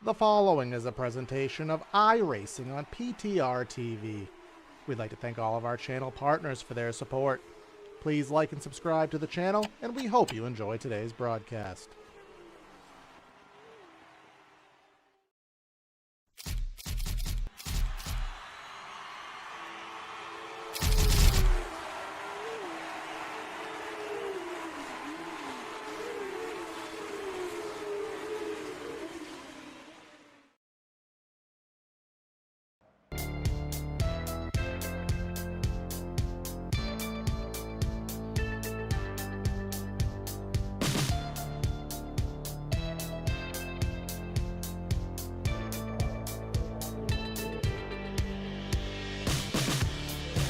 The following is a presentation of iRacing on PTR TV. We'd like to thank all of our channel partners for their support. Please like and subscribe to the channel, and we hope you enjoy today's broadcast.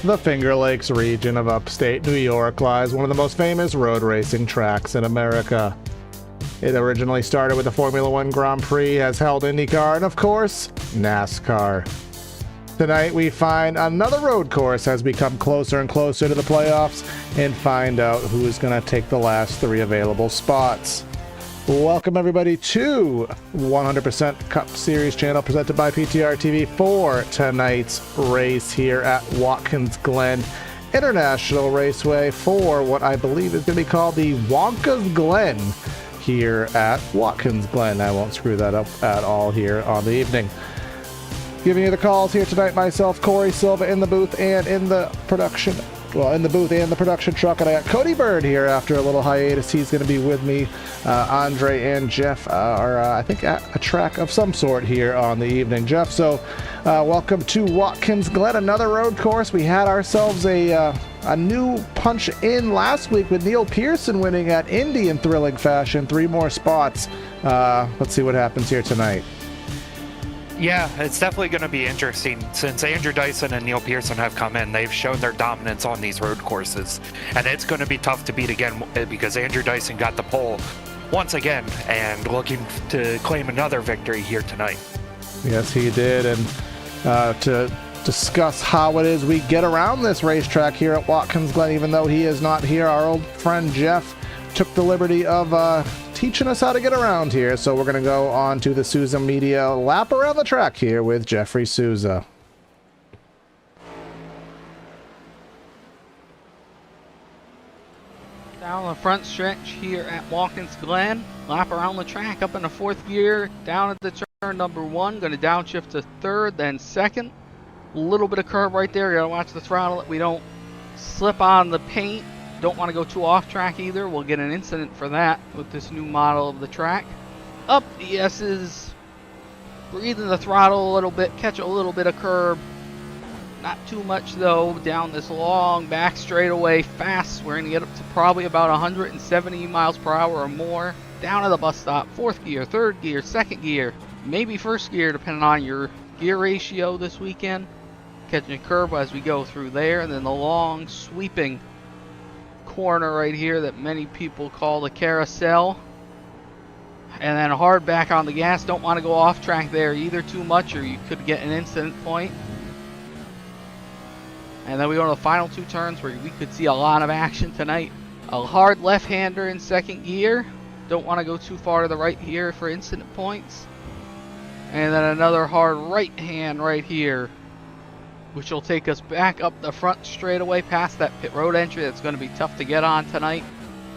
The Finger Lakes region of upstate New York lies one of the most famous road racing tracks in America. It originally started with the Formula One Grand Prix, has held IndyCar, and of course, NASCAR. Tonight we find another road course has become closer and closer to the playoffs and find out who is going to take the last three available spots. Welcome everybody to 100% Cup Series channel presented by PTR TV for tonight's race here at Watkins Glen International Raceway for what I believe is going to be called the Watkins Glen here at Watkins Glen. I won't screw that up at all here on the evening. Giving you the calls here tonight, myself, Corey Silva in the booth and in the production. Well, in the booth and the production truck, and I got Cody Bird here after a little hiatus. He's going to be with me. Andre and Jeff are, I think, at a track of some sort here on the evening. Jeff, so welcome to Watkins Glen, another road course. We had ourselves a new punch in last week with Neil Pearson winning at Indy in thrilling fashion. 3 more spots. Let's see what happens here tonight. Yeah, it's definitely going to be interesting. Since Andrew Dyson and Neil Pearson have come in, they've shown their dominance on these road courses. And it's going to be tough to beat again because Andrew Dyson got the pole once again and looking to claim another victory here tonight. Yes, he did. And to discuss how it is we get around this racetrack here at Watkins Glen, even though he is not here, our old friend Jeff took the liberty of teaching us how to get around here. So we're going to go on to the Souza Media lap around the track here with Jeffrey Souza. Down the front stretch here at Watkins Glen, lap around the track, up in the 4th gear, down at the turn number 1, going to downshift to 3rd, then 2nd. A little bit of curve right there, got to watch the throttle that we don't slip on the paint. Don't want to go too off track either. We'll get an incident for that with this new model of the track. Up the S's, breathing the throttle a little bit, catch a little bit of curb. Not too much though. Down this long back straightaway fast. We're going to get up to probably about 170 miles per hour or more. Down to the bus stop, 4th gear, 3rd gear, 2nd gear, maybe 1st gear depending on your gear ratio this weekend. Catching a curb as we go through there, and then the long sweeping corner right here that many people call the carousel, and then hard back on the gas. Don't want to go off track there either too much, or you could get an incident point. And then we go to the final 2 turns where we could see a lot of action tonight. A hard left-hander in 2nd gear. Don't want to go too far to the right here for incident points. And then another hard right hand right here, which will take us back up the front straightaway past that pit road entry that's going to be tough to get on tonight.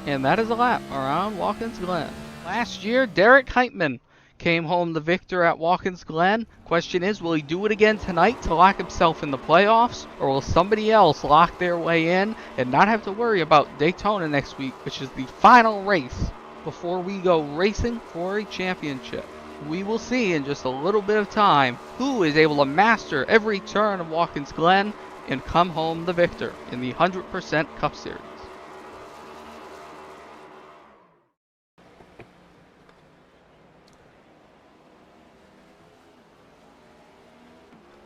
And that is a lap around Watkins Glen. Last year, Derek Heitman came home the victor at Watkins Glen. Question is, will he do it again tonight to lock himself in the playoffs, or will somebody else lock their way in and not have to worry about Daytona next week, which is the final race before we go racing for a championship? We will see in just a little bit of time who is able to master every turn of Watkins Glen and come home the victor in the 100% Cup Series.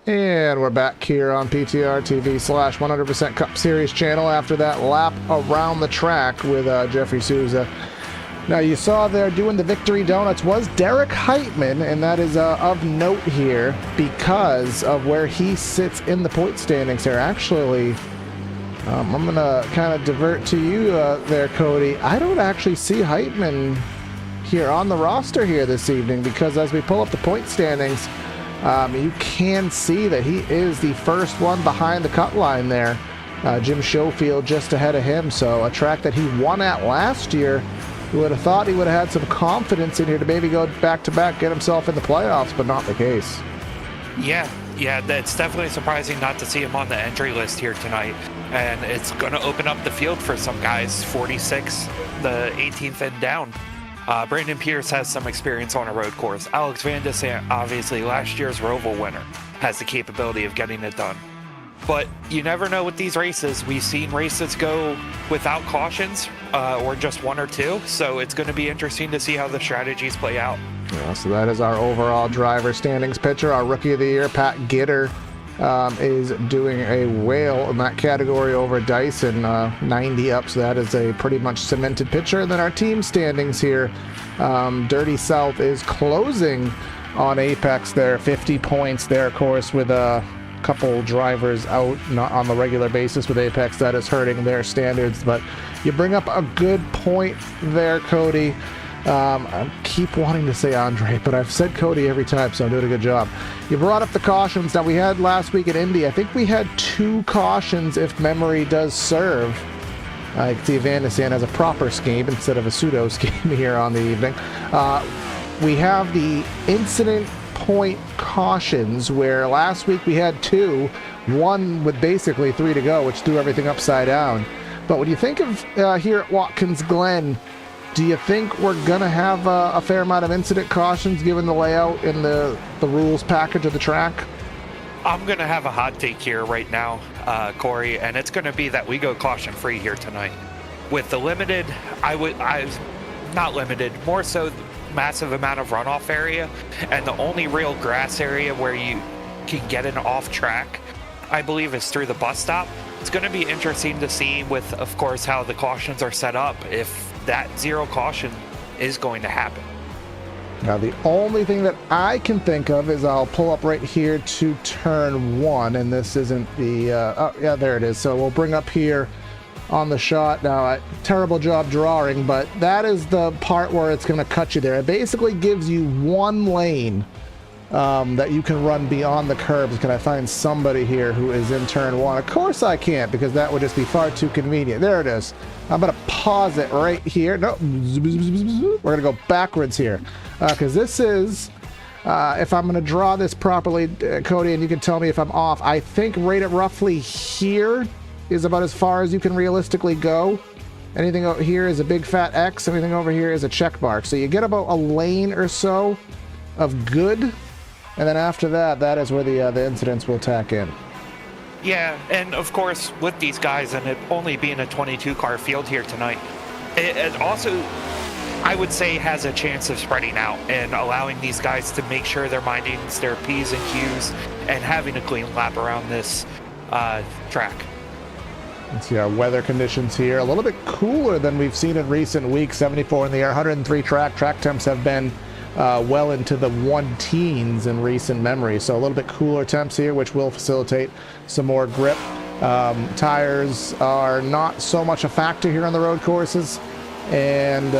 And we're back here on PTR TV / 100% Cup Series channel after that lap around the track with Jeffrey Souza. Now, you saw there doing the victory donuts was Derek Heitman, and that is of note here because of where he sits in the point standings here. Actually, I'm going to kind of divert to you there, Cody. I don't actually see Heitman here on the roster here this evening, because as we pull up the point standings, you can see that he is the first one behind the cut line there. Jim Schofield just ahead of him, so a track that he won at last year. You would have thought he would have had some confidence in here to maybe go back-to-back, get himself in the playoffs, but not the case. Yeah, that's definitely surprising not to see him on the entry list here tonight. And it's going to open up the field for some guys, 46, the 18th and down. Brandon Pierce has some experience on a road course. Alex Van de Sant, obviously last year's Roval winner, has the capability of getting it done. But you never know with these races. We've seen races go without cautions or just one or two. So it's going to be interesting to see how the strategies play out. Yeah, so that is our overall driver standings picture. Our Rookie of the Year, Pat Gitter, is doing a whale in that category over Dyson, 90 up. So that is a pretty much cemented picture. And then our team standings here, Dirty South is closing on Apex there, 50 points there, of course, with a couple drivers out not on the regular basis with Apex. That is hurting their standards. But you bring up a good point there, Cody. I keep wanting to say Andre, but I've said Cody every time, so I'm doing a good job. You brought up the cautions. Now, we had last week at Indy, I think we had 2 cautions if memory does serve. I can see Van de Sant has a proper scheme instead of a pseudo scheme here on the evening. We have the incident point cautions, where last week we had 2, one with basically 3 to go, which threw everything upside down. But when you think of here at Watkins Glen, do you think we're going to have a fair amount of incident cautions given the layout and the rules package of the track? I'm going to have a hot take here right now, Corey, and it's going to be that we go caution-free here tonight. With the limited, not limited, more so massive amount of runoff area, and the only real grass area where you can get an off track, I believe, is through the bus stop. It's going to be interesting to see with, of course, how the cautions are set up, if that 0 caution is going to happen. Now, the only thing that I can think of is I'll pull up right here to turn 1, and this isn't the, oh, yeah, there it is. So we'll bring up here on the shot. Now, terrible job drawing, but that is the part where it's going to cut you there. It basically gives you 1 lane that you can run beyond the curbs. Can I find somebody here who is in turn 1? Of course I can't, because that would just be far too convenient. There it is. I'm going to pause it right here. No, we're going to go backwards here, because this is, if I'm going to draw this properly, Cody, and you can tell me if I'm off, I think right at roughly here is about as far as you can realistically go. Anything out here is a big fat X. Anything over here is a check mark. So you get about a lane or so of good, and then after that, that is where the incidents will tack in. Yeah, and of course, with these guys, and it only being a 22-car field here tonight, it also, I would say, has a chance of spreading out and allowing these guys to make sure they're minding their P's and Q's and having a clean lap around this track. Let's see our weather conditions here. A little bit cooler than we've seen in recent weeks. 74 in the air, 103 track. Track temps have been well into the 1-teens in recent memory. So a little bit cooler temps here, which will facilitate some more grip. Tires are not so much a factor here on the road courses. And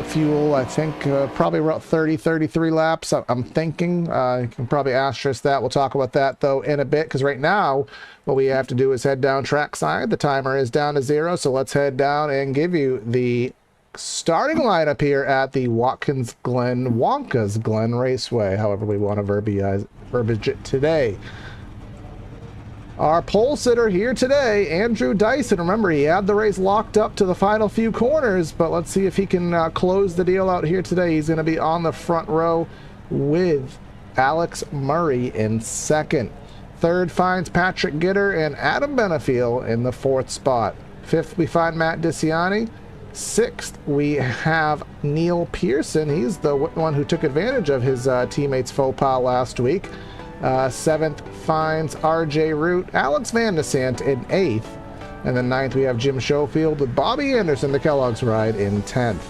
fuel, I think, probably about 30, 33 laps. I'm thinking. You can probably asterisk that. We'll talk about that, though, in a bit, because right now, what we have to do is head down trackside. The timer is down to 0, so let's head down and give you the starting lineup here at the Watkins Glen Raceway, however we want to verbiage it today. Our pole sitter here today, Andrew Dyson. Remember, he had the race locked up to the final few corners, but let's see if he can close the deal out here today. He's going to be on the front row with Alex Murray in second. Third finds Patrick Gitter and Adam Benefiel in the 4th spot. 5th, we find Matt DeCiani. 6th, we have Neil Pearson. He's the one who took advantage of his teammate's faux pas last week. 7th finds RJ Root, Alex Van de Sant in 8th. And then 9th, we have Jim Schofield with Bobby Anderson, the Kellogg's ride, in 10th.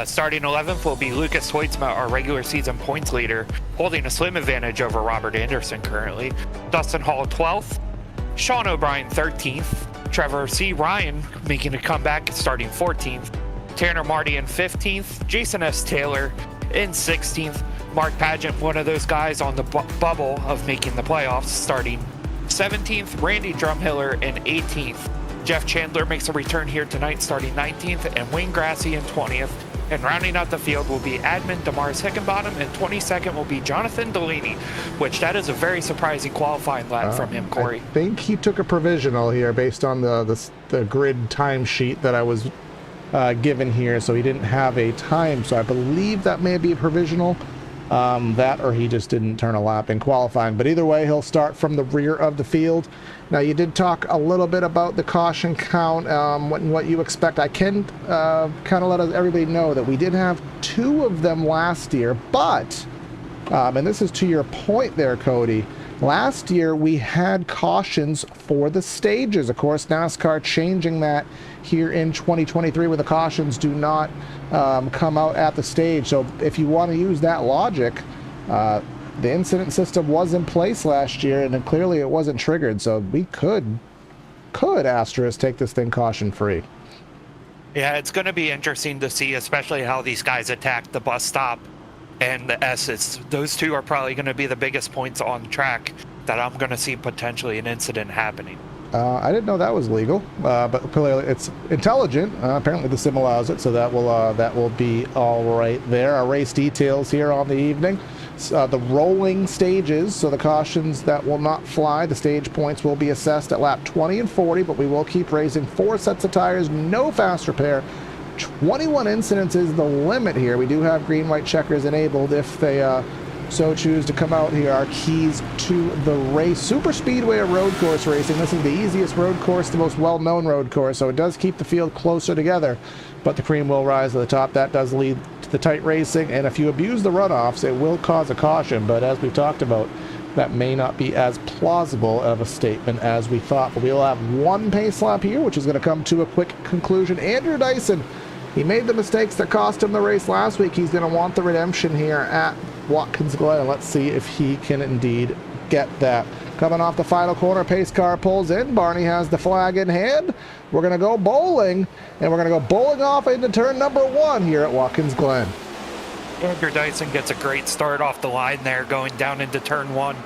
Starting 11th will be Lucas Hoytsma, our regular season points leader, holding a slim advantage over Robert Anderson currently. Dustin Hall 12th, Sean O'Brien 13th, Trevor C. Ryan making a comeback starting 14th, Tanner Marty in 15th, Jason S. Taylor in 16th, Mark Pageant, one of those guys on the bubble of making the playoffs, starting 17th, Randy Drumhiller in 18th. Jeff Chandler makes a return here tonight, starting 19th, and Wayne Grassy in 20th. And rounding out the field will be Admin Demars Hickenbottom, and 22nd will be Jonathan Delaney, which that is a very surprising qualifying lap from him, Corey. I think he took a provisional here based on the grid timesheet that I was given here, so he didn't have a time. So I believe that may be a provisional. That or he just didn't turn a lap in qualifying. But either way, he'll start from the rear of the field. Now, you did talk a little bit about the caution count, what you expect. I can kind of let everybody know that we did have 2 of them last year, but, and this is to your point there, Cody, last year we had cautions for the stages. Of course, NASCAR changing that here in 2023 where the cautions do not come out at the stage. So if you want to use that logic, the incident system was in place last year, and then clearly it wasn't triggered. So we could asterisk take this thing caution free. Yeah, it's going to be interesting to see, especially how these guys attack the bus stop and the S's. Those two are probably going to be the biggest points on track that I'm going to see potentially an incident happening. I didn't know that was legal, but clearly it's intelligent. Apparently the sim allows it, so that will be all right there. Our race details here on the evening. The rolling stages, so the cautions that will not fly, the stage points will be assessed at lap 20 and 40, but we will keep racing 4 sets of tires, no fast repair. 21 incidents is the limit here. We do have green-white checkers enabled if they so choose to come out here. Our keys to the race. Super Speedway or road course racing. This is the easiest road course, the most well-known road course, so it does keep the field closer together, but the cream will rise to the top. That does lead to the tight racing, and if you abuse the runoffs, it will cause a caution, but as we've talked about, that may not be as plausible of a statement as we thought. But we'll have 1 pace lap here, which is going to come to a quick conclusion. Andrew Dyson, he made the mistakes that cost him the race last week. He's going to want the redemption here at Watkins Glen. Let's see if he can indeed get that. Coming off the final corner, pace car pulls in. Barney has the flag in hand. We're going to go bowling, and we're going to go bowling off into turn number 1 here at Watkins Glen. Andrew Dyson gets a great start off the line there, going down into turn 1.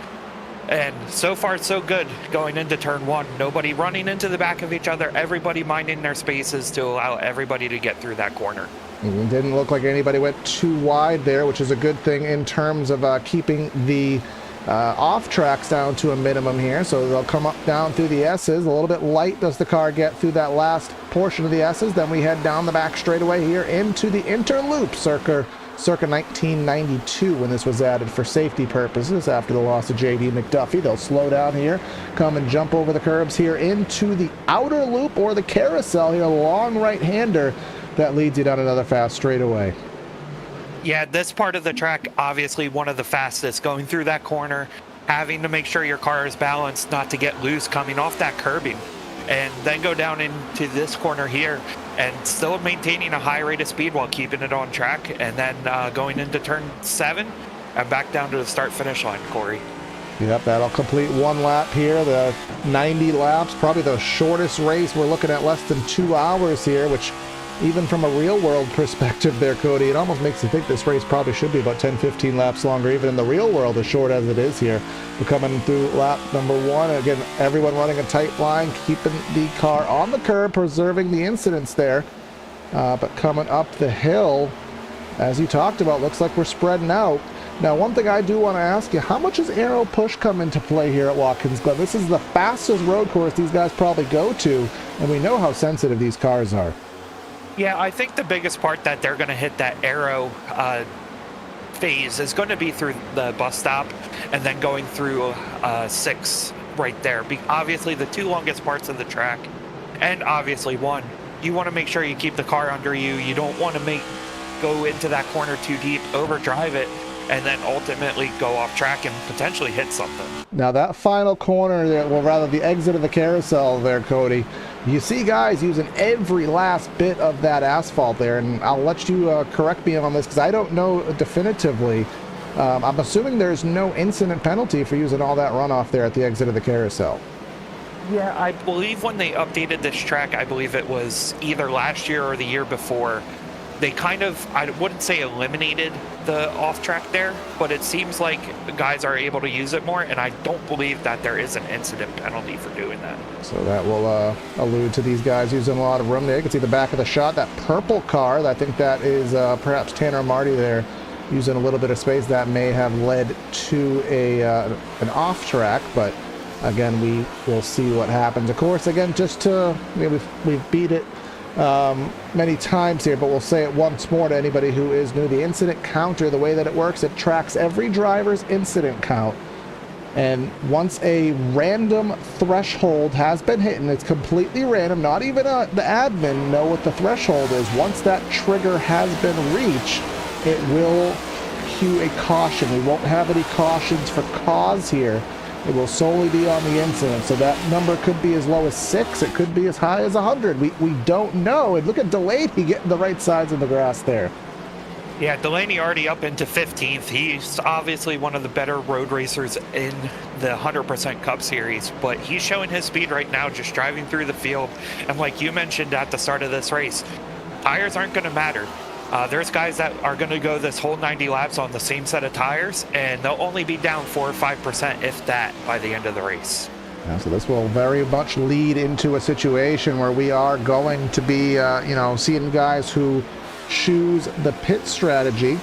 And so far, so good going into turn 1. Nobody running into the back of each other. Everybody minding their spaces to allow everybody to get through that corner. It didn't look like anybody went too wide there, which is a good thing in terms of keeping the off tracks down to a minimum here. So they'll come up down through the S's. A little bit light does the car get through that last portion of the S's. Then we head down the back straightaway here into the interloop circa 1992 when this was added for safety purposes after the loss of J.D. McDuffie. They'll slow down here, come and jump over the curbs here into the outer loop or the carousel here, long right-hander that leads you down another fast straightaway. Yeah, this part of the track, obviously one of the fastest, going through that corner, having to make sure your car is balanced not to get loose coming off that curbing, and then go down into this corner here and still maintaining a high rate of speed while keeping it on track, and then going into turn 7 and back down to the start-finish line, Corey. Yep, that'll complete 1 lap here, the 90 laps, probably the shortest race. We're looking at less than 2 hours here, which even from a real-world perspective there, Cody, it almost makes you think this race probably should be about 10-15 laps longer, even in the real world, as short as it is here. We're coming through lap number 1. Again, everyone running a tight line, keeping the car on the curb, preserving the incidents there. But coming up the hill, as you talked about, looks like we're spreading out. Now, one thing I do want to ask you, how much does aero push come into play here at Watkins Glen? This is the fastest road course these guys probably go to, and we know how sensitive these cars are. Yeah, I think the biggest part that they're going to hit that aero phase is going to be through the bus stop and then going through 6 right there. Obviously, the 2 longest parts of the track, and obviously 1. You want to make sure you keep the car under you. You don't want to go into that corner too deep, overdrive it, and then ultimately go off track and potentially hit something. Now that final corner, well, rather the exit of the carousel there, Cody, you see guys using every last bit of that asphalt there, and I'll let you correct me on this because I don't know definitively. I'm assuming there's no incident penalty for using all that runoff there at the exit of the carousel. Yeah, I believe when they updated this track, I believe it was either last year or the year before, they kind of, I wouldn't say eliminated the off track there, but it seems like guys are able to use it more, and I don't believe that there is an incident penalty for doing that. So that will allude to these guys using a lot of room there. You can see the back of the shot, that purple car. I think that is perhaps Tanner Marty there using a little bit of space. That may have led to an off track, but again, we will see what happens. Of course, again, just to, we've beat it many times here, but we'll say it once more to anybody who is new. The incident counter, the way that it works, it tracks every driver's incident count. And once a random threshold has been hit, and it's completely random, not even the admin know what the threshold is. Once that trigger has been reached, it will cue a caution. We won't have any cautions for cause here. It will solely be on the incident. So that number could be as low as 6. It could be as high as 100. We don't know. And look at Delaney getting the right sides of the grass there. Yeah, Delaney already up into 15th. He's obviously one of the better road racers in the 100% Cup Series, but he's showing his speed right now just driving through the field. And like you mentioned at the start of this race, tires aren't going to matter. There's guys that are going to go this whole 90 laps on the same set of tires, and they'll only be down 4 or 5%, if that, by the end of the race. Yeah, so this will very much lead into a situation where we are going to be, seeing guys who choose the pit strategy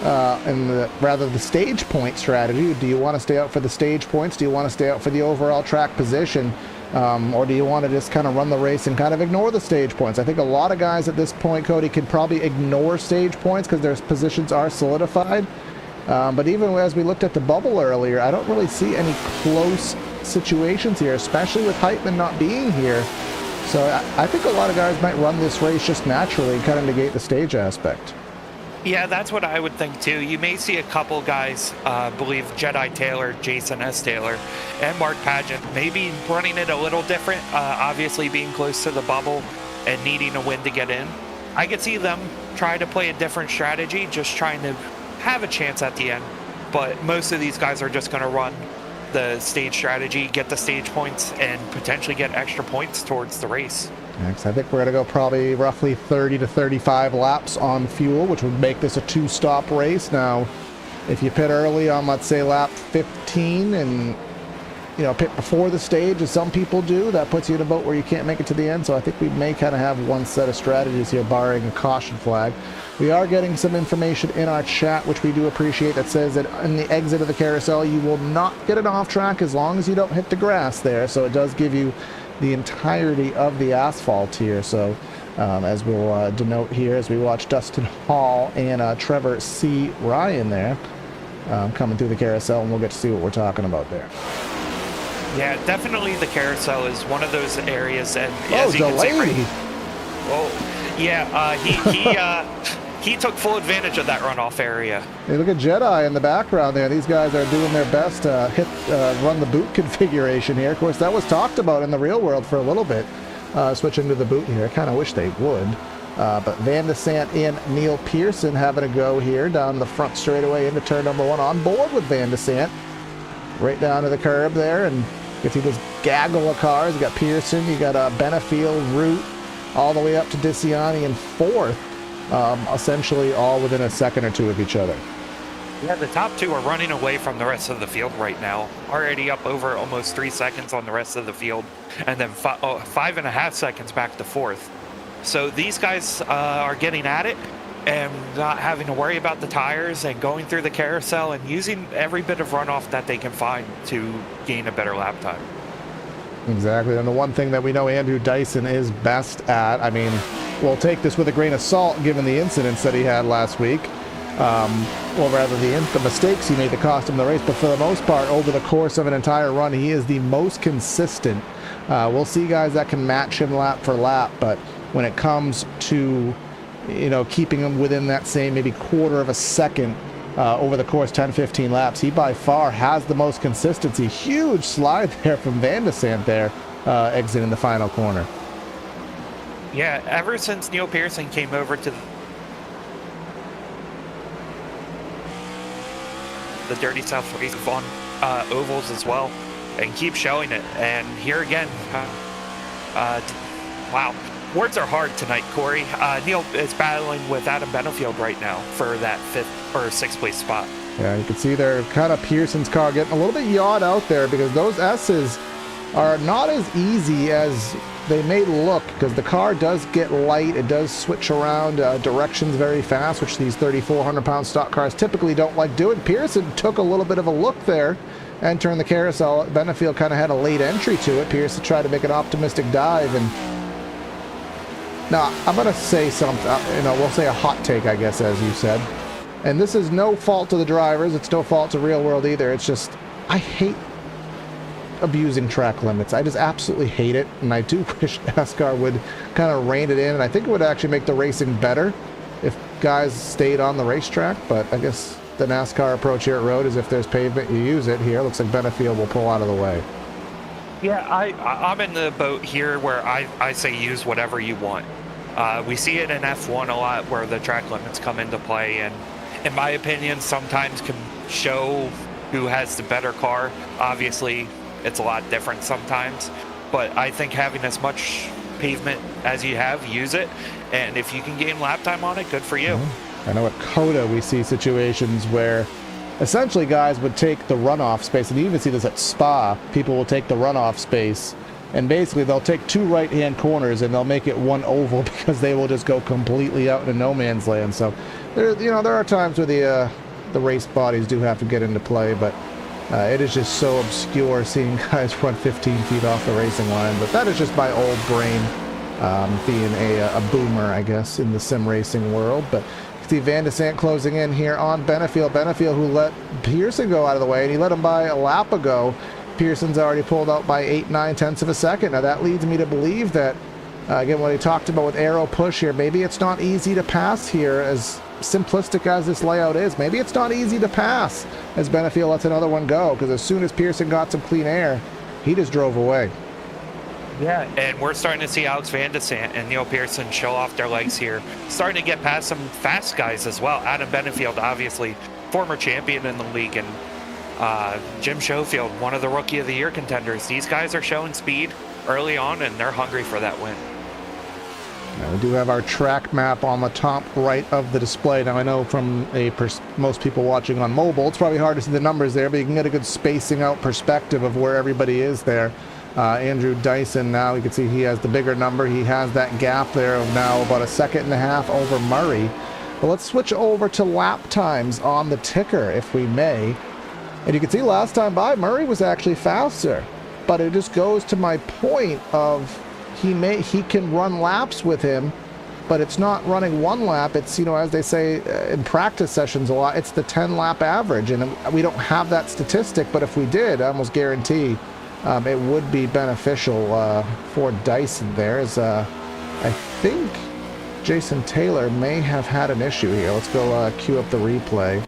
and rather the stage point strategy. Do you want to stay out for the stage points? Do you want to stay out for the overall track position? Or do you want to just kind of run the race and kind of ignore the stage points? I think a lot of guys at this point, Cody, could probably ignore stage points because their positions are solidified. But even as we looked at the bubble earlier, I don't really see any close situations here, especially with Heitman not being here. So I think a lot of guys might run this race just naturally and kind of negate the stage aspect. Yeah, that's what I would think too. You may see a couple guys, believe Jedi Taylor, Jason S. Taylor, and Mark Pageant, maybe running it a little different, obviously being close to the bubble and needing a win to get in. I could see them try to play a different strategy, just trying to have a chance at the end. But most of these guys are just going to run the stage strategy, get the stage points, and potentially get extra points towards the race. Next, I think we're going to go probably roughly 30 to 35 laps on fuel, which would make this a 2-stop race. Now, if you pit early on, let's say, lap 15 and, pit before the stage, as some people do, that puts you in a boat where you can't make it to the end. So I think we may kind of have one set of strategies here, barring a caution flag. We are getting some information in our chat, which we do appreciate, that says that in the exit of the carousel, you will not get an off track as long as you don't hit the grass there. So it does give you the entirety of the asphalt here. So as we'll denote here as we watch Dustin Hall and Trevor C. Ryan there coming through the carousel, and we'll get to see what we're talking about there. Yeah, definitely the carousel is one of those areas, and as you can see, he took full advantage of that runoff area. Hey, look at Jedi in the background there. These guys are doing their best to run the boot configuration here. Of course, that was talked about in the real world for a little bit, switching to the boot here. I kind of wish they would. But Van de Sant and Neil Pearson having a go here down the front straightaway into turn number 1, on board with Van de Sant. Right down to the curb there, and you can see this gaggle of cars. You got Pearson, you got Benefield, Root, all the way up to Diciani in 4th. Essentially all within a second or two of each other. Yeah, the top 2 are running away from the rest of the field right now. Already up over almost 3 seconds on the rest of the field, and then 5.5 seconds back to 4th. So these guys are getting at it and not having to worry about the tires and going through the carousel and using every bit of runoff that they can find to gain a better lap time. Exactly, and the one thing that we know Andrew Dyson is best at, I mean, we'll take this with a grain of salt given the incidents that he had last week, or rather the mistakes he made that cost him the race, but for the most part, over the course of an entire run, he is the most consistent. We'll see guys that can match him lap for lap, but when it comes to, keeping him within that same maybe quarter of a second over the course 10-15 laps, he by far has the most consistency. Huge slide there from Van de Sant there, exiting the final corner. Yeah, ever since Neil Pearson came over to the Dirty South race on ovals as well, and keep showing it. And here again, wow, words are hard tonight, Corey. Neil is battling with Adam Benefield right now for that 5th or 6th place spot. Yeah, you can see there kind of Pearson's car getting a little bit yawed out there because those S's are not as easy as they may look, because the car does get light. It does switch around directions very fast, which these 3,400-pound stock cars typically don't like doing. Pearson took a little bit of a look there and turned the carousel. Benefield kind of had a late entry to it. Pearson tried to make an optimistic dive, and now I'm going to say something, we'll say a hot take, I guess, as you said. And this is no fault to the drivers. It's no fault to real world either. It's just, I hate abusing track limits. I just absolutely hate it, and I do wish NASCAR would kind of rein it in, and I think it would actually make the racing better if guys stayed on the racetrack. But I guess the NASCAR approach here at Road is if there's pavement, you use it. Here looks like Benefield will pull out of the way. Yeah, I'm in the boat here where I say use whatever you want. We see it in F1 a lot where the track limits come into play, and in my opinion sometimes can show who has the better car. Obviously it's a lot different sometimes, but I think having as much pavement as you have, use it, and if you can gain lap time on it, good for you. I know at COTA we see situations where essentially guys would take the runoff space, and you even see this at Spa. People will take the runoff space and basically they'll take 2 right-hand corners and they'll make it 1 oval because they will just go completely out into no man's land. So there are times where the race bodies do have to get into play, but it is just so obscure seeing guys run 15 feet off the racing line. But that is just my old brain being a boomer, I guess, in the sim racing world. But you see Van de Sant closing in here on Benefield. Benefield, who let Pearson go out of the way, and he let him by a lap ago. Pearson's already pulled out by 8/9 of a second. Now that leads me to believe that, again, what he talked about with aero push here, maybe it's not easy to pass here, as simplistic as this layout is. Maybe it's not easy to pass as Benefield lets another one go, because as soon as Pearson got some clean air, he just drove away. Yeah, and we're starting to see Alex Van de Sant and Neil Pearson show off their legs here, starting to get past some fast guys as well. Adam Benefield, obviously former champion in the league, and Jim Schofield, one of the Rookie of the Year contenders. These guys are showing speed early on, and they're hungry for that win. Now, we do have our track map on the top right of the display. Now, I know from most people watching on mobile, it's probably hard to see the numbers there, but you can get a good spacing out perspective of where everybody is there. Andrew Dyson, now you can see he has the bigger number. He has that gap there of now about 1.5 seconds over Murray. But let's switch over to lap times on the ticker, if we may. And you can see last time by, Murray was actually faster. But it just goes to my point of he can run laps with him, but it's not running 1 lap. It's, as they say in practice sessions a lot, it's the 10-lap average. And we don't have that statistic, but if we did, I almost guarantee it would be beneficial for Dyson there. As I think Jason Taylor may have had an issue here. Let's go cue up the replay.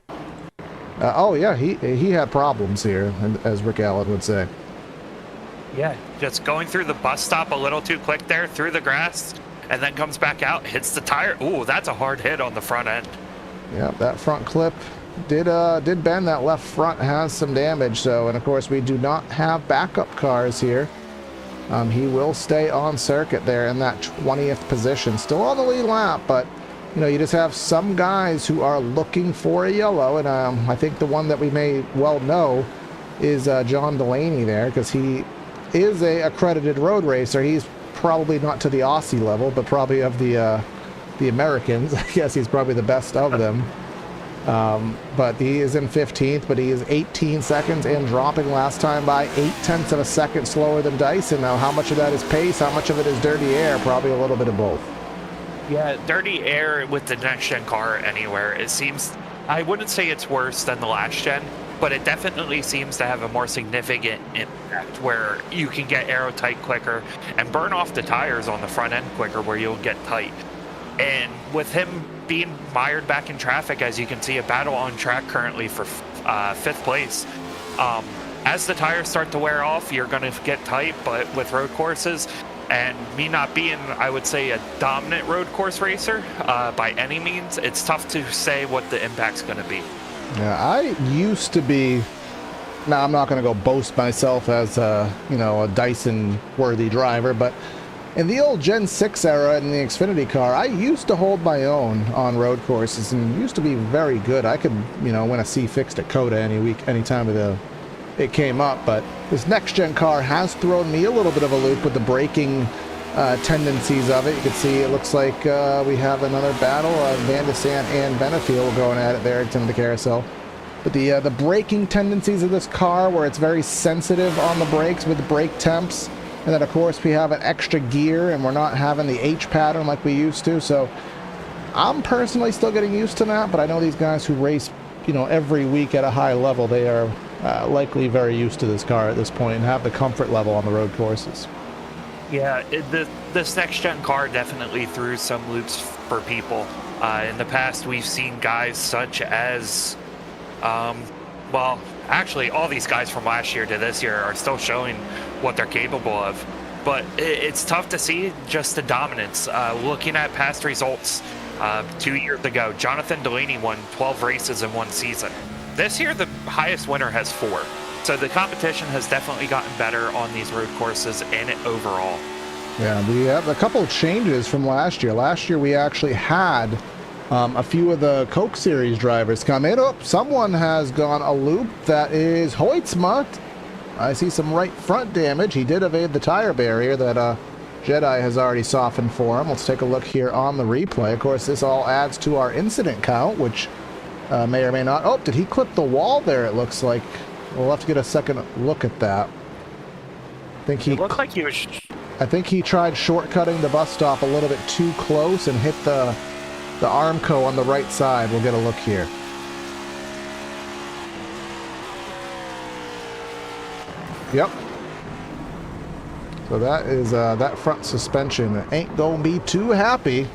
Oh yeah, he had problems here, as Rick Allen would say. Yeah, just going through the bus stop a little too quick there, through the grass, and then comes back out, hits the tire. Ooh, that's a hard hit on the front end. Yeah, that front clip did bend. That left front has some damage. So, and of course we do not have backup cars here. He will stay on circuit there in that 20th position, still on the lead lap, but you just have some guys who are looking for a yellow, and I think the one that we may well know is John Delaney there, because he is a accredited road racer. He's probably not to the Aussie level, but probably of the Americans. I guess he's probably the best of them. But he is in 15th, but he is 18 seconds and dropping last time by 0.8 of a second slower than Dyson. Now, how much of that is pace? How much of it is dirty air? Probably a little bit of both. Yeah, dirty air with the next gen car anywhere. It seems, I wouldn't say it's worse than the last gen, but it definitely seems to have a more significant impact where you can get aero tight quicker and burn off the tires on the front end quicker where you'll get tight. And with him being mired back in traffic, as you can see, a battle on track currently for 5th place. As the tires start to wear off, you're going to get tight, but with road courses, and me not being, I would say, a dominant road course racer by any means, it's tough to say what the impact's going to be. Yeah, I used to be Now, I'm not going to go boast myself as a, a Dyson-worthy driver, but in the old Gen 6 era in the Xfinity car, I used to hold my own on road courses and used to be very good. I could, win a C fixed at Coda any week, any time of it came up. But this next-gen car has thrown me a little bit of a loop with the braking tendencies of it. You can see it looks like we have another battle. Van de Sant and Benefiel going at it there at the carousel. But the braking tendencies of this car, where it's very sensitive on the brakes with the brake temps, and then of course we have an extra gear and we're not having the H pattern like we used to. So I'm personally still getting used to that, but I know these guys who race, every week at a high level, they are likely very used to this car at this point and have the comfort level on the road courses. Yeah, this next-gen car definitely threw some loops for people. In the past, we've seen guys such as, well, actually, all these guys from last year to this year are still showing what they're capable of. But it's tough to see just the dominance. Looking at past results, 2 years ago, Jonathan Delaney won 12 races in one season. This year, the highest winner has 4. So the competition has definitely gotten better on these road courses and overall. Yeah, we have a couple of changes from last year. Last year we actually had a few of the Coke Series drivers come in. Oh, someone has gone a loop. That is Hoytsma. I see some right front damage. He did evade the tire barrier that Jedi has already softened for him. Let's take a look here on the replay. Of course, this all adds to our incident count, which may or may not. Oh, did he clip the wall there? It looks like. We'll have to get a second look at that. It looked like he was. I think he tried shortcutting the bus stop a little bit too close and hit the Armco on the right side. We'll get a look here. Yep. So that is that front suspension ain't gonna be too happy.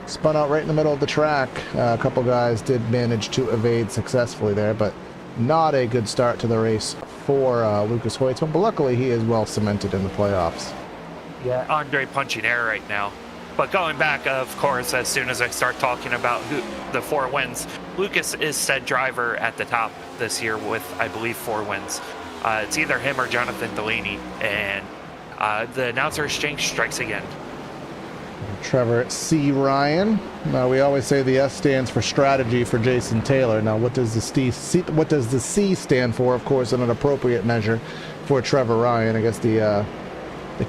Spun out right in the middle of the track. A couple guys did manage to evade successfully there, but not a good start to the race for Lucas Hoytsma, but luckily he is well cemented in the playoffs. Yeah, Andre punching air right now. But going back, of course, as soon as I start talking about the 4 wins, Lucas is said driver at the top this year with, I believe, 4 wins. It's either him or Jonathan Delaney, and the announcer exchange strikes again. Trevor C. Ryan. Now, we always say the S stands for strategy for Jason Taylor. Now, what does the C stand for? Of course, in an appropriate measure for Trevor Ryan. I guess the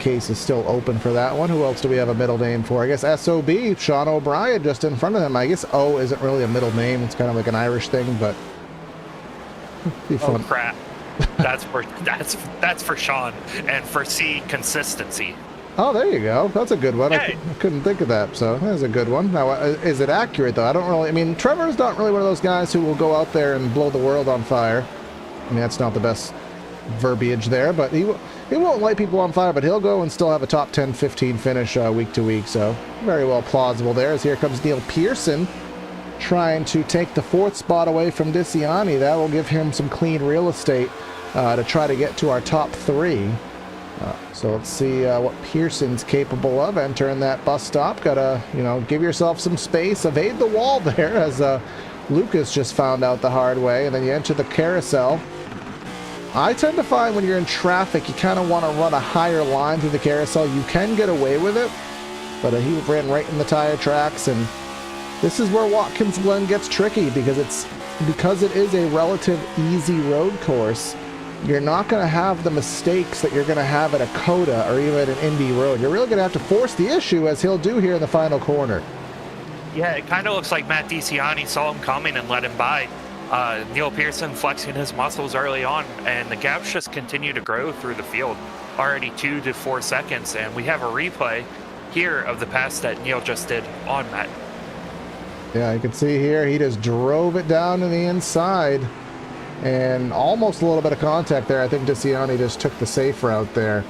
case is still open for that one. Who else do we have a middle name for? I guess SOB, Sean O'Brien, just in front of him. I guess O isn't really a middle name. It's kind of like an Irish thing, but be fun. Oh crap! That's for Sean, and for C, consistency. Oh, there you go. That's a good one. Hey. I couldn't think of that, so that's a good one. Now, is it accurate, though? I mean, Trevor's not really one of those guys who will go out there and blow the world on fire. I mean, that's not the best verbiage there, but he won't light people on fire, but he'll go and still have a top 10, 15 finish week to week, so very well plausible there. As here comes Neil Pearson trying to take the 4th spot away from Diciani. That will give him some clean real estate to try to get to our top 3. So let's see what Pearson's capable of entering that bus stop. Gotta, give yourself some space. Evade the wall there, as Lucas just found out the hard way. And then you enter the carousel. I tend to find when you're in traffic, you kind of want to run a higher line through the carousel. You can get away with it, but he ran right in the tire tracks. And this is where Watkins Glen gets tricky, because it is a relative easy road course. You're not going to have the mistakes that you're going to have at a Coda or even at an Indy road. You're really going to have to force the issue, as he'll do here in the final corner. Yeah, it kind of looks like Matt Diciani saw him coming and let him by. Neil Pearson flexing his muscles early on, and the gaps just continue to grow through the field. Already 2 to 4 seconds, and we have a replay here of the pass that Neil just did on Matt. Yeah, you can see here he just drove it down to the inside. And almost a little bit of contact there. I think Diciani just took the safe route there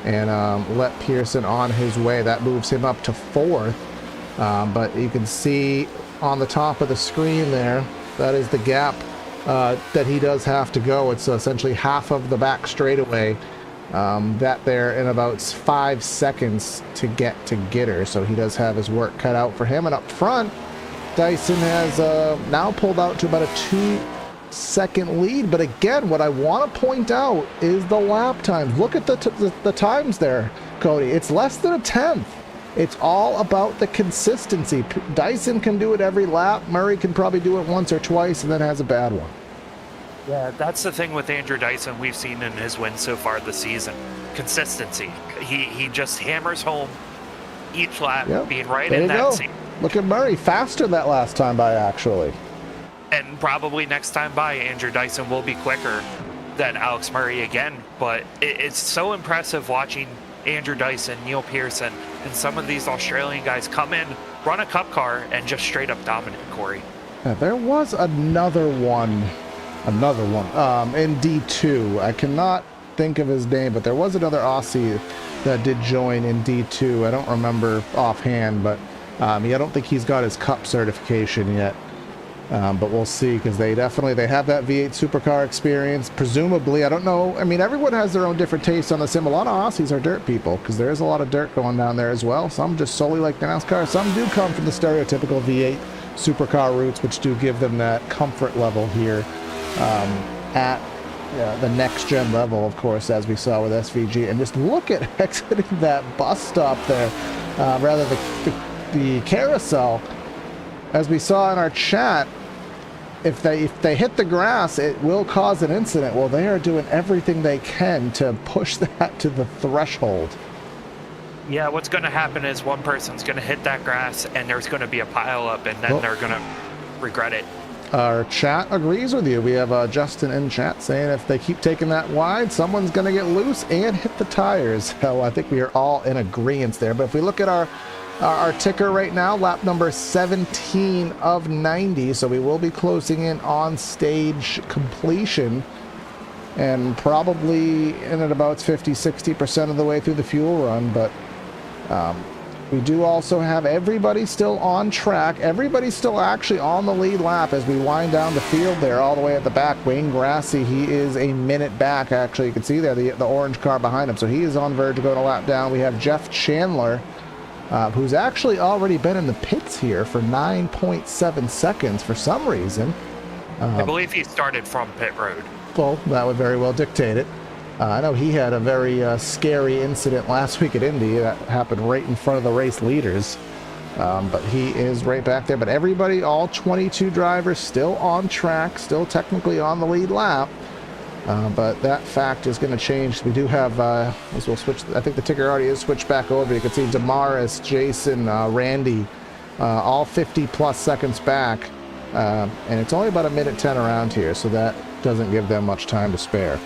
and let Pearson on his way. That moves him up to 4th. But you can see on the top of the screen there, that is the gap that he does have to go. It's essentially half of the back straightaway. That there in about 5 seconds to get to Gitter. So he does have his work cut out for him. And up front, Dyson has now pulled out to about a second lead. But again, what I want to point out is the lap times. Look at the times there, Cody. It's less than a tenth. It's all about the consistency. Dyson can do it every lap. Murray can probably do it once or twice and then has a bad one. Yeah, that's the thing with Andrew Dyson we've seen in his wins so far this season. Consistency. He just hammers home each lap, being right in that seat. Look at Murray, faster that last time by, actually. And probably next time by, Andrew Dyson will be quicker than Alex Murray again. But it's so impressive watching Andrew Dyson, Neil Pearson, and some of these Australian guys come in, run a cup car, and just straight up dominate, Corey. Yeah, there was another one in D2. I cannot think of his name, but there was another Aussie that did join in D2. I don't remember offhand, but I don't think he's got his cup certification yet. But we'll see, because they have that V8 supercar experience. Presumably, I don't know. I mean, everyone has their own different tastes on the sim. A lot of Aussies are dirt people, because there is a lot of dirt going down there as well. Some just solely like NASCAR. Some do come from the stereotypical V8 supercar routes, which do give them that comfort level here at the next gen level, of course, as we saw with SVG. And just look at exiting that bus stop there, rather the carousel. As we saw in our chat, if they hit the grass, it will cause an incident. Well, they are doing everything they can to push that to the threshold. Yeah, what's going to happen is one person's going to hit that grass, and there's going to be a pile up, and then they're going to regret it. Our chat agrees with you. We have Justin in chat saying if they keep taking that wide, someone's going to get loose and hit the tires. Hell, I think we are all in agreement there. But if we look at our ticker right now, lap number 17 of 90, so we will be closing in on stage completion, and probably in at about 50-60% of the way through the fuel run. But we do also have everybody still on track. Everybody's still actually on the lead lap as we wind down the field there, all the way at the back. Wayne Grassi, he is a minute back, actually. You can see there the orange car behind him, so he is on verge of going a lap down. We have Jeff Chandler, who's actually already been in the pits here for 9.7 seconds for some reason. I believe he started from pit road. Well, that would very well dictate it. I know he had a very scary incident last week at Indy that happened right in front of the race leaders. But he is right back there. But everybody, all 22 drivers, still on track, still technically on the lead lap. But that fact is going to change. We do have, as we'll switch, I think the ticker already is switched back over. You can see Damaris, Jason, Randy, all 50-plus seconds back. And it's only about a minute 10 around here, so that doesn't give them much time to spare.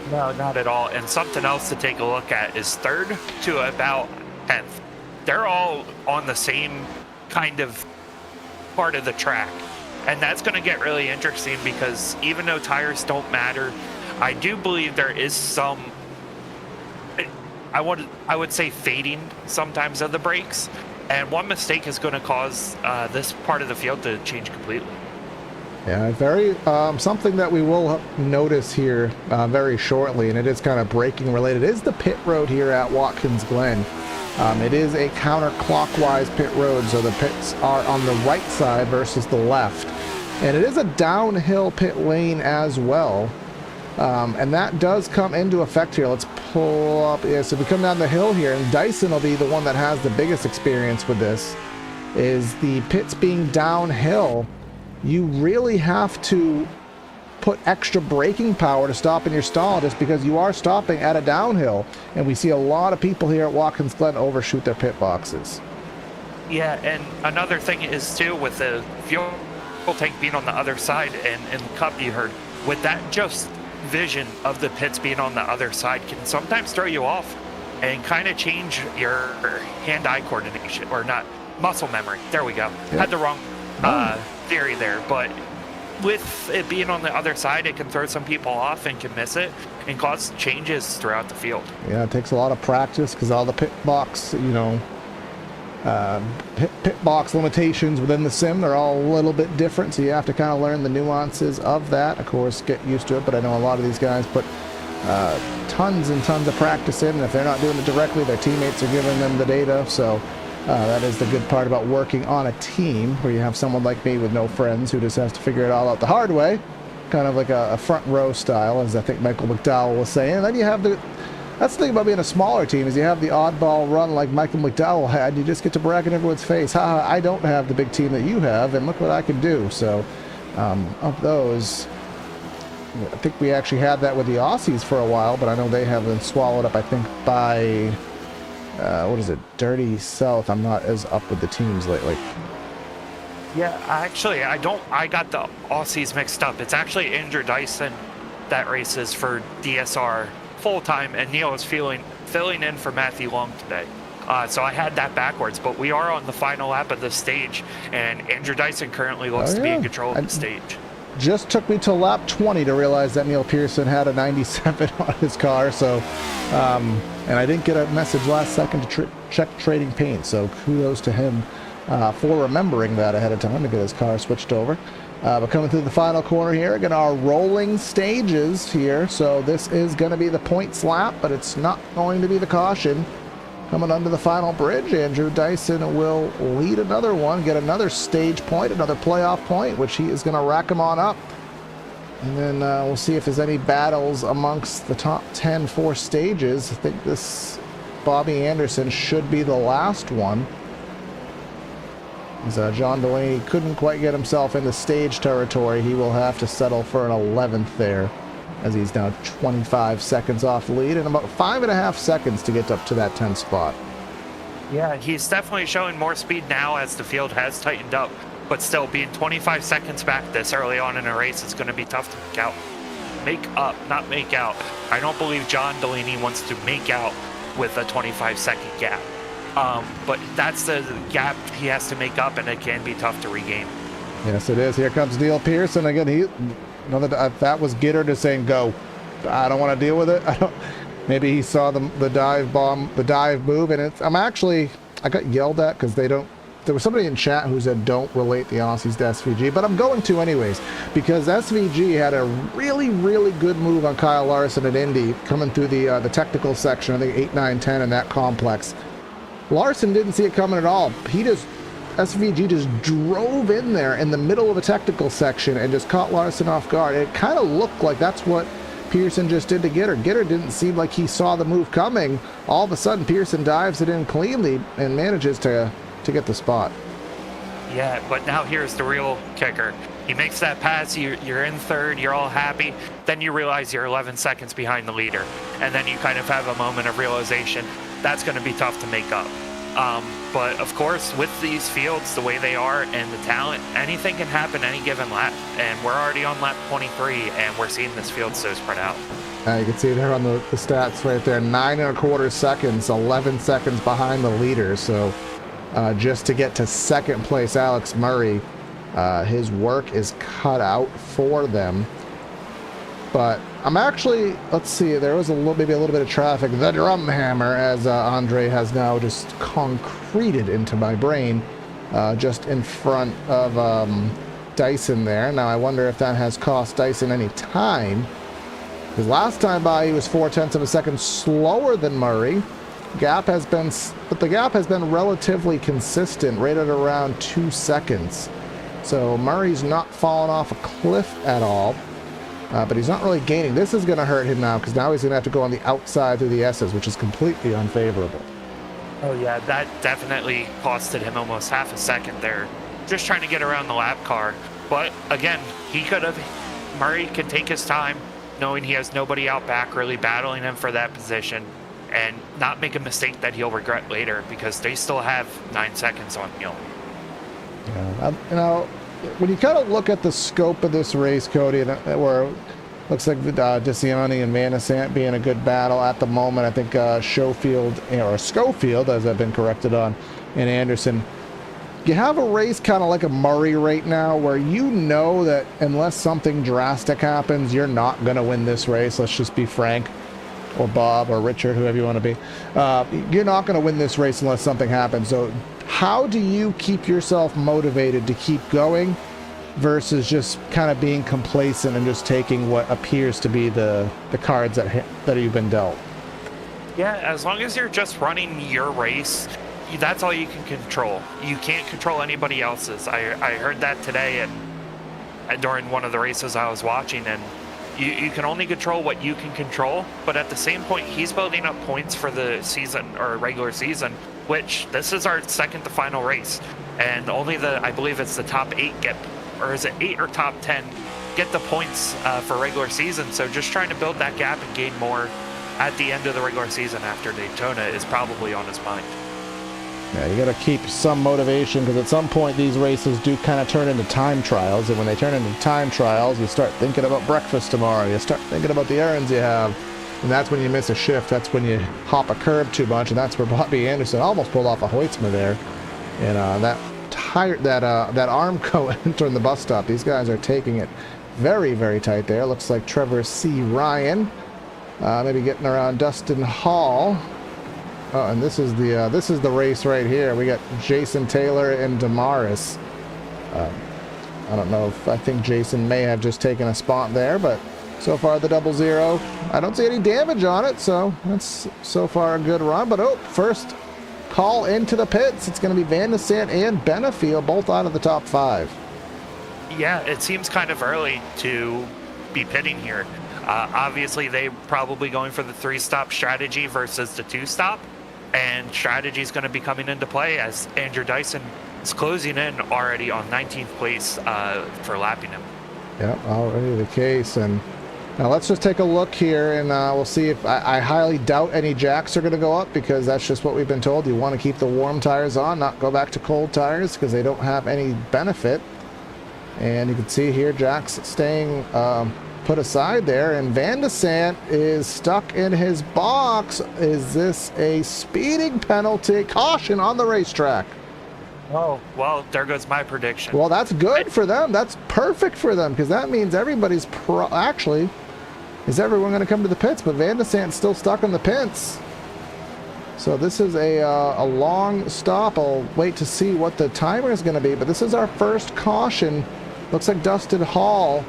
No, not at all. And something else to take a look at is third to about 10th. They're all on the same kind of part of the track. And that's going to get really interesting, because even though tires don't matter, I do believe there is some, I would say, fading sometimes of the brakes. And one mistake is going to cause this part of the field to change completely. Yeah, very something that we will notice here very shortly, and it is kind of braking related, is the pit road here at Watkins Glen. It is a counterclockwise pit road, so the pits are on the right side versus the left. And it is a downhill pit lane as well. And that does come into effect here. Let's pull up. Yeah, so we come down the hill here, and Dyson will be the one that has the biggest experience with this, is the pits being downhill. You really have to put extra braking power to stop in your stall, just because you are stopping at a downhill. And we see a lot of people here at Watkins Glen overshoot their pit boxes. Yeah, and another thing is, too, with the fuel tank being on the other side, and in the Cup you heard, with that just vision of the pits being on the other side can sometimes throw you off and kind of change your hand-eye coordination, or not, muscle memory. There we go. Yep. Had the wrong theory there, but with it being on the other side, it can throw some people off and can miss it and cause changes throughout the field. Yeah, it takes a lot of practice, because all the pit box, pit box limitations within the sim, they're all a little bit different, so you have to kind of learn the nuances of that. Of course, get used to it, but I know a lot of these guys put tons and tons of practice in, and if they're not doing it directly, their teammates are giving them the data. So that is the good part about working on a team, where you have someone like me with no friends who just has to figure it all out the hard way. kind of like a front row style, as I think Michael McDowell was saying. And then you have that's the thing about being a smaller team, is you have the oddball run like Michael McDowell had. You just get to brag in everyone's face. Ha, I don't have the big team that you have, and look what I can do. So, of those, I think we actually had that with the Aussies for a while, but I know they have been swallowed up, I think, by, what is it, Dirty South. I'm not as up with the teams lately. Yeah, actually, I got the Aussies mixed up. It's actually Andrew Dyson that races for DSR full-time, and Neil is filling in for Matthew Long today. So I had that backwards, but we are on the final lap of the stage, and Andrew Dyson currently looks to be in control of the stage. Just took me to lap 20 to realize that Neil Pearson had a 97 on his car, so, and I didn't get a message last second to check Trading Paint, so kudos to him for remembering that ahead of time to get his car switched over. But coming through the final corner here, again, our rolling stages here, so this is going to be the points lap, but it's not going to be the caution. Coming under the final bridge, Andrew Dyson will lead another one, get another stage point, another playoff point, which he is going to rack him on up. And then we'll see if there's any battles amongst the top 10 for stages. I think this Bobby Anderson should be the last one. As John Delaney couldn't quite get himself into stage territory, he will have to settle for an 11th there, as he's now 25 seconds off the lead and about 5.5 seconds to get up to that 10th spot. Yeah, he's definitely showing more speed now as the field has tightened up, but still being 25 seconds back this early on in a race is going to be tough to make out. Make up, not make out. I don't believe John Delaney wants to make out with a 25-second gap. But that's the gap he has to make up, and it can be tough to regain. Yes, it is. Here comes Neil Pearson again. That was Gitter just saying, "Go." I don't want to deal with it. Maybe he saw the dive bomb, the dive move, and I got yelled at because they don't. There was somebody in chat who said don't relate the Aussies to SVG, but I'm going to anyways, because SVG had a really, really good move on Kyle Larson at Indy coming through the technical section. I think 8, 9, 10 in that complex. Larson didn't see it coming at all. SVG just drove in there in the middle of a technical section and just caught Larson off guard. It kind of looked like that's what Pearson just did to Gitter. Gitter didn't seem like he saw the move coming. All of a sudden, Pearson dives it in cleanly and manages to get the spot. Yeah, but now here's the real kicker. He makes that pass, you're in third, you're all happy, then you realize you're 11 seconds behind the leader, and then you kind of have a moment of realization. That's going to be tough to make up. But of course, with these fields the way they are and the talent, anything can happen any given lap. And we're already on lap 23, and we're seeing this field so spread out. You can see there on the stats right there, 9.25 seconds, 11 seconds behind the leader. So just to get to second place, Alex Murray, his work is cut out for them. But I'm actually, let's see, there was maybe a little bit of traffic. The drum hammer, as Andre has now just concreted into my brain, just in front of Dyson there. Now I wonder if that has cost Dyson any time. Because last time by, he was 0.4 of a second slower than Murray. But the gap has been relatively consistent, right at around 2 seconds. So Murray's not fallen off a cliff at all. But he's not really gaining. This is going to hurt him now, because now he's going to have to go on the outside through the S's, which is completely unfavorable. Oh yeah, that definitely costed him almost half a second there, just trying to get around the lap car. But again, Murray can take his time, knowing he has nobody out back really battling him for that position, and not make a mistake that he'll regret later, because they still have 9 seconds on Neil. Yeah, when you kind of look at the scope of this race, Cody, where it looks like DeCiani and Van Nessant being a good battle at the moment, I think Schofield, as I've been corrected on, and Anderson, you have a race kind of like a Murray right now, where you know that unless something drastic happens, you're not going to win this race. Let's just be frank. Or Bob or Richard, whoever you want to be. You're not going to win this race unless something happens. So how do you keep yourself motivated to keep going versus just kind of being complacent and just taking what appears to be the cards that you've been dealt? Yeah, as long as you're just running your race, that's all you can control. You can't control anybody else's. I heard that today, and during one of the races I was watching, and you can only control what you can control, but at the same point, he's building up points for the season or regular season, which this is our second to final race, and only I believe it's the top 8 get, or is it 8 or top 10 get the points for regular season. So just trying to build that gap and gain more at the end of the regular season after Daytona is probably on his mind. Yeah, you got to keep some motivation, because at some point these races do kind of turn into time trials, and when they turn into time trials, you start thinking about breakfast tomorrow, you start thinking about the errands you have, and that's when you miss a shift, that's when you hop a curb too much, and that's where Bobby Anderson almost pulled off a Hoytsma there, and that arm coat entering the bus stop. These guys are taking it very, very tight there. Looks like Trevor C. Ryan maybe getting around Dustin Hall. Oh, and this is the race right here. We got Jason Taylor and Damaris. I don't know if I think Jason may have just taken a spot there, but so far the 00. I don't see any damage on it, so that's so far a good run. But first call into the pits. It's going to be Van de Sant and Benefield both out of the top 5. Yeah, it seems kind of early to be pitting here. Obviously, they're probably going for the 3-stop strategy versus the 2-stop. And strategy is going to be coming into play as Andrew Dyson is closing in already on 19th place for lapping him. Yep, already the case. And now let's just take a look here, and we'll see if I highly doubt any jacks are going to go up, because that's just what we've been told. You want to keep the warm tires on, not go back to cold tires, because they don't have any benefit. And you can see here jacks staying put aside there, and Van de Sant is stuck in his box. Is this a speeding penalty? Caution on the racetrack. Oh, well, there goes my prediction. Well, that's good for them. That's perfect for them, because that means everybody's actually, is everyone going to come to the pits? But Van de Sant's still stuck in the pits. So this is a long stop. I'll wait to see what the timer is going to be, but this is our first caution. Looks like Dustin Hall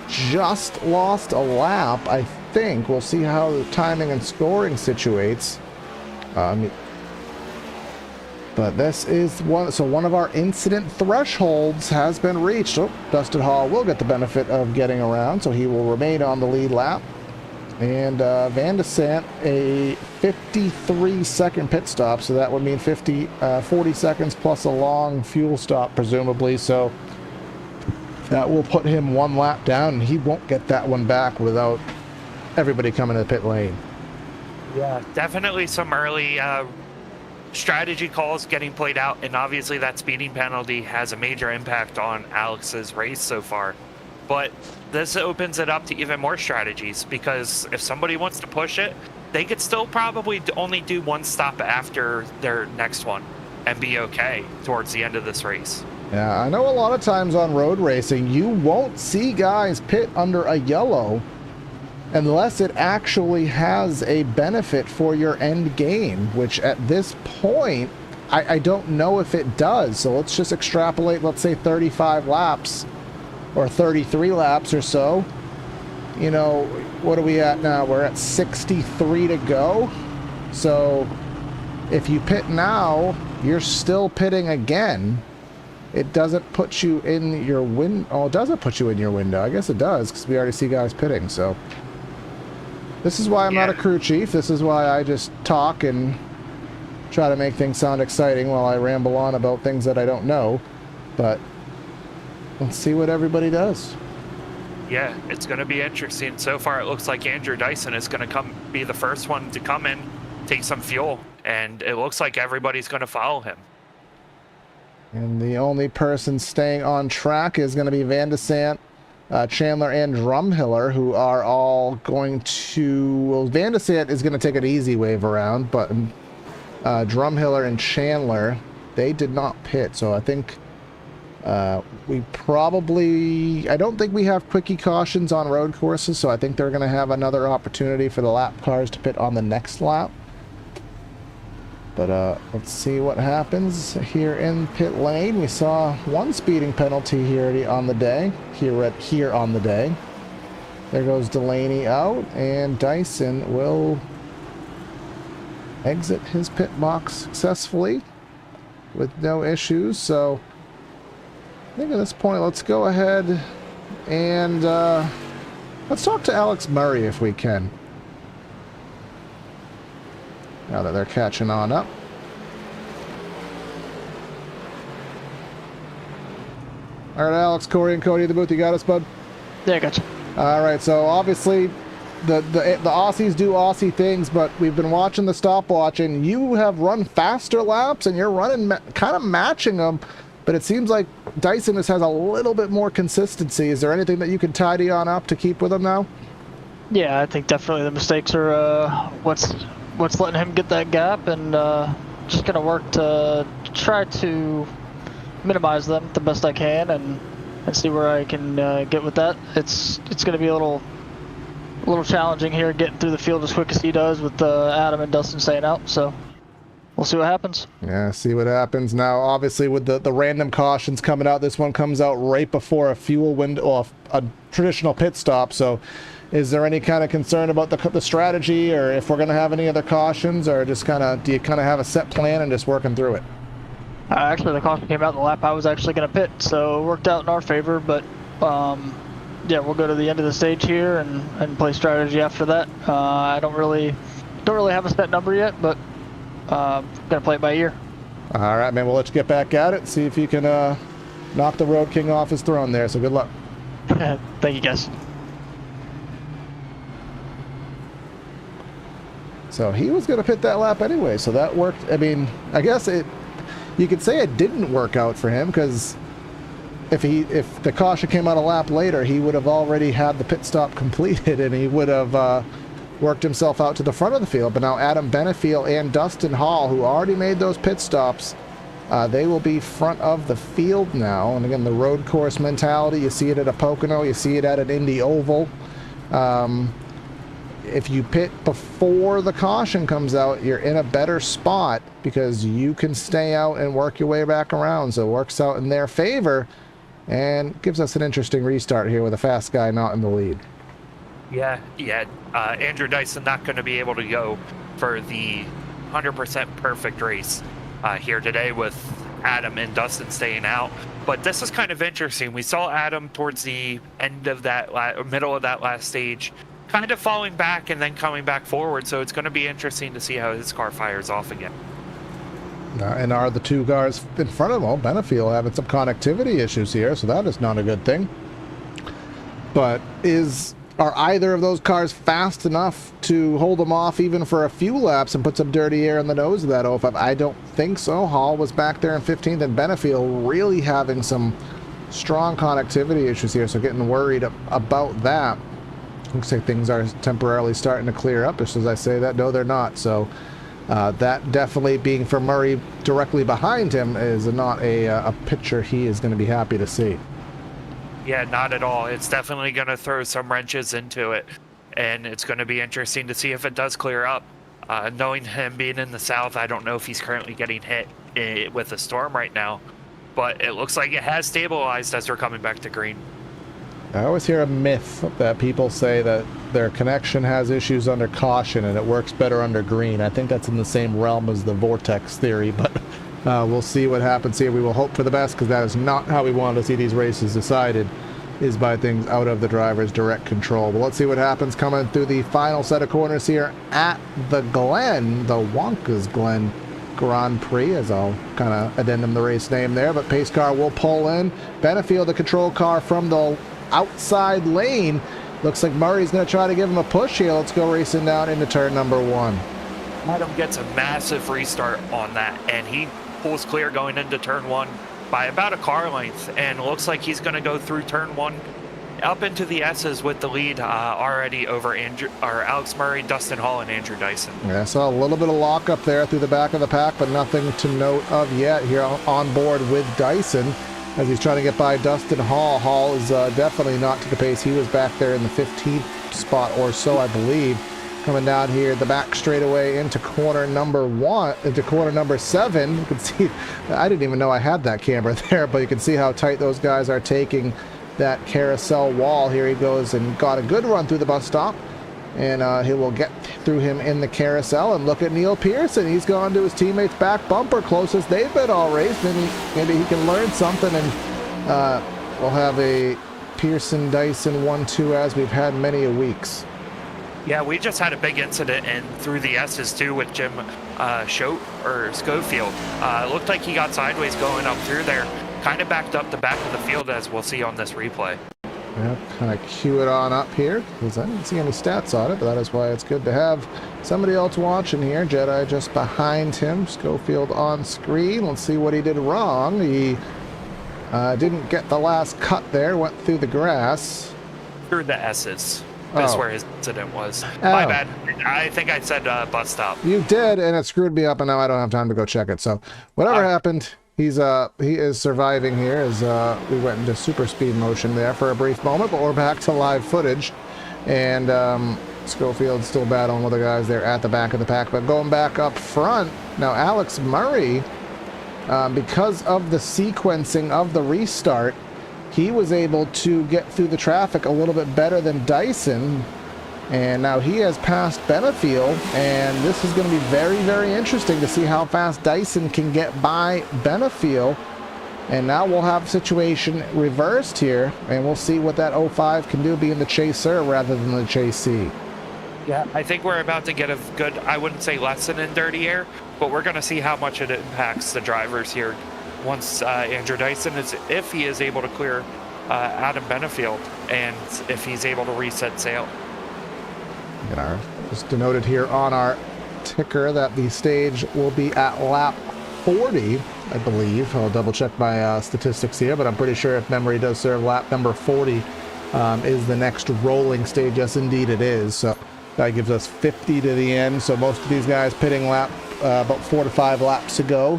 just lost a lap, I think. We'll see how the timing and scoring situates. But this is one of our incident thresholds has been reached. Oh, Dustin Hall will get the benefit of getting around, so he will remain on the lead lap. And Van de Sant, a 53-second pit stop, so that would mean 40 seconds plus a long fuel stop, presumably. So that will put him 1 lap down, and he won't get that one back without everybody coming to the pit lane. Yeah, definitely some early strategy calls getting played out, and obviously that speeding penalty has a major impact on Alex's race so far. But this opens it up to even more strategies, because if somebody wants to push it, they could still probably only do 1 stop after their next one and be okay towards the end of this race. Yeah, I know a lot of times on road racing, you won't see guys pit under a yellow unless it actually has a benefit for your end game, which at this point, I don't know if it does. So let's just extrapolate, let's say 35 laps or 33 laps or so. You know, what are we at now? We're at 63 to go. So if you pit now, you're still pitting again. It doesn't put you in your window. Oh, it doesn't put you in your window. I guess it does, because we already see guys pitting. So this is why I'm not a crew chief. This is why I just talk and try to make things sound exciting while I ramble on about things that I don't know. But let's see what everybody does. Yeah, it's going to be interesting. So far, it looks like Andrew Dyson is going to be the first one to come in, take some fuel, and it looks like everybody's going to follow him. And the only person staying on track is going to be Van de Sant, Chandler, and Drumhiller, who are all going to... Well, Van de Sant is going to take an easy wave around, but Drumhiller and Chandler, they did not pit. So I think we probably... I don't think we have quickie cautions on road courses, so I think they're going to have another opportunity for the lap cars to pit on the next lap. But let's see what happens here in pit lane. We saw 1 speeding penalty here on the day. Here on the day. There goes Delaney out, and Dyson will exit his pit box successfully with no issues. So I think at this point, let's go ahead And let's talk to Alex Murray if we can. Now that they're catching on up. All right, Alex, Corey, and Cody at the booth. You got us, bud? Yeah, I got you. All right, so obviously the Aussies do Aussie things, but we've been watching the stopwatch, and you have run faster laps, and you're running kind of matching them, but it seems like Dyson just has a little bit more consistency. Is there anything that you can tidy on up to keep with him now? Yeah, I think definitely the mistakes are what's letting him get that gap, and just gonna work to try to minimize them the best I can, and see where I can get with that. It's gonna be a little challenging here getting through the field as quick as he does with Adam and Dustin staying out. So we'll see what happens. Yeah, see what happens. Now, obviously, with the random cautions coming out, this one comes out right before a fuel window, or a traditional pit stop. So, is there any kind of concern about the strategy, or if we're going to have any other cautions, or just do you kind of have a set plan and just working through it? Actually, the caution came out the lap I was actually going to pit, so it worked out in our favor. But yeah, we'll go to the end of the stage here and play strategy after that. I don't really have a set number yet, but gonna play it by ear. All right, man. We'll let you get back at it. See if you can knock the Road King off his throne there. So good luck. Thank you, guys. So he was going to pit that lap anyway, so that worked. I mean, I guess you could say it didn't work out for him, because if the caution came out a lap later, he would have already had the pit stop completed, and he would have worked himself out to the front of the field. But now Adam Benefiel and Dustin Hall, who already made those pit stops, they will be front of the field now. And again, the road course mentality, you see it at a Pocono, you see it at an Indy Oval. If you pit before the caution comes out, you're in a better spot because you can stay out and work your way back around. So it works out in their favor and gives us an interesting restart here with a fast guy not in the lead. Yeah. Andrew Dyson not going to be able to go for the 100% perfect race here today with Adam and Dustin staying out. But this is kind of interesting. We saw Adam towards the end of that middle of that last stage, kind of falling back and then coming back forward. So it's going to be interesting to see how his car fires off again. And are the two cars in front of him? Well, Benefiel having some connectivity issues here, so that is not a good thing. But are either of those cars fast enough to hold them off even for a few laps and put some dirty air in the nose of that 05? I don't think so. Hall was back there in 15th, and Benefiel really having some strong connectivity issues here, so getting worried about that. Looks like things are temporarily starting to clear up. Just as I say that, no, they're not. So that definitely being for Murray directly behind him is not a picture he is going to be happy to see. Yeah, not at all. It's definitely going to throw some wrenches into it, and it's going to be interesting to see if it does clear up. Knowing him being in the south, I don't know if he's currently getting hit with a storm right now, but it looks like it has stabilized as we're coming back to green. I always hear a myth that people say that their connection has issues under caution and it works better under green. I think that's in the same realm as the vortex theory, but we'll see what happens here. We will hope for the best, because that is not how we want to see these races decided, is by things out of the driver's direct control. But let's see what happens coming through the final set of corners here at the Glen, the Watkins Glen Grand Prix, as I'll kind of addendum the race name there. But pace car will pull in. Benefiel, the control car from the outside lane. Looks like Murray's going to try to give him a push here. Let's go racing down into turn number 1. Adam gets a massive restart on that, and he pulls clear going into turn 1 by about a car length, and looks like he's going to go through turn 1 up into the S's with the lead already over Alex Murray, Dustin Hall, and Andrew Dyson. Yeah, so a little bit of lock up there through the back of the pack, but nothing to note of yet here on board with Dyson as he's trying to get by Dustin Hall. Hall is definitely not to the pace. He was back there in the 15th spot or so, I believe. Coming down here the back straightaway into corner number 7. You can see, I didn't even know I had that camera there, but you can see how tight those guys are taking that carousel wall. Here he goes and got a good run through the bus stop, and he will get through him in the carousel. And look at Neil Pearson. He's gone to his teammate's back bumper, closest they've been all race. Maybe he can learn something, and we'll have a Pearson, Dyson 1-2 as we've had many a weeks. Yeah, we just had a big incident and through the S's too with Jim Schofield. It looked like he got sideways going up through there, kind of backed up the back of the field as we'll see on this replay. Yep, kind of cue it on up here because I didn't see any stats on it, but that is why it's good to have somebody else watching here. Jedi just behind him, Schofield on screen. Let's see what he did wrong. He didn't get the last cut there, went through the grass. Through the S's. That's where his incident was. My bad. I think I said bus stop. You did, and it screwed me up, and now I don't have time to go check it. So whatever happened, he is surviving here as we went into super speed motion there for a brief moment, but we're back to live footage, and Schofield's still battling with the guys there at the back of the pack. But going back up front, now Alex Murray, because of the sequencing of the restart, he was able to get through the traffic a little bit better than Dyson, and now he has passed Benefield, and this is going to be very, very interesting to see how fast Dyson can get by Benefield. And now we'll have the situation reversed here, and we'll see what that 05 can do being the chaser rather than the chasee. Yeah, I think we're about to get a good, I wouldn't say lesson in dirty air, but we're going to see how much it impacts the drivers here once Andrew Dyson if he is able to clear Adam Benefield and if he's able to reset sail. Just denoted here on our ticker that the stage will be at lap 40, I believe. I'll double check my statistics here, but I'm pretty sure if memory does serve, lap number 40 is the next rolling stage. Yes, indeed it is. So that gives us 50 to the end. So most of these guys pitting lap about 4 to 5 laps to go.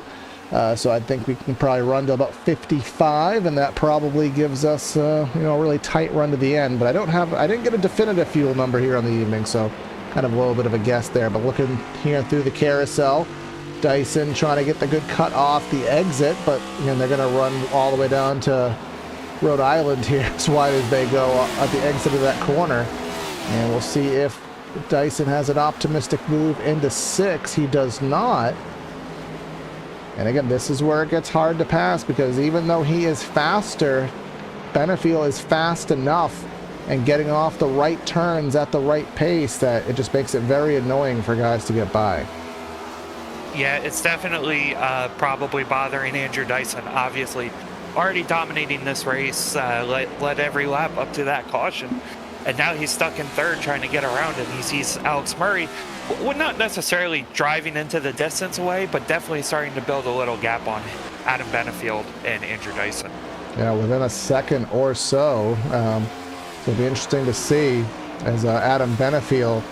So I think we can probably run to about 55, and that probably gives us a really tight run to the end. But I didn't get a definitive fuel number here on the evening, so kind of a little bit of a guess there. But looking here through the carousel, Dyson trying to get the good cut off the exit, but they're going to run all the way down to Rhode Island here as wide as they go at the exit of that corner. And we'll see if Dyson has an optimistic move into 6. He does not. And again, this is where it gets hard to pass, because even though he is faster, Benefield is fast enough and getting off the right turns at the right pace that it just makes it very annoying for guys to get by. Yeah, it's definitely probably bothering Andrew Dyson. Obviously, already dominating this race, led every lap up to that caution. And now he's stuck in third trying to get around, and he sees Alex Murray, well, not necessarily driving into the distance away, but definitely starting to build a little gap on Adam Benefield and Andrew Dyson. Yeah, within a second or so. It'll be interesting to see as Adam Benefield,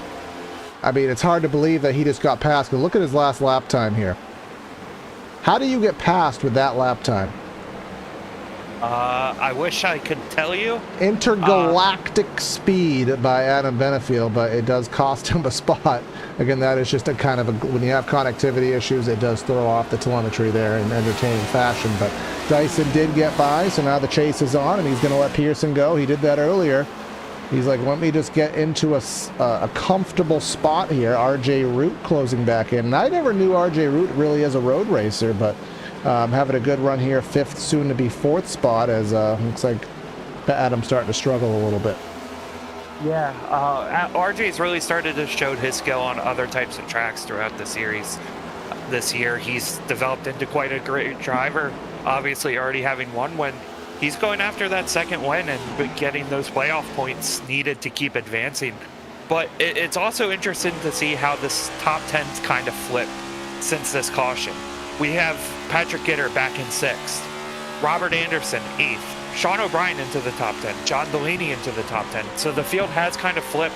I mean, it's hard to believe that he just got past, but look at his last lap time here. How do you get past with that lap time? I wish I could tell you. Intergalactic speed by Adam Benefield, but it does cost him a spot. Again, that is just a kind of when you have connectivity issues, it does throw off the telemetry there in entertaining fashion. But Dyson did get by, so now the chase is on, and he's going to let Pearson go. He did that earlier. He's like, let me just get into a comfortable spot here. RJ Root closing back in. And I never knew RJ Root really as a road racer, but having a good run here, 5th, soon to be 4th spot, as looks like Adam's starting to struggle a little bit. Yeah, RJ's really started to show his skill on other types of tracks throughout the series. This year, he's developed into quite a great driver. Obviously, already having one win. He's going after that second win and getting those playoff points needed to keep advancing. But it's also interesting to see how this top 10's kind of flipped since this caution. We have Patrick Gitter back in 6th, Robert Anderson 8th, Sean O'Brien into the top 10, John Delaney into the top 10. So the field has kind of flipped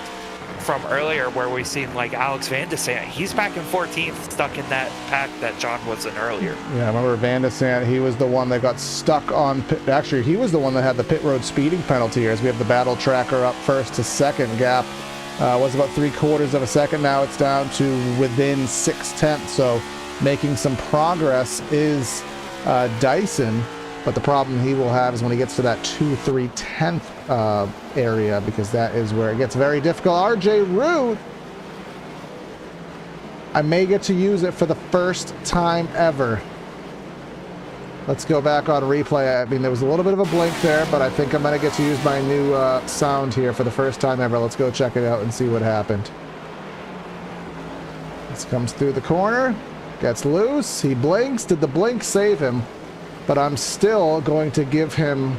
from earlier where we've seen like Alex Van de Sant. He's back in 14th, stuck in that pack that John was in earlier. Yeah, I remember Van de Sant, he was the one that got stuck on pit. Actually, he was the one that had the pit road speeding penalty as we have the battle tracker up 1st to 2nd gap. Was about 3/4 of a second. Now it's down to within 6/10. So making some progress is Dyson, but the problem he will have is when he gets to that 2/3/10 area, because that is where it gets very difficult. RJ Root, I may get to use it for the first time ever. Let's go back on replay. I mean, there was a little bit of a blink there, but I think I'm going to get to use my new sound here for the first time ever. Let's go check it out and see what happened. This comes through the corner, gets loose, he blinks. Did the blink save him? But I'm still going to give him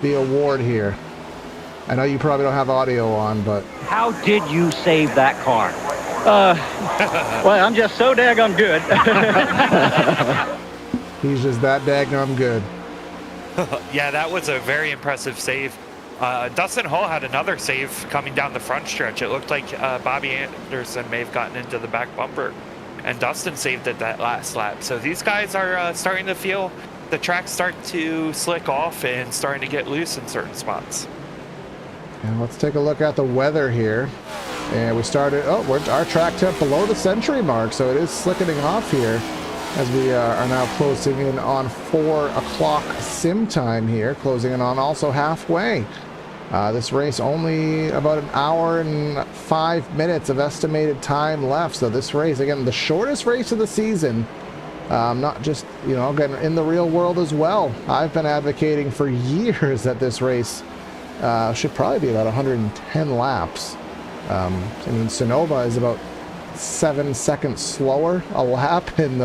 the award here. I know you probably don't have audio on, but... How did you save that car? Well, I'm just so daggone good. He's just that daggone good. Yeah, that was a very impressive save. Dustin Hall had another save coming down the front stretch. It looked like Bobby Anderson may have gotten into the back bumper, and Dustin saved it that last lap. So these guys are starting to feel the track start to slick off and starting to get loose in certain spots. And let's take a look at the weather here. And we started, we're our track temp below the century mark, so it is slickening off here as we are now closing in on 4 o'clock sim time here, closing in on also halfway. This race only about an hour and 5 minutes of estimated time left. So this race, again, the shortest race of the season, not just, you know, again, in the real world as well. I've been advocating for years that this race should probably be about 110 laps. I mean, Sonoma is about 7 seconds slower a lap, and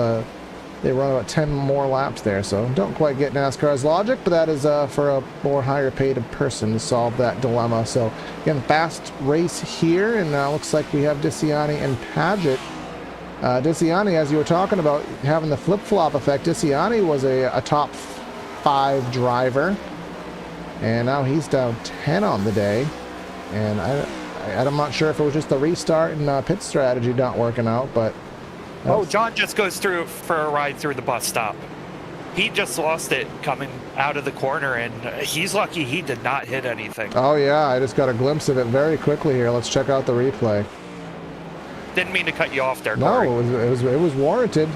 they run about 10 more laps there. So don't quite get NASCAR's logic, but that is for a more higher paid person to solve that dilemma. So again, fast race here, and looks like we have Diciani and Paget. Diciani, as you were talking about, having the flip-flop effect, Diciani was a top 5 driver, and now he's down 10 on the day, and I'm not sure if it was just the restart and pit strategy not working out, but... John just goes through for a ride through the bus stop. He just lost it coming out of the corner, and he's lucky he did not hit anything. Oh yeah, I just got a glimpse of it very quickly here. Let's check out the replay. Didn't mean to cut you off there, No, Corey. it was warranted.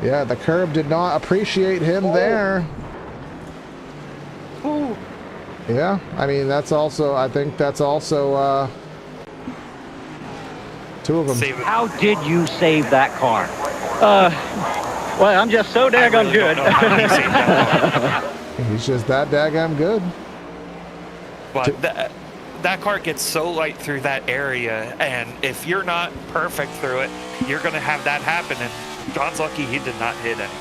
Yeah, the curb did not appreciate him there. Ooh. Yeah, I mean, that's also, I think that's also, 2 of them. How did you save that car? Well, I'm just so daggone good. He's just that daggone good. But that car gets so light through that area, and if you're not perfect through it, you're going to have that happen, and John's lucky he did not hit any.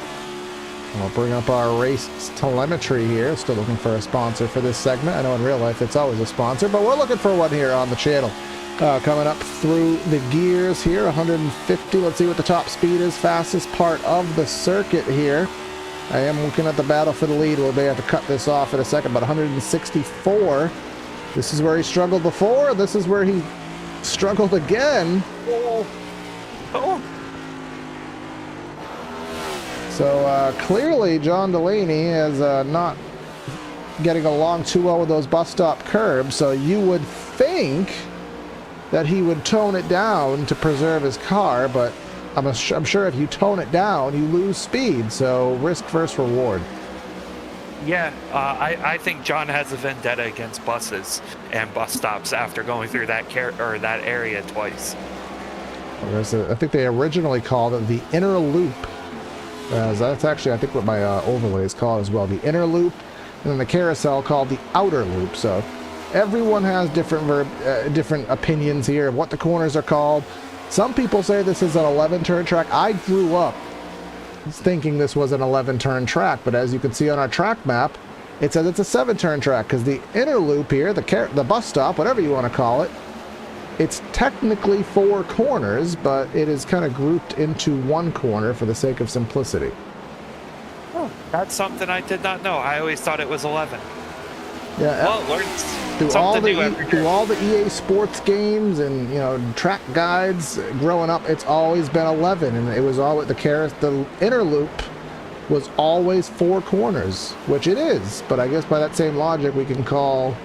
We'll bring up our race telemetry here. Still looking for a sponsor for this segment. I know in real life it's always a sponsor, but we're looking for one here on the channel. Coming up through the gears here, 150. Let's see what the top speed is. Fastest part of the circuit here. I am looking at the battle for the lead. We'll may have to cut this off in a second, but 164. This is where he struggled before. This is where he struggled again. So clearly John Delaney is not getting along too well with those bus stop curbs, so you would think that he would tone it down to preserve his car, but I'm sure if you tone it down, you lose speed, so risk first reward. Yeah, I think John has a vendetta against buses and bus stops after going through that area twice. I think they originally called it the inner loop. That's actually, I think, what my overlay is called as well. The inner loop, and then the carousel called the outer loop. So everyone has different opinions here of what the corners are called. Some people say this is an 11-turn track. I grew up thinking this was an 11-turn track, but as you can see on our track map, it says it's a 7-turn track because the inner loop here, the bus stop, whatever you want to call it, it's technically 4 corners, but it is kind of grouped into 1 corner for the sake of simplicity. Oh, that's something I did not know. I always thought it was 11. Yeah. Well, learned through all the EA Sports games and, you know, track guides growing up, it's always been 11, and it was always the inner loop was always 4 corners, which it is. But I guess by that same logic, we can call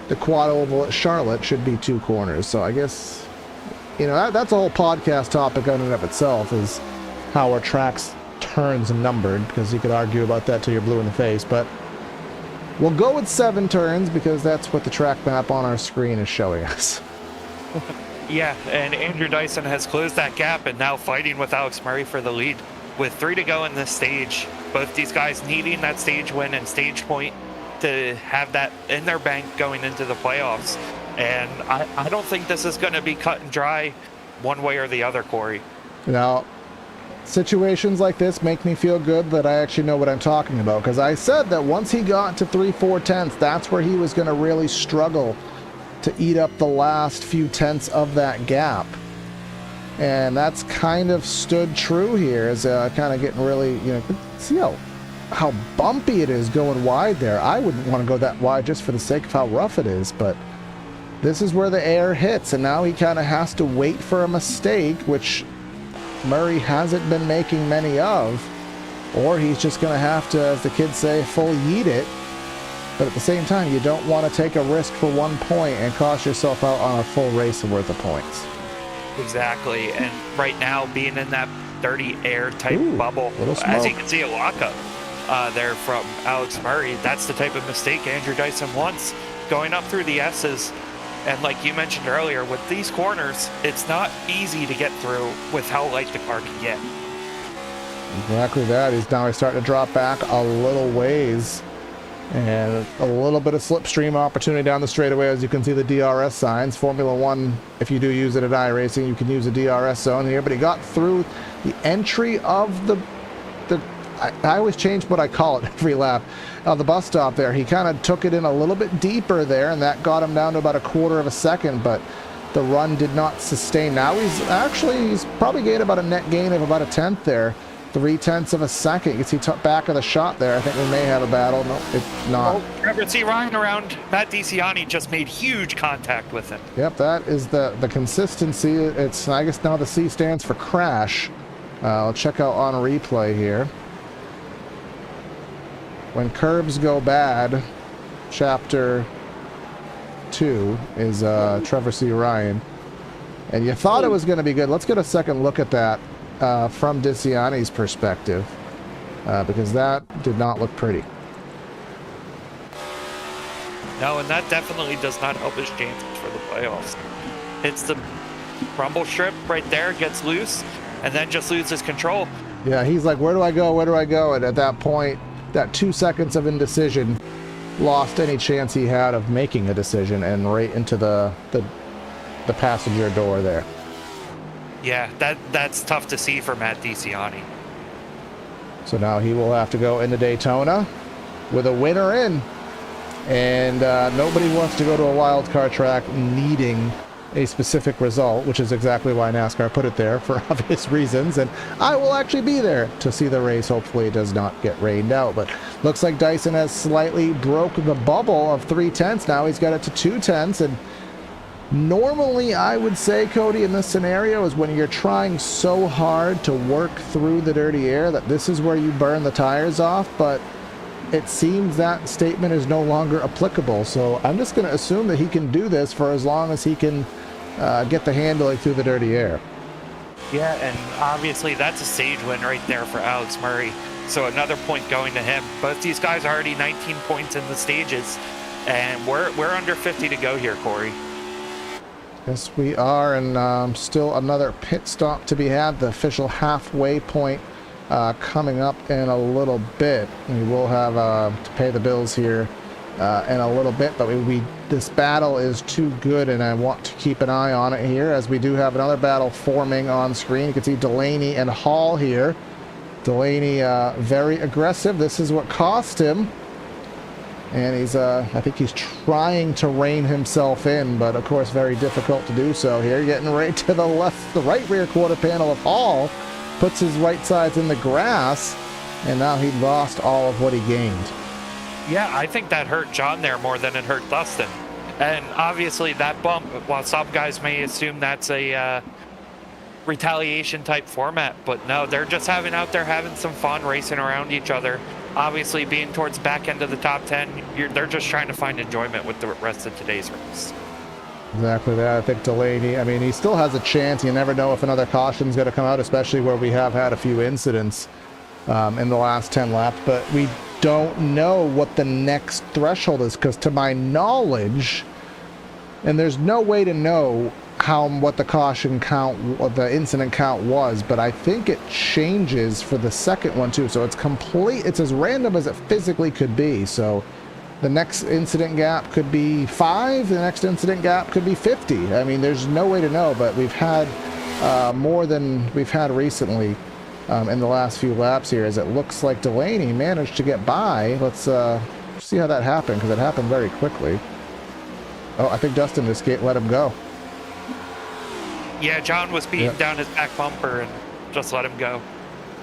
the quad oval at Charlotte should be 2 corners. So I guess, you know, that's a whole podcast topic in and of itself, is how our tracks turns numbered, because you could argue about that till you're blue in the face, but we'll go with 7 turns because that's what the track map on our screen is showing us. Yeah, and Andrew Dyson has closed that gap and now fighting with Alex Murray for the lead. With 3 to go in this stage, both these guys needing that stage win and stage point to have that in their bank going into the playoffs. And I don't think this is going to be cut and dry one way or the other, Corey. Now, situations like this make me feel good that I actually know what I'm talking about, because I said that once he got to 3/4 tenths, that's where he was going to really struggle to eat up the last few tenths of that gap. And that's kind of stood true here, as kind of getting really, you know, see how bumpy it is going wide there. I wouldn't want to go that wide just for the sake of how rough it is, but this is where the air hits, and now he kind of has to wait for a mistake, which Murray hasn't been making many of, or he's just going to have to, as the kids say, full yeet it. But at the same time, you don't want to take a risk for 1 point and cost yourself out on a full race worth of points. Exactly, and right now being in that dirty air type bubble, as you can see a lockup there from Alex Murray, that's the type of mistake Andrew Dyson wants, going up through the S's. And like you mentioned earlier, with these corners, it's not easy to get through with how light the car can get. Exactly that. He's starting to drop back a little ways. And a little bit of slipstream opportunity down the straightaway, as you can see the DRS signs. Formula One, if you do use it at iRacing, you can use a DRS zone here. But he got through the entry of the I always change what I call it every lap. The bus stop there. He kind of took it in a little bit deeper there, and that got him down to about 1/4 of a second, but the run did not sustain. Now he's probably gained about a net gain of about 1/10 there. 3/10 of a second. You can see back of the shot there. I think we may have a battle. No, it's not. Oh, Trevor Ryan around Matt DiCianni just made huge contact with him. Yep, that is the consistency. It's, I guess now the C stands for crash. I'll check out on replay here. When curbs go bad, chapter 2 is Trevor C. Ryan. And you thought it was going to be good. Let's get a second look at that from DiCianni's perspective, because that did not look pretty. No, and that definitely does not help his chances for the playoffs. It's the rumble strip right there, gets loose, and then just loses control. Yeah, he's like, where do I go? Where do I go? And at that point, that 2 seconds of indecision lost any chance he had of making a decision, and right into the passenger door there. Yeah, that's tough to see for Matt DiCianni. So now he will have to go into Daytona with a winner in. And nobody wants to go to a wild card track needing a specific result, which is exactly why NASCAR put it there for obvious reasons. And I will actually be there to see the race. Hopefully it does not get rained out. But looks like Dyson has slightly broke the bubble of 3/10. Now he's got it to 2/10. And normally I would say, Cody, in this scenario is when you're trying so hard to work through the dirty air that this is where you burn the tires off. But it seems that statement is no longer applicable. So I'm just going to assume that he can do this for as long as he can get the handling through the dirty air. Yeah, and obviously that's a stage win right there for Alex Murray. So another point going to him. Both these guys are already 19 points in the stages, and we're under 50 to go here, Corey. Yes, we are, and still another pit stop to be had. The official halfway point coming up in a little bit. We will have to pay the bills here in a little bit, but this battle is too good, and I want to keep an eye on it here, as we do have another battle forming on screen. You can see Delaney and Hall here. Delaney very aggressive. This is what cost him, and he's I think he's trying to rein himself in, but of course very difficult to do so here. Getting right to the right rear quarter panel of Hall, puts his right sides in the grass, and now he lost all of what he gained. Yeah, I think that hurt John there more than it hurt Dustin. And obviously that bump, while some guys may assume that's a retaliation type format, but no, they're just out there having some fun racing around each other. Obviously being towards the back end of the top 10, they're just trying to find enjoyment with the rest of today's race. Exactly that. I think Delaney, I mean, he still has a chance. You never know if another caution's going to come out, especially where we have had a few incidents in the last 10 laps, but we don't know what the next threshold is, because to my knowledge, and there's no way to know what the caution count, what the incident count was, but I think it changes for the second one too. So it's complete. It's as random as it physically could be. So the next incident gap could be 5. The next incident gap could be 50. I mean, there's no way to know. But we've had more than we've had recently in the last few laps here. As it looks like Delaney managed to get by. Let's see how that happened, because it happened very quickly. Oh, I think Dustin just let him go. Yeah, John was beating down his back bumper and just let him go.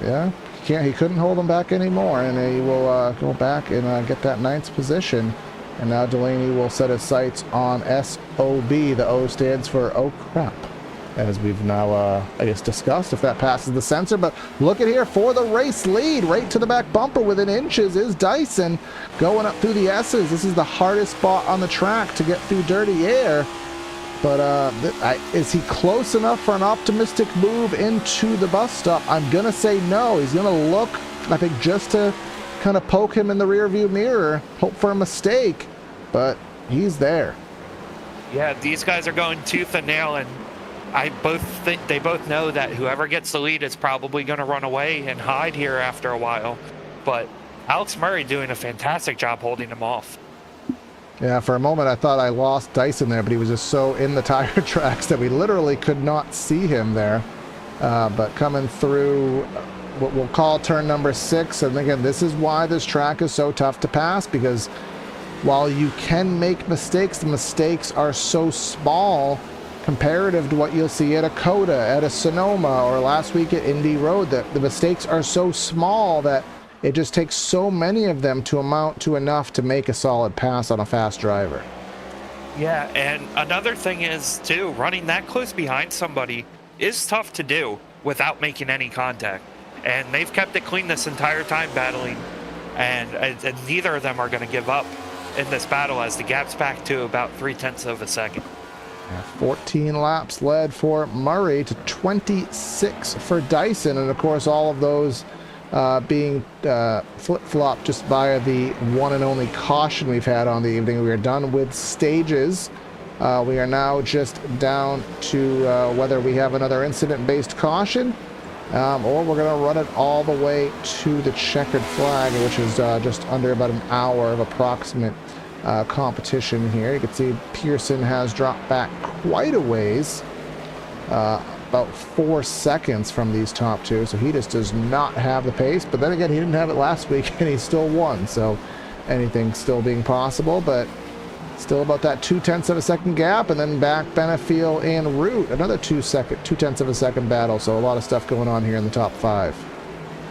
Yeah, he couldn't hold him back anymore, and he will go back and get that 9th position. And now Delaney will set his sights on SOB. The O stands for oh crap, as we've now I guess discussed, if that passes the sensor. But look at here, for the race lead, right to the back bumper within inches is Dyson, going up through the S's. This is the hardest spot on the track to get through dirty air. But is he close enough for an optimistic move into the bus stop? I'm gonna say no. He's gonna look, I think, just to kind of poke him in the rearview mirror, hope for a mistake, but he's there. Yeah, these guys are going tooth and nail, and they both know that whoever gets the lead is probably going to run away and hide here after a while. But Alex Murray doing a fantastic job holding him off. Yeah, for a moment I thought I lost Dyson there, but he was just so in the tire tracks that we literally could not see him there. But coming through what we'll call turn number 6, and again, this is why this track is so tough to pass, because while you can make mistakes, the mistakes are so small comparative to what you'll see at a Coda, at a Sonoma, or last week at Indy Road, that the mistakes are so small that it just takes so many of them to amount to enough to make a solid pass on a fast driver. Yeah, and another thing is, too, running that close behind somebody is tough to do without making any contact. And they've kept it clean this entire time battling, and neither of them are going to give up in this battle, as the gap's back to about 0.3 of a second. 14 laps led for Murray to 26 for Dyson, and of course all of those being flip-flopped just via the one and only caution we've had on the evening. We are done with stages. We are now just down to whether we have another incident-based caution, or we're going to run it all the way to the checkered flag, which is just under about an hour of approximate competition here. You can see Pearson has dropped back quite a ways, about 4 seconds from these top two, so he just does not have the pace. But then again, he didn't have it last week and he still won, so anything still being possible. But still about that 0.2 of a second gap, and then back Benefiel and Root, another 0.2 of a second battle. So a lot of stuff going on here in the top 5.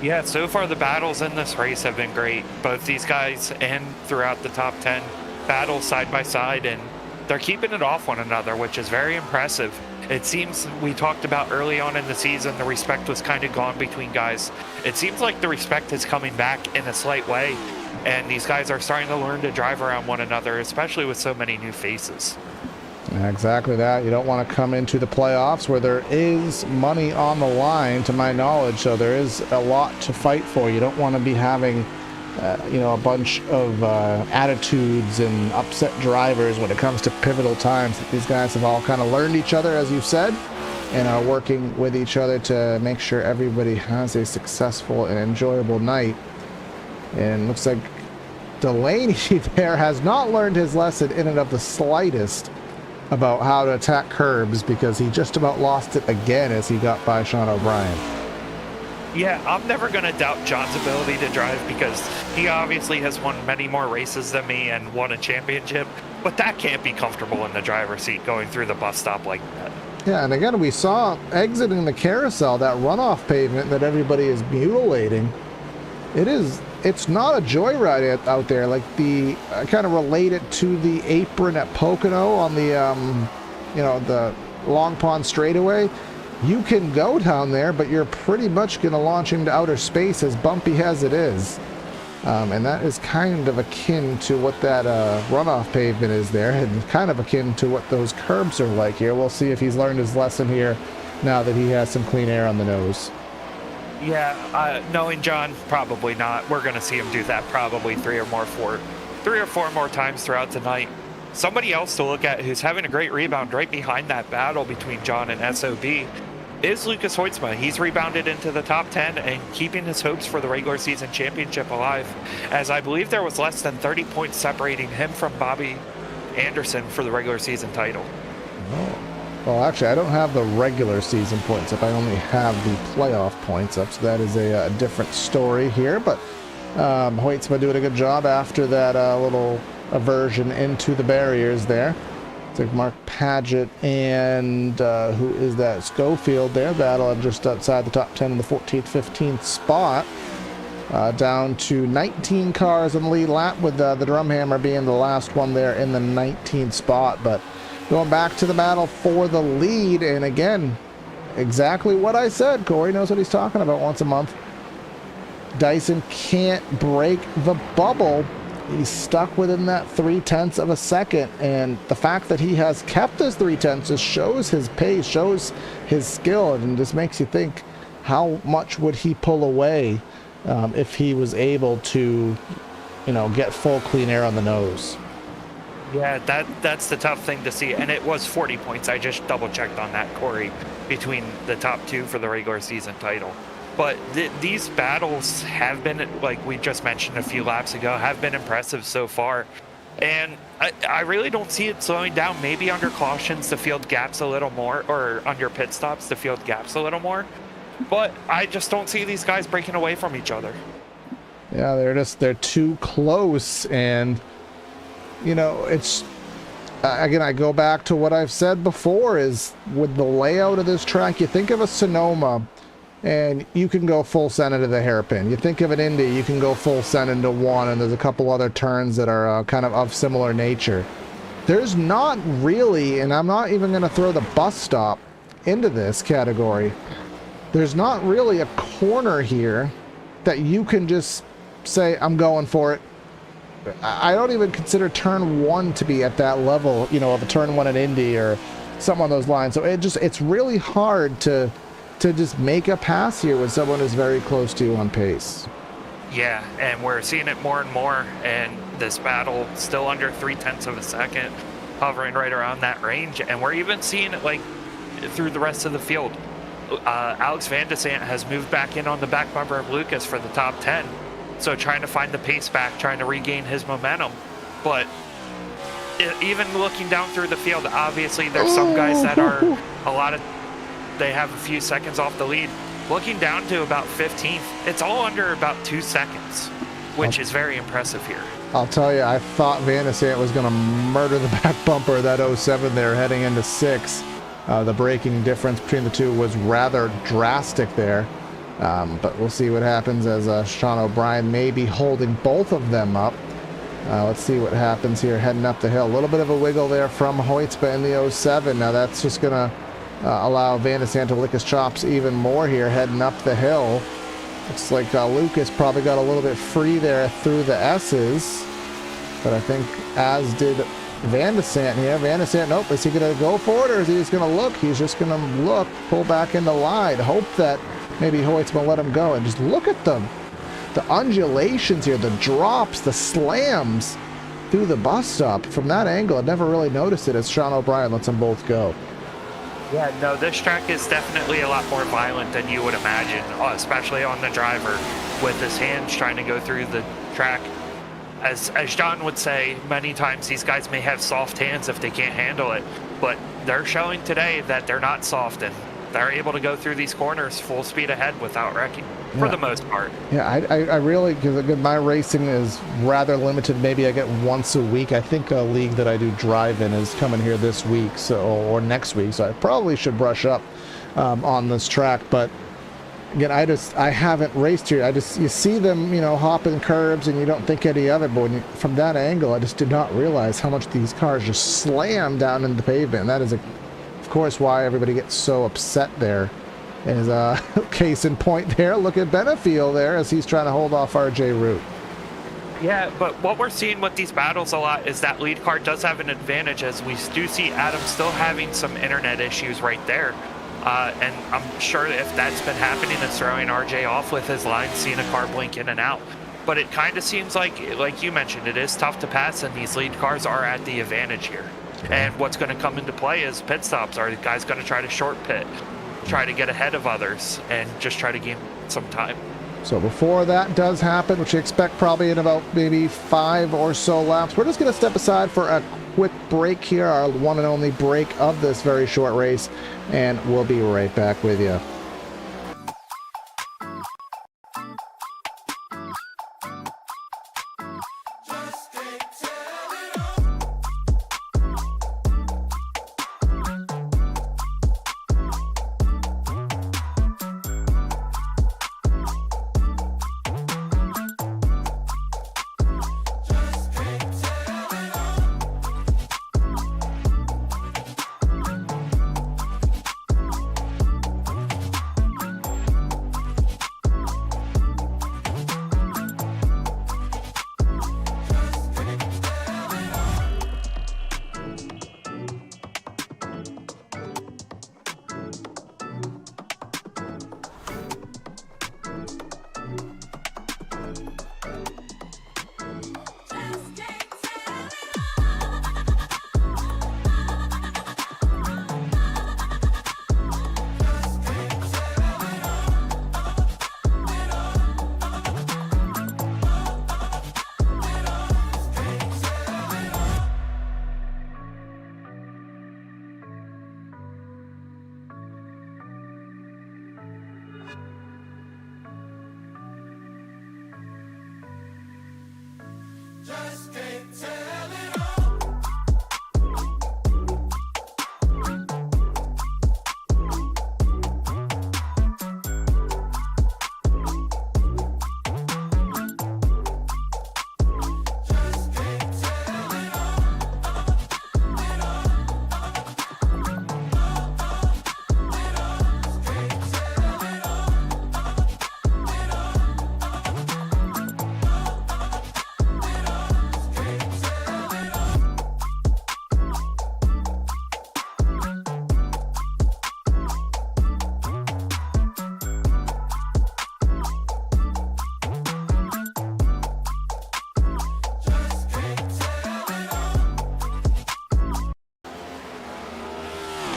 Yeah, so far the battles in this race have been great. Both these guys and throughout the top 10 battles side by side, and they're keeping it off one another, which is very impressive. It seems, we talked about early on in the season, the respect was kind of gone between guys. It seems like the respect is coming back in a slight way, and these guys are starting to learn to drive around one another, especially with so many new faces. Exactly that. You don't want to come into the playoffs where there is money on the line, to my knowledge, so there is a lot to fight for. You don't want to be having a bunch of attitudes and upset drivers when it comes to pivotal times. These guys have all kind of learned each other, as you've said, and are working with each other to make sure everybody has a successful and enjoyable night. And looks like Delaney there has not learned his lesson in and of the slightest about how to attack curbs, because he just about lost it again as he got by Sean O'Brien. Yeah, I'm never going to doubt John's ability to drive, because he obviously has won many more races than me and won a championship, but that can't be comfortable in the driver's seat going through the bus stop like that. Yeah, and again, we saw exiting the carousel, that runoff pavement that everybody is mutilating. It's not a joyride out there. Like I kind of relate it to the apron at Pocono on the, the Long Pond straightaway. You can go down there, but you're pretty much going to launch into outer space, as bumpy as it is. And that is kind of akin to what that runoff pavement is there, and kind of akin to what those curbs are like here. We'll see if he's learned his lesson here now that he has some clean air on the nose. Yeah, knowing John, probably not. We're going to see him do that probably 3 or 4 more times throughout the night. somebody else to look at who's having a great rebound right behind that battle between John and SOB is Lucas Hoytsma. He's rebounded into the top 10 and keeping his hopes for the regular season championship alive, as I believe there was less than 30 points separating him from Bobby Anderson for the regular season title. Oh. Well, actually, I don't have the regular season points up. I only have the playoff points up, so that is a different story here. But Hoytsma doing a good job after that little aversion into the barriers there. It's like Mark Paget and who is that? Schofield there. Battle just outside the top 10 in the 14th, 15th spot. Down to 19 cars in the lead lap, with the Drumhammer being the last one there in the 19th spot. But going back to the battle for the lead, and again, exactly what I said. Corey knows what he's talking about once a month. Dyson can't break the bubble. He's stuck within that 0.3 of a second, and the fact that he has kept his 0.3 just shows his pace, shows his skill, and just makes you think, how much would he pull away if he was able to, get full clean air on the nose? Yeah, that's the tough thing to see, and it was 40 points. I just double checked on that, Corey, between the top two for the regular season title. But these battles have been, like we just mentioned a few laps ago, have been impressive so far. And I really don't see it slowing down. Maybe under cautions to field gaps a little more, or under pit stops to field gaps a little more. But I just don't see these guys breaking away from each other. Yeah, they're too close. And, it's, again, I go back to what I've said before, is with the layout of this track, you think of a Sonoma, and you can go full send into the hairpin. You think of an Indy, you can go full send into one, and there's a couple other turns that are kind of similar nature. There's not really, and I'm not even going to throw the bus stop into this category, there's not really a corner here that you can just say, I'm going for it. I don't even consider turn one to be at that level, of a turn one in Indy or something on those lines. So it's really hard to just make a pass here when someone is very close to you on pace. Yeah, and we're seeing it more and more, and this battle still under 0.3 of a second, hovering right around that range, and we're even seeing it like through the rest of the field. Alex Van de Sant has moved back in on the back bumper of Lucas for the top 10, so trying to find the pace back, trying to regain his momentum. But even looking down through the field, obviously there's some guys that are they have a few seconds off the lead. Looking down to about 15th, it's all under about 2 seconds, which is very impressive here. I'll tell you, I thought Van de Sant was going to murder the back bumper of that 07 there heading into 6. The braking difference between the two was rather drastic there. But we'll see what happens, as Sean O'Brien may be holding both of them up. Let's see what happens here heading up the hill. A little bit of a wiggle there from Hoytsma in the 07. Now that's just going to allow Van de Sant to lick his chops even more here heading up the hill. Looks like Lucas probably got a little bit free there through the S's, but I think as did Van de Sant here. Van de Sant, nope, is he going to go for it, or is he just going to look? He's just going to look, pull back into line, hope that maybe Hoytsma will let him go, and just look at them. The undulations here, the drops, the slams through the bus stop. From that angle, I never really noticed it as Sean O'Brien lets them both go. Yeah, no, this track is definitely a lot more violent than you would imagine, especially on the driver with his hands trying to go through the track. As John would say, many times these guys may have soft hands if they can't handle it, but they're showing today that they're not soft, and they're able to go through these corners full speed ahead without wrecking, for the most part. Yeah, I really, because my racing is rather limited. Maybe I get once a week. I think a league that I do drive in is coming here this week, or next week, so I probably should brush up on this track. But again, I haven't raced here. You see them, hopping curbs, and you don't think any of it. But from that angle, I just did not realize how much these cars just slam down into the pavement. And that is, of course, why everybody gets so upset there. Is a case in point there. Look at Benefiel there as he's trying to hold off RJ Root. Yeah, but what we're seeing with these battles a lot is that lead car does have an advantage, as we do see Adam still having some internet issues right there. And I'm sure if that's been happening, it's throwing RJ off with his line, seeing a car blink in and out. But it kind of seems like you mentioned, it is tough to pass, and these lead cars are at the advantage here. And what's going to come into play is pit stops. Are the guys going to try to short pit, try to get ahead of others, and just try to gain some time? So before that does happen, which you expect probably in about maybe 5 or so laps, we're just going to step aside for a quick break here, our one and only break of this very short race, and we'll be right back with you.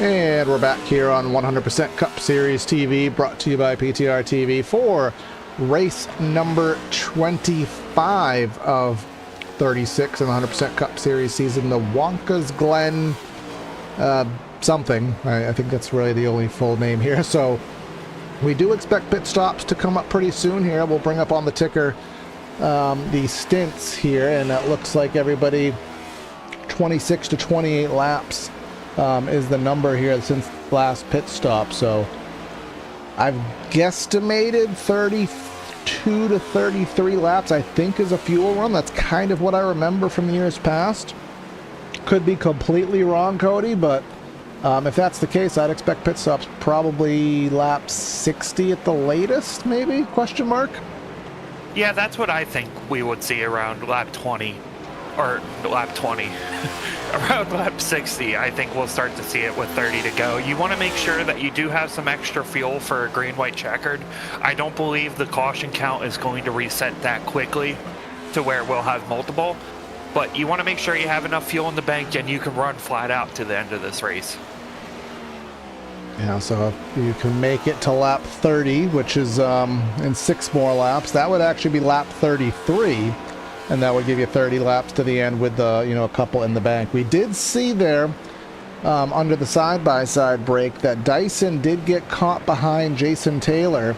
And we're back here on 100% Cup Series TV, brought to you by PTR TV for race number 25 of 36 in the 100% Cup Series season, the Watkins Glen something. I think that's really the only full name here. So we do expect pit stops to come up pretty soon here. We'll bring up on the ticker the stints here, and it looks like everybody 26 to 28 laps is the number here since last pit stop. So I've guesstimated 32 to 33 laps, I think, is a fuel run. That's kind of what I remember from years past. Could be completely wrong, Cody, but if that's the case, I'd expect pit stops probably lap 60 at the latest, maybe, question mark? Yeah, that's what I think we would see around lap 20, or lap 20. Around lap 60, I think we'll start to see it with 30 to go. You want to make sure that you do have some extra fuel for a green-white checkered. I don't believe the caution count is going to reset that quickly to where we'll have multiple, but you want to make sure you have enough fuel in the bank and you can run flat out to the end of this race. Yeah, so if you can make it to lap 30, which is in 6 more laps, that would actually be lap 33. And that would give you 30 laps to the end with the, a couple in the bank. We did see there under the side-by-side break that Dyson did get caught behind Jason Taylor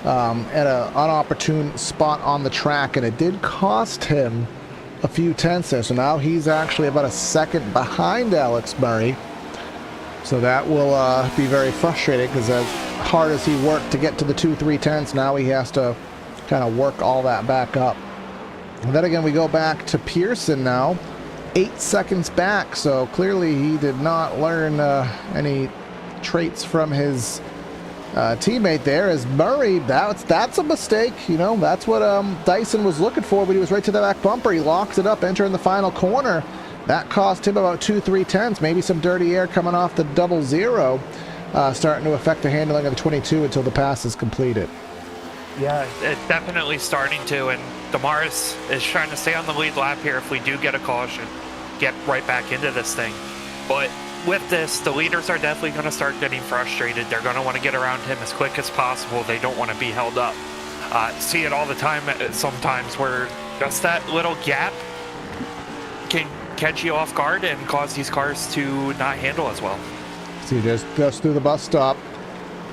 at an inopportune spot on the track, and it did cost him a few tenths there. So now he's actually about a second behind Alex Murray. So that will be very frustrating, because as hard as he worked to get to the 2-3 tenths, now he has to kind of work all that back up. And then again, we go back to Pearson now, 8 seconds back. So clearly he did not learn any traits from his teammate there. As Murray, that's a mistake. That's what Dyson was looking for, but he was right to the back bumper. He locks it up, entering the final corner. That cost him about 2-3 tenths, maybe some dirty air coming off the 00, starting to affect the handling of the 22 until the pass is completed. Yeah, it's definitely starting to, and Damaris is trying to stay on the lead lap here if we do get a caution, get right back into this thing. But with this, the leaders are definitely going to start getting frustrated. They're going to want to get around him as quick as possible. They don't want to be held up. See it all the time sometimes where just that little gap can catch you off guard and cause these cars to not handle as well. See, just through the bus stop,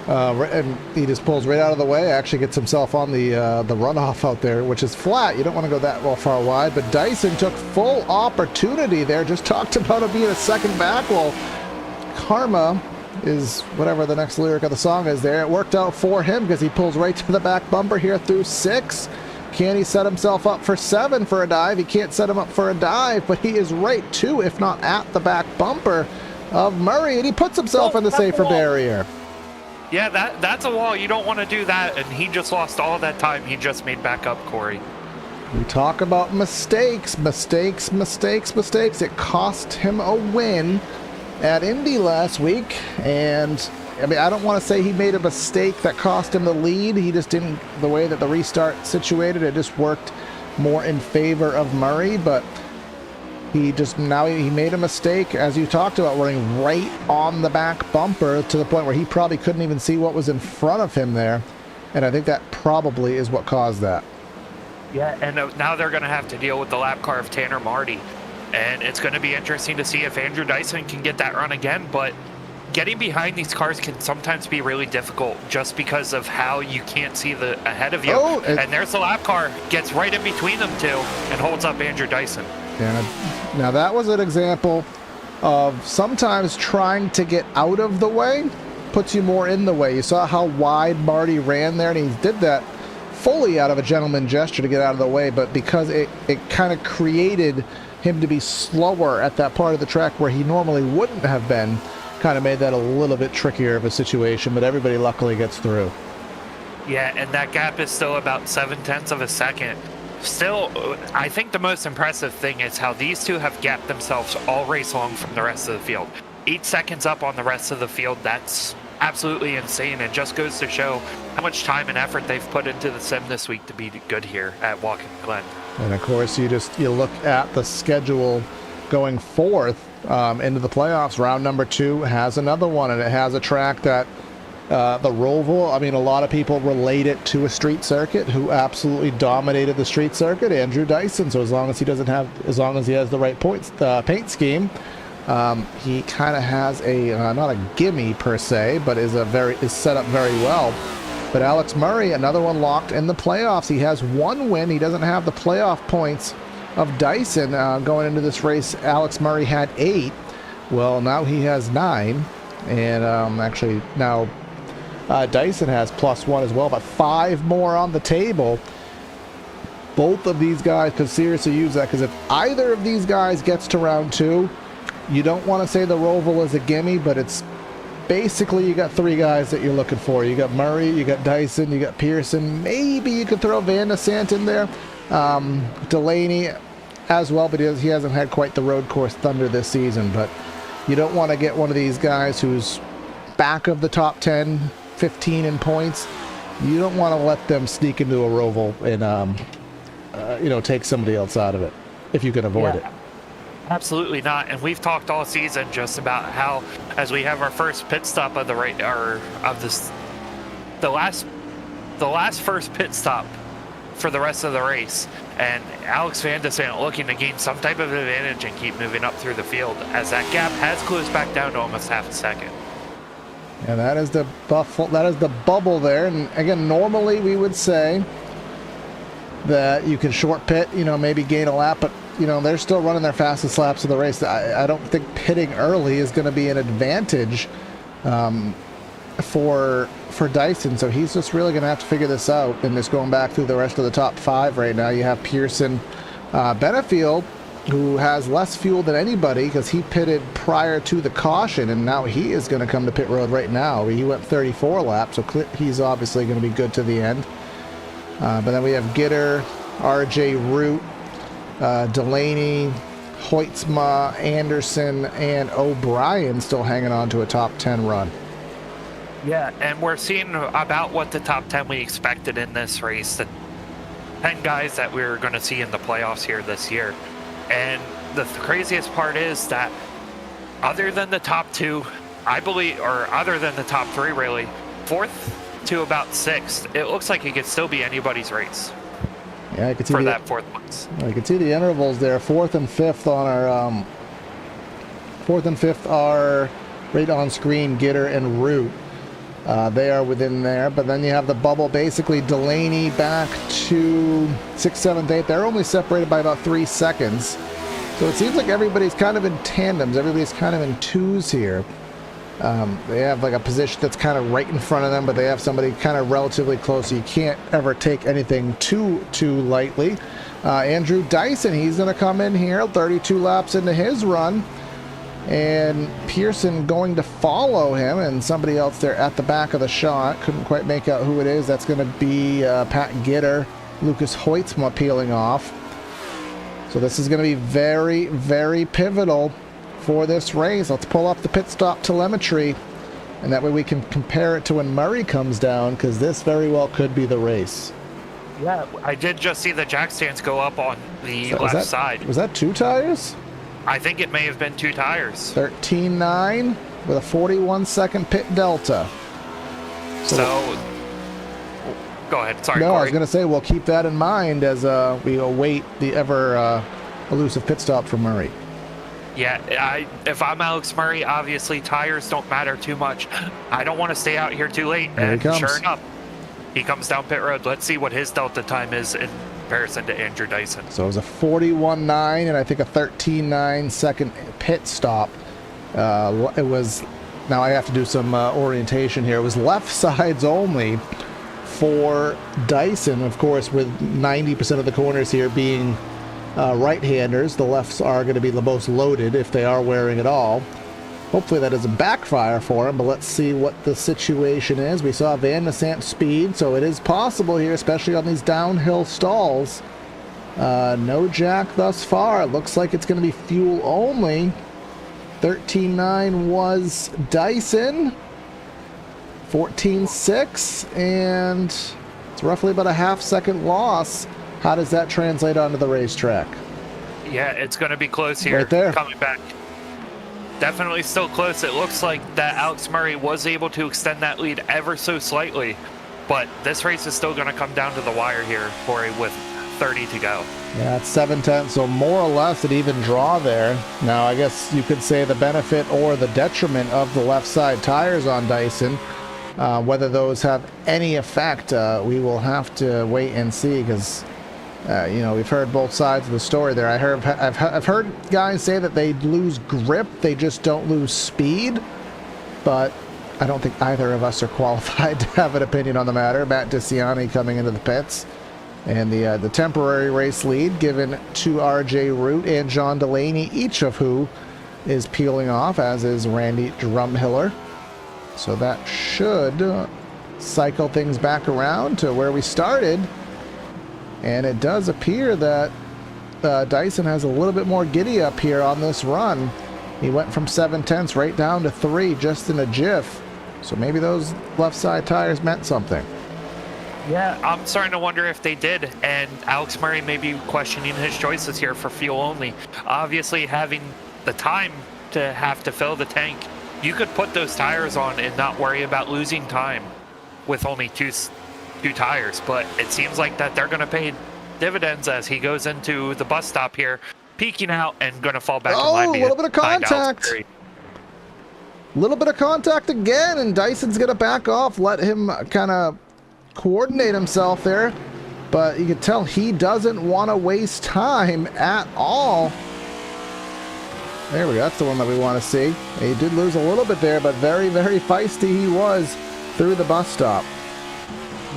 and he just pulls right out of the way, actually gets himself on the runoff out there, which is flat. You don't want to go that well far wide, but Dyson took full opportunity there. Just talked about it being a second back. Well, karma is whatever the next lyric of the song is there. It worked out for him because he pulls right to the back bumper here through 6. Can he set himself up for 7 for a dive? He can't set him up for a dive, but he is right to, if not at the back bumper of Murray, and he puts himself in the safer barrier. Yeah, that's a wall. You don't want to do that, and he just lost all that time he just made back up, Corey. We talk about mistakes. It cost him a win at Indy last week, and I mean, I don't want to say he made a mistake that cost him the lead. He just didn't, the way that the restart situated, it just worked more in favor of Murray, but he made a mistake, as you talked about, running right on the back bumper to the point where he probably couldn't even see what was in front of him there, and I think that probably is what caused that. Yeah, and now they're going to have to deal with the lap car of Tanner Marty. And it's going to be interesting to see if Andrew Dyson can get that run again. But getting behind these cars can sometimes be really difficult just because of how you can't see the ahead of you. Oh, and there's the lap car, gets right in between them two and holds up Andrew Dyson. Yeah, now that was an example of sometimes trying to get out of the way puts you more in the way. You saw how wide Marty ran there, and he did that fully out of a gentleman gesture to get out of the way, but because it kind of created him to be slower at that part of the track where he normally wouldn't have been, kind of made that a little bit trickier of a situation, but everybody luckily gets through. Yeah, and that gap is still about 0.7 of a second. Still, I think the most impressive thing is how these two have gapped themselves all race long from the rest of the field. 8 seconds up on the rest of the field, that's absolutely insane. It just goes to show how much time and effort they've put into the sim this week to be good here at Watkins Glen. And of course, you look at the schedule going forth into the playoffs. Round number 2 has another one, and it has a track that the Roval, I mean, a lot of people relate it to a street circuit. Who absolutely dominated the street circuit? Andrew Dyson. So as long as he has the right paint scheme, he kind of has a not a gimme per se, but is set up very well. But Alex Murray, another one locked in the playoffs. He has 1 win. He doesn't have the playoff points of Dyson going into this race. Alex Murray had 8. Well, now he has 9, and actually now Dyson has +1 as well, but 5 more on the table. Both of these guys could seriously use that, because if either of these guys gets to round 2, you don't want to say the Roval is a gimme, but it's basically you got 3 guys that you're looking for. You got Murray, you got Dyson, you got Pearson. Maybe you could throw Van de Sant in there. Delaney as well, but he hasn't had quite the road course thunder this season. But you don't want to get one of these guys who's back of the top 10, 15 in points. You don't want to let them sneak into a Roval and take somebody else out of it if you can avoid it. Absolutely not. And we've talked all season just about how, as we have our first pit stop of the last first pit stop for the rest of the race, and Alex Van de Sant looking to gain some type of advantage and keep moving up through the field, as that gap has closed back down to almost half a second. And that is the bubble there. And again, normally we would say that you can short pit, maybe gain a lap, but they're still running their fastest laps of the race. I don't think pitting early is going to be an advantage for Dyson, so he's just really going to have to figure this out. And just going back through the rest of the top 5 right now, you have Pearson, Benefield, who has less fuel than anybody because he pitted prior to the caution, and now he is going to come to pit road right now. He went 34 laps, so he's obviously going to be good to the end. But then we have Gitter, RJ Root, Delaney, Hoytsma, Anderson, and O'Brien still hanging on to a top 10 run. Yeah, and we're seeing about what the top 10 we expected in this race. 10 guys that we're going to see in the playoffs here this year. And the craziest part is that other than the top two, I believe, or other than the top three, really, fourth to about sixth, it looks like it could still be anybody's race. Yeah, I could see for that fourth place. I can see the intervals there. Fourth and fifth on our fourth and fifth are right on screen. Gitter and Root, they are within there. But then you have the bubble. Basically, Delaney back to 6th, 7th, 8th. They're only separated by about 3 seconds. So it seems like everybody's kind of in tandems. Everybody's kind of in twos here. They have like a position that's kind of right in front of them, but they have somebody kind of relatively close, so you can't ever take anything too lightly. Andrew Dyson, he's going to come in here 32 laps into his run, and Pearson going to follow him, and somebody else there at the back of the shot. Couldn't quite make out who it is. That's going to be Pat Gitter, Lucas Hoytsma peeling off. So this is going to be very, very pivotal for this race. Let's pull up the pit stop telemetry, and that way we can compare it to when Murray comes down, because this very well could be the race. Yeah, I did just see the jack stands go up on the left side. Was that 2 tires? I think it may have been 2 tires. 13.9 with a 41-second pit delta. So go ahead. Sorry, no, Corey. I was going to say we'll keep that in mind as we await the ever elusive pit stop for Murray. Yeah, if I'm Alex Murray, obviously tires don't matter too much. I don't want to stay out here too late. There and he comes. Sure enough, he comes down pit road. Let's see what his delta time is in comparison to Andrew Dyson. So it was a 41.9 and I think a 13.9 second pit stop. It was, now I have to do some orientation here. It was left sides only for Dyson, of course, with 90% of the corners here being right-handers. The lefts are going to be the most loaded if they are wearing it all. Hopefully that doesn't backfire for him, but let's see what the situation is. We saw Van Nessant speed, so it is possible here, especially on these downhill stalls. No jack thus far. It looks like it's going to be fuel only. 13.9 was Dyson. 14.6, and it's roughly about a half-second loss. How does that translate onto the racetrack? Yeah, it's going to be close here. Right there. Coming back. Definitely still close. It looks like that Alex Murray was able to extend that lead ever so slightly, but this race is still going to come down to the wire here, Corey, with 30 to go. Yeah, it's 7/10, so more or less an even draw there. Now, I guess you could say the benefit or the detriment of the left side tires on Dyson. Whether those have any effect, we will have to wait and see, because you know, we've heard both sides of the story there. I've heard guys say that they lose grip, they just don't lose speed, but I don't think either of us are qualified to have an opinion on the matter. Matt DeCiani coming into the pits, and the temporary race lead given to RJ Root and John Delaney, each of who is peeling off, as is Randy Drumhiller. So that should cycle things back around to where we started. And it does appear that Dyson has a little bit more giddy up here on this run. He went from 7/10 right down to 3 just in a jiff. So maybe those left side tires meant something. Yeah, I'm starting to wonder if they did. And Alex Murray may be questioning his choices here for fuel only. Obviously, having the time to have to fill the tank, you could put those tires on and not worry about losing time with only two tires, but it seems like that they're going to pay dividends as he goes into the bus stop here, peeking out and going to fall back in line. Oh, a little bit of contact. Little bit of contact again, and Dyson's going to back off, let him kind of coordinate himself there, but you can tell he doesn't want to waste time at all. There we go. That's the one that we want to see. He did lose a little bit there, but very, very feisty he was through the bus stop.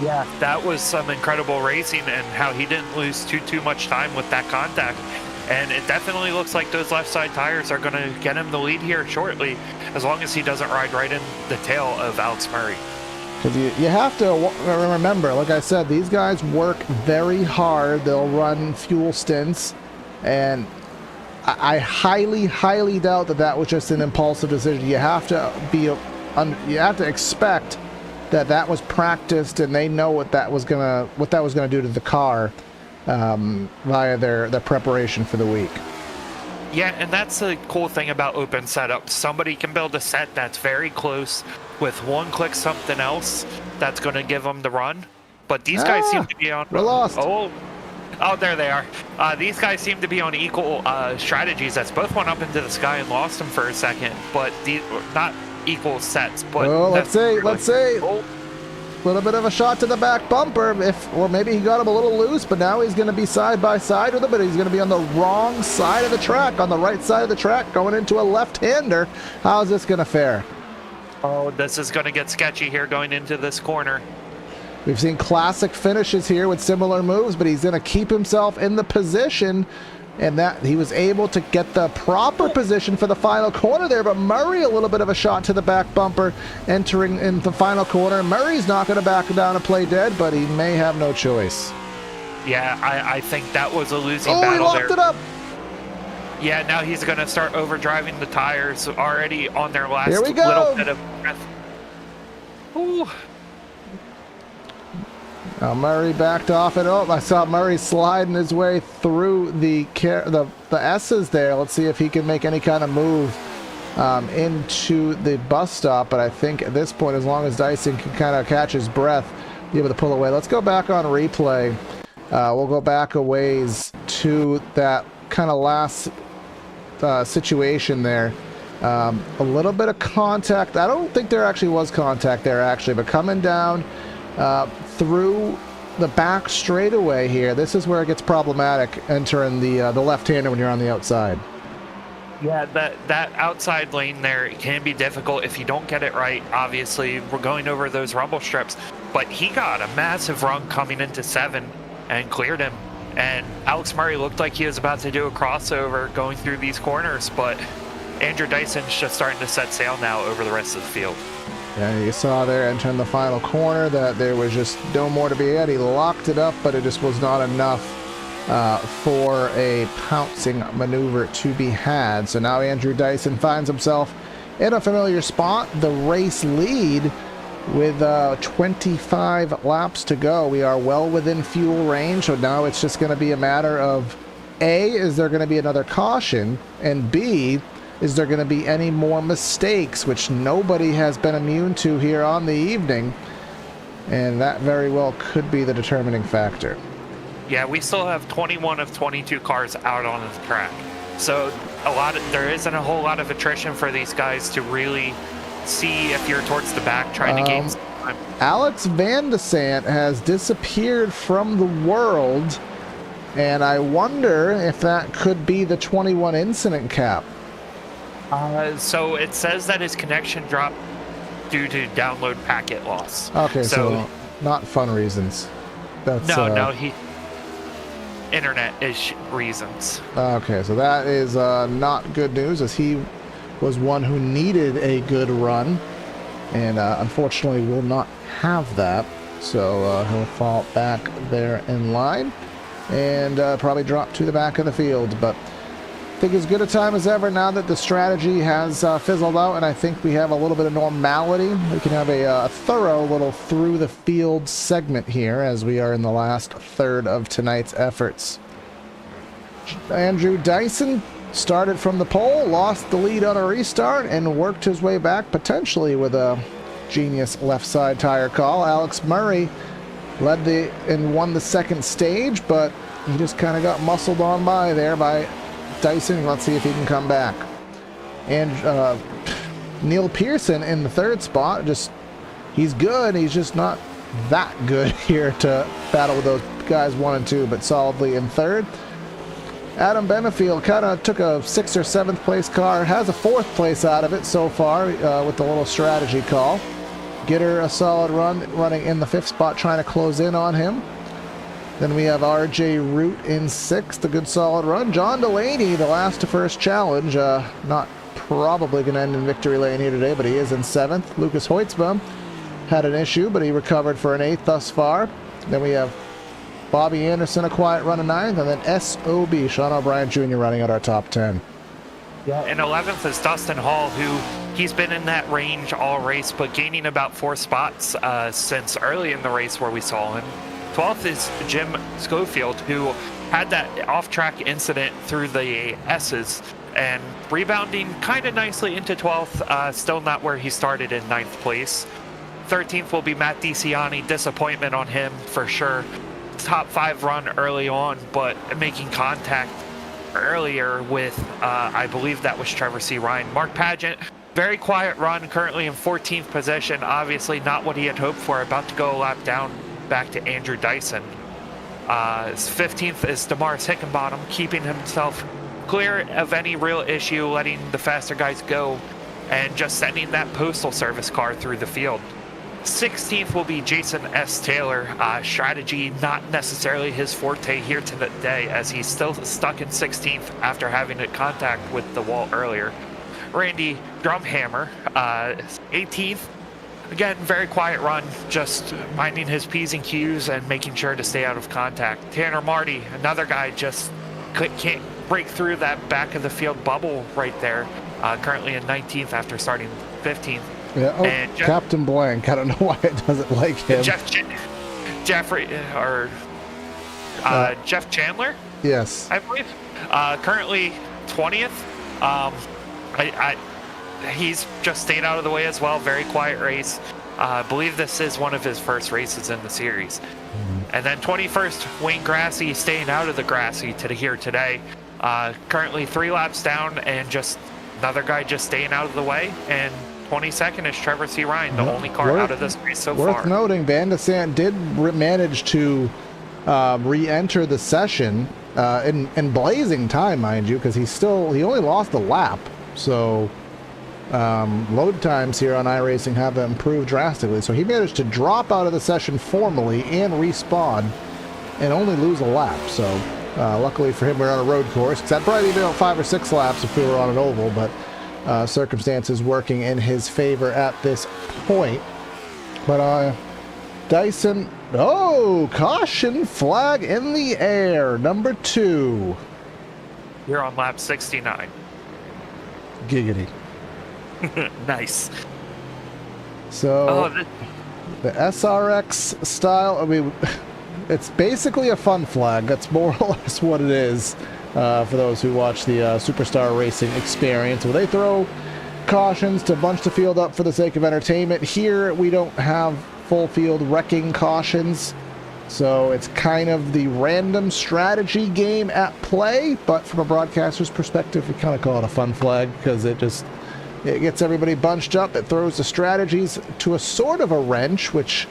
Yeah, that was some incredible racing, and how he didn't lose too much time with that contact. And it definitely looks like those left side tires are going to get him the lead here shortly, as long as he doesn't ride right in the tail of Alex Murray. Because you have to remember, like I said, these guys work very hard. They'll run fuel stints, and I highly, highly doubt that was just an impulsive decision. You have to expect that was practiced, and they know what that was gonna do to the car. via their preparation for the week. Yeah, and that's the cool thing about open setups. Somebody can build a set that's very close with one click something else that's going to give them the run. But these guys seem to be on... We're lost. Oh, there they are. These guys seem to be on equal strategies. That's both went up into the sky and lost them for a second. But not equal sets. But let's see. Oh. A little bit of a shot to the back bumper, or maybe he got him a little loose, but now he's going to be side by side with him, but he's going to be on the wrong side of the track, on the right side of the track, going into a left-hander. How's this going to fare? Oh, this is going to get sketchy here going into this corner. We've seen classic finishes here with similar moves, but he's going to keep himself in the position, and that he was able to get the proper position for the final corner there. But Murray, a little bit of a shot to the back bumper entering in the final corner. Murray's not going to back down and play dead, but he may have no choice. Yeah, I think that was a losing battle there. Oh, he locked it up. Yeah, now he's going to start overdriving the tires already on their last Here we go. little bit of breath. Ooh. Now Murray backed off, and I saw Murray sliding his way through the S's there. Let's see if he can make any kind of move into the bus stop. But I think at this point, as long as Dyson can kind of catch his breath, be able to pull away. Let's go back on replay. We'll go back a ways to that kind of last situation there. A little bit of contact. I don't think there actually was contact there, actually, but coming down through the back straightaway here, this is where it gets problematic entering the left-hander when you're on the outside. Yeah, that outside lane there can be difficult if you don't get it right. Obviously, we're going over those rumble strips, but he got a massive run coming into 7 and cleared him. And Alex Murray looked like he was about to do a crossover going through these corners, but Andrew Dyson's just starting to set sail now over the rest of the field. Yeah, you saw there entering the final corner that there was just no more to be had. He locked it up, but it just was not enough for a pouncing maneuver to be had. So now Andrew Dyson finds himself in a familiar spot, the race lead, with 25 laps to go. We are well within fuel range, so now it's just going to be a matter of A, is there going to be another caution, and B, is there going to be any more mistakes, which nobody has been immune to here on the evening, and that very well could be the determining factor. Yeah, we still have 21 of 22 cars out on the track, so there isn't a whole lot of attrition for these guys to really see if you're towards the back trying to gain some time. Alex Van de Sant has disappeared from the world, and I wonder if that could be the 21 incident cap. So it says that his connection dropped due to download packet loss. Okay, so not fun reasons. That's no, internet reasons. Okay, so that is not good news, as he was one who needed a good run, and unfortunately will not have that. So he'll fall back there in line and probably drop to the back of the field. But I think as good a time as ever now that the strategy has fizzled out, and I think we have a little bit of normality. We can have a thorough little through the field segment here as we are in the last third of tonight's efforts. Andrew Dyson started from the pole, lost the lead on a restart, and worked his way back potentially with a genius left side tire call. Alex Murray led and won the second stage, but he just kind of got muscled on by there by Dyson. Let's see if he can come back. And Neil Pearson in the third spot, he's good, he's just not that good here to battle with those guys 1 and 2, but solidly in third. Adam Benefield kind of took a 6th or 7th place car, has a 4th place out of it so far with the little strategy call. Gitter a solid run, running in the 5th spot, trying to close in on him. Then we have RJ Root in 6th, a good solid run. John Delaney, the last to first challenge, not probably going to end in victory lane here today, but he is in 7th. Lucas Hoitzbaum had an issue, but he recovered for an 8th thus far. Then we have Bobby Anderson, a quiet run of 9th, and then SOB, Sean O'Brien Jr. running at our top 10. Yeah. And 11th is Dustin Hall, who he's been in that range all race, but gaining about 4 spots since early in the race where we saw him. 12th is Jim Schofield, who had that off-track incident through the S's and rebounding kind of nicely into 12th, still not where he started in 9th place. 13th will be Matt DiCiani. Disappointment on him for sure. Top 5 run early on, but making contact earlier with, I believe that was Trevor C. Ryan. Mark Pageant, very quiet run, currently in 14th position. Obviously not what he had hoped for, about to go a lap down back to Andrew Dyson. 15th is Damaris Hickenbottom, keeping himself clear of any real issue, letting the faster guys go, and just sending that postal service car through the field. 16th will be Jason S. Taylor. Strategy not necessarily his forte here today, as he's still stuck in 16th after having a contact with the wall earlier. Randy Drumhammer, 18th. Again, very quiet run, just minding his P's and Q's and making sure to stay out of contact. Tanner Marty, another guy, just can't break through that back of the field bubble right there. Currently in 19th after starting 15th. Yeah, oh, and Captain Blank. I don't know why it doesn't like him. Jeffrey, or Jeff Chandler? Yes. I believe. Currently 20th. He's just stayed out of the way as well. Very quiet race. I believe this is one of his first races in the series. And then 21st, Wayne Grassy, staying out of the Grassy here today. Currently 3 laps down, and just another guy just staying out of the way. And 22nd is Trevor C. Ryan, the only car out of this race so far. Worth noting, Van de Sant did manage to re-enter the session in blazing time, mind you, because he only lost a lap. So load times here on iRacing have improved drastically. So he managed to drop out of the session formally and respawn and only lose a lap. So luckily for him, we're on a road course, because that'd probably be about 5 or 6 laps if we were on an oval, but circumstances working in his favor at this point. But Dyson, caution flag in the air, number 2. You're on lap 69. Giggity. Nice. So the SRX style, I mean, it's basically a fun flag. That's more or less what it is. For those who watch the Superstar Racing experience, where they throw cautions to bunch the field up for the sake of entertainment. Here we don't have full field wrecking cautions, so it's kind of the random strategy game at play, but from a broadcaster's perspective, we kind of call it a fun flag, because it gets everybody bunched up. It throws the strategies to a sort of a wrench, which,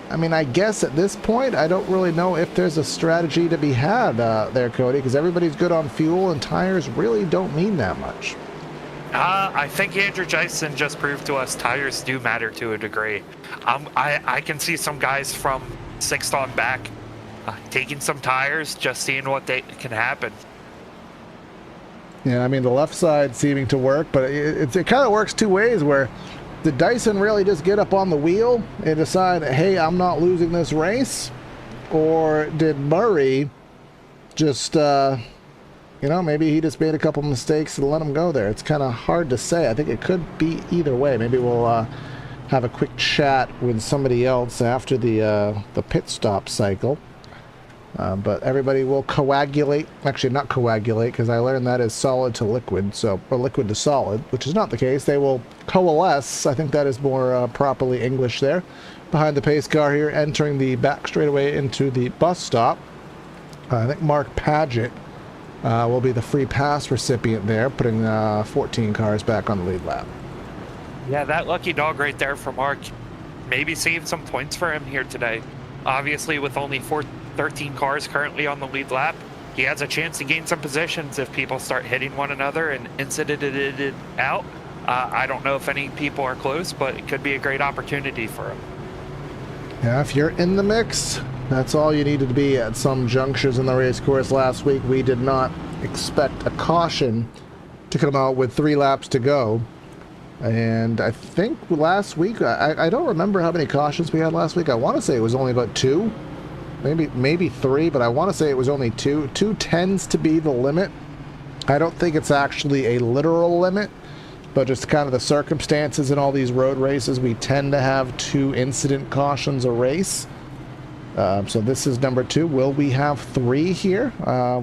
I mean, I guess at this point, I don't really know if there's a strategy to be had there, Cody, because everybody's good on fuel, and tires really don't mean that much. I think Andrew Dyson just proved to us tires do matter to a degree. I can see some guys from 6th on back taking some tires, just seeing what can happen. Yeah, I mean, the left side seeming to work, but it kind of works two ways, where did Dyson really just get up on the wheel and decide, hey, I'm not losing this race? Or did Murray just, maybe he just made a couple mistakes and let him go there? It's kind of hard to say. I think it could be either way. Maybe we'll have a quick chat with somebody else after the pit stop cycle. But everybody will coagulate. Actually, not coagulate, because I learned that is solid to liquid, or liquid to solid, which is not the case. They will coalesce. I think that is more properly English there. Behind the pace car here, entering the back straightaway into the bus stop. I think Mark Paget will be the free pass recipient there, putting 14 cars back on the lead lap. Yeah, that lucky dog right there for Mark. Maybe seeing some points for him here today. Obviously, with only 13 cars currently on the lead lap, he has a chance to gain some positions if people start hitting one another and incident it out. I don't know if any people are close, but it could be a great opportunity for him. Yeah, if you're in the mix, that's all you needed to be at some junctures in the race course last week. We did not expect a caution to come out with 3 laps to go. And I think last week, I don't remember how many cautions we had last week. I want to say it was only about 2, maybe 3, but I want to say it was only 2. 2 tends to be the limit. I don't think it's actually a literal limit, but just kind of the circumstances in all these road races, we tend to have 2 incident cautions a race. So this is number 2. Will we have 3 here?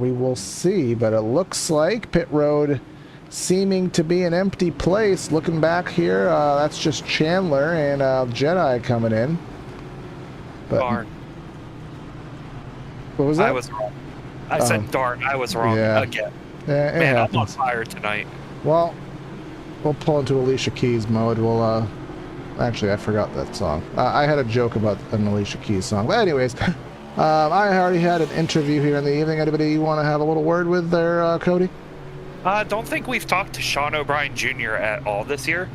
We will see, but it looks like pit road seeming to be an empty place. Looking back here, that's just Chandler and Jedi coming in. But, darn. what was that? I was wrong. I said darn. I was wrong again. Yeah, Man, happens. I'm on fire tonight. Well, we'll pull into Alicia Keys mode. We'll, actually, I forgot that song. I had a joke about an Alicia Keys song. But anyways, I already had an interview here in the evening. Anybody want to have a little word with there, Cody? Don't think we've talked to Sean O'Brien Jr. at all this year.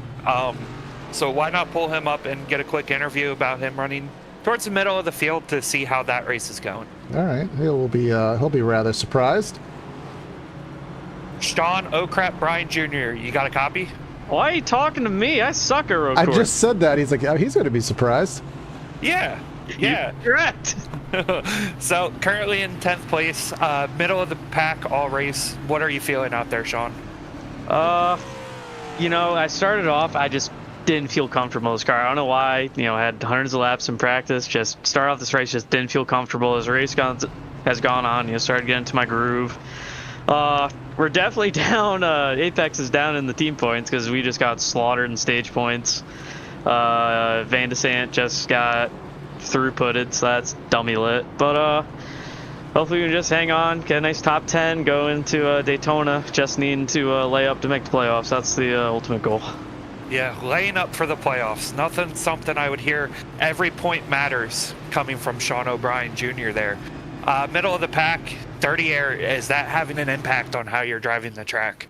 So why not pull him up and get a quick interview about him running towards the middle of the field to see how that race is going. All right, he'll be rather surprised. Sean O'Crap Bryan Jr., you got a copy? Why are you talking to me? I suck at road I course. just said that. He's like, oh, he's going to be surprised. Yeah. Correct. So currently in 10th place, middle of the pack all race. What are you feeling out there, Sean? I started off, I just didn't feel comfortable in this car. I don't know why. I had hundreds of laps in practice. Just started off this race, just didn't feel comfortable. As the race has gone on, started getting into my groove. We're definitely down. Apex is down in the team points because we just got slaughtered in stage points. Van de Sant just got throughputed, so that's dummy lit. But hopefully we can just hang on, get a nice top 10, go into Daytona. Just needing to lay up to make the playoffs. That's the ultimate goal. Yeah, laying up for the playoffs. Something I would hear. Every point matters coming from Sean O'Brien Jr. there. Middle of the pack, dirty air. Is that having an impact on how you're driving the track?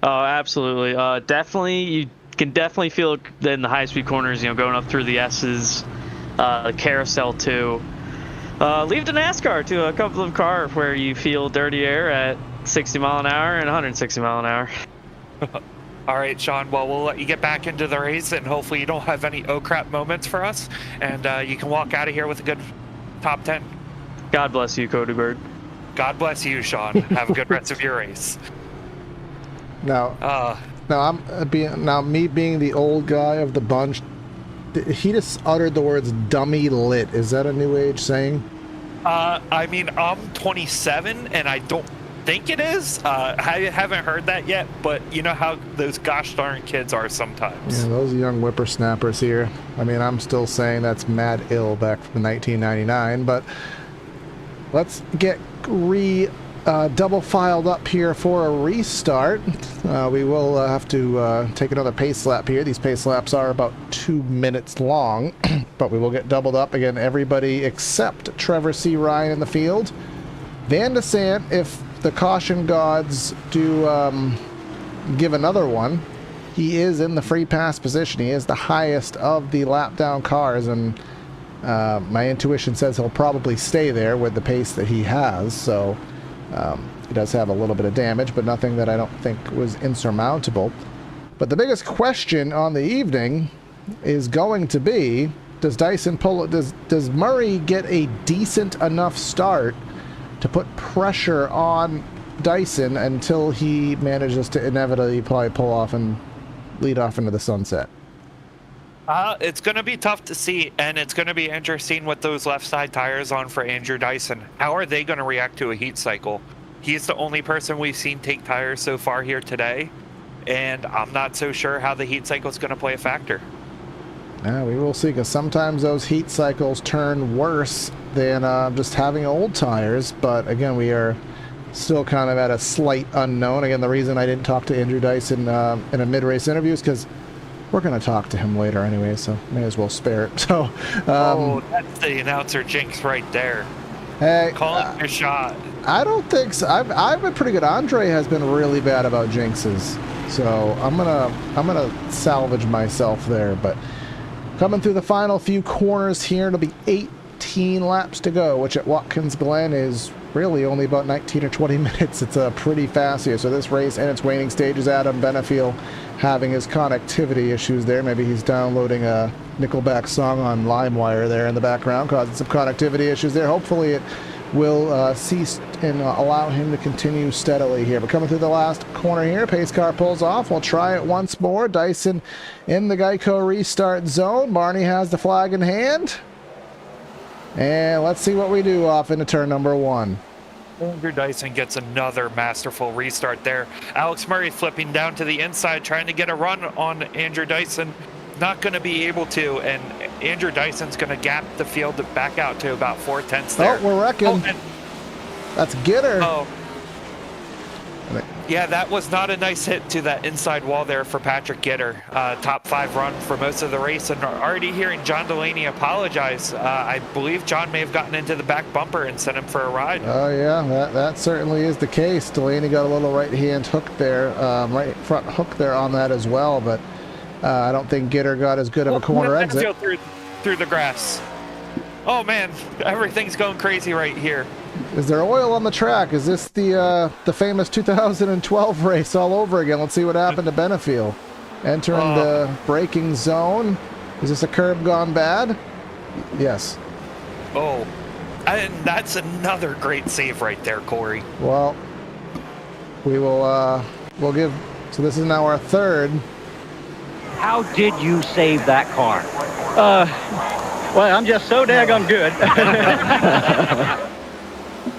Oh, absolutely. Definitely, you can definitely feel it in the high-speed corners, going up through the S's, the carousel too. Leave the NASCAR to a couple of cars where you feel dirty air at 60 mile an hour and 160 mile an hour. All right, Sean. Well, we'll let you get back into the race, and hopefully you don't have any oh-crap moments for us, and you can walk out of here with a good top 10. God bless you, Cody Bird. God bless you, Sean. Have a good rest of your race. Now, me being the old guy of the bunch, he just uttered the words "dummy lit." Is that a new age saying? I mean, I'm 27, and I don't think it is. I haven't heard that yet, but you know how those gosh darn kids are sometimes. Yeah, those young whippersnappers here. I mean, I'm still saying that's mad ill back from 1999, but let's get double filed up here for a restart. We will have to take another pace lap here. These pace laps are about 2 minutes long, but we will get doubled up again. Everybody except Trevor C. Ryan in the field. Van de Sant, if the caution gods do give another one, he is in the free pass position. He is the highest of the lap down cars, and my intuition says he'll probably stay there with the pace that he has. So he does have a little bit of damage, but nothing that I don't think was insurmountable. But the biggest question on the evening is going to be, does Murray get a decent enough start to put pressure on Dyson until he manages to inevitably probably pull off and lead off into the sunset? It's going to be tough to see, and it's going to be interesting with those left side tires on for Andrew Dyson. How are they going to react to a heat cycle? He's the only person we've seen take tires so far here today, and I'm not so sure how the heat cycle is going to play a factor. Yeah, we will see, because sometimes those heat cycles turn worse than just having old tires, but again, we are still kind of at a slight unknown. Again, the reason I didn't talk to Andrew Dyson in a mid-race interview is because we're going to talk to him later anyway, so may as well spare it. So, that's the announcer jinx right there. Hey, calling your shot. I don't think so. I've been pretty good. Andre has been really bad about jinxes, so I'm gonna salvage myself there. But coming through the final few corners here, it'll be 18 laps to go, which at Watkins Glen is really only about 19 or 20 minutes. It's pretty fast here. So this race and its waning stages, Adam Benefiel having his connectivity issues there. Maybe he's downloading a Nickelback song on LimeWire there in the background, causing some connectivity issues there. Hopefully it will cease and allow him to continue steadily here. But coming through the last corner here, pace car pulls off. We'll try it once more. Dyson in the Geico restart zone. Barney has the flag in hand. And let's see what we do off into turn number 1. Andrew Dyson gets another masterful restart there. Alex Murray flipping down to the inside, trying to get a run on Andrew Dyson. Not going to be able to, and Andrew Dyson's going to gap the field back out to about 4/10 there. Oh, we're wrecking. Oh, and, that's Gitter. oh. Yeah, that was not a nice hit to that inside wall there for Patrick Gitter. Top 5 run for most of the race, and already hearing John Delaney apologize. I believe John may have gotten into the back bumper and sent him for a ride. Oh yeah, that certainly is the case. Delaney got a little right-hand hook there, right front hook there on that as well, but I don't think Gitter got as good of a corner exit. Through the grass. Oh man, everything's going crazy right here. Is there oil on the track? Is this the famous 2012 race all over again? Let's see what happened to Benefield. Entering the braking zone. Is this a curb gone bad? Yes. Oh, and that's another great save right there, Corey. Well, we will we'll give. So this is now our 3rd. How did you save that car? Well, I'm just so daggone good.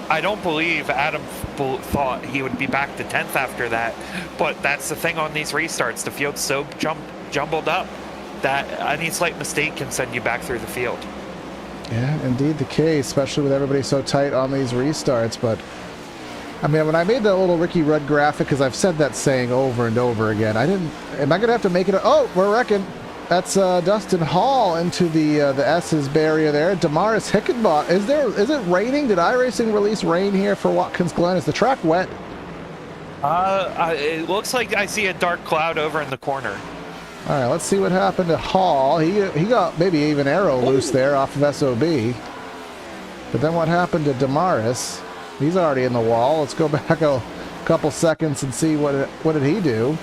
I don't believe Adam thought he would be back to 10th after that, but that's the thing on these restarts. The field's so jumbled up that any slight mistake can send you back through the field. Yeah, indeed the case, especially with everybody so tight on these restarts. But I mean, when I made that little Ricky Rudd graphic, because I've said that saying over and over again, am I gonna have to make it oh, we're wrecking. That's Dustin Hall into the S's barrier there. Damaris Hickenbot. Is it raining? Did iRacing release rain here for Watkins Glen? Is the track wet? It looks like I see a dark cloud over in the corner. All right, let's see what happened to Hall. He got maybe even arrow loose there off of SOB. But then what happened to Damaris? He's already in the wall. Let's go back a couple seconds and see what did he do.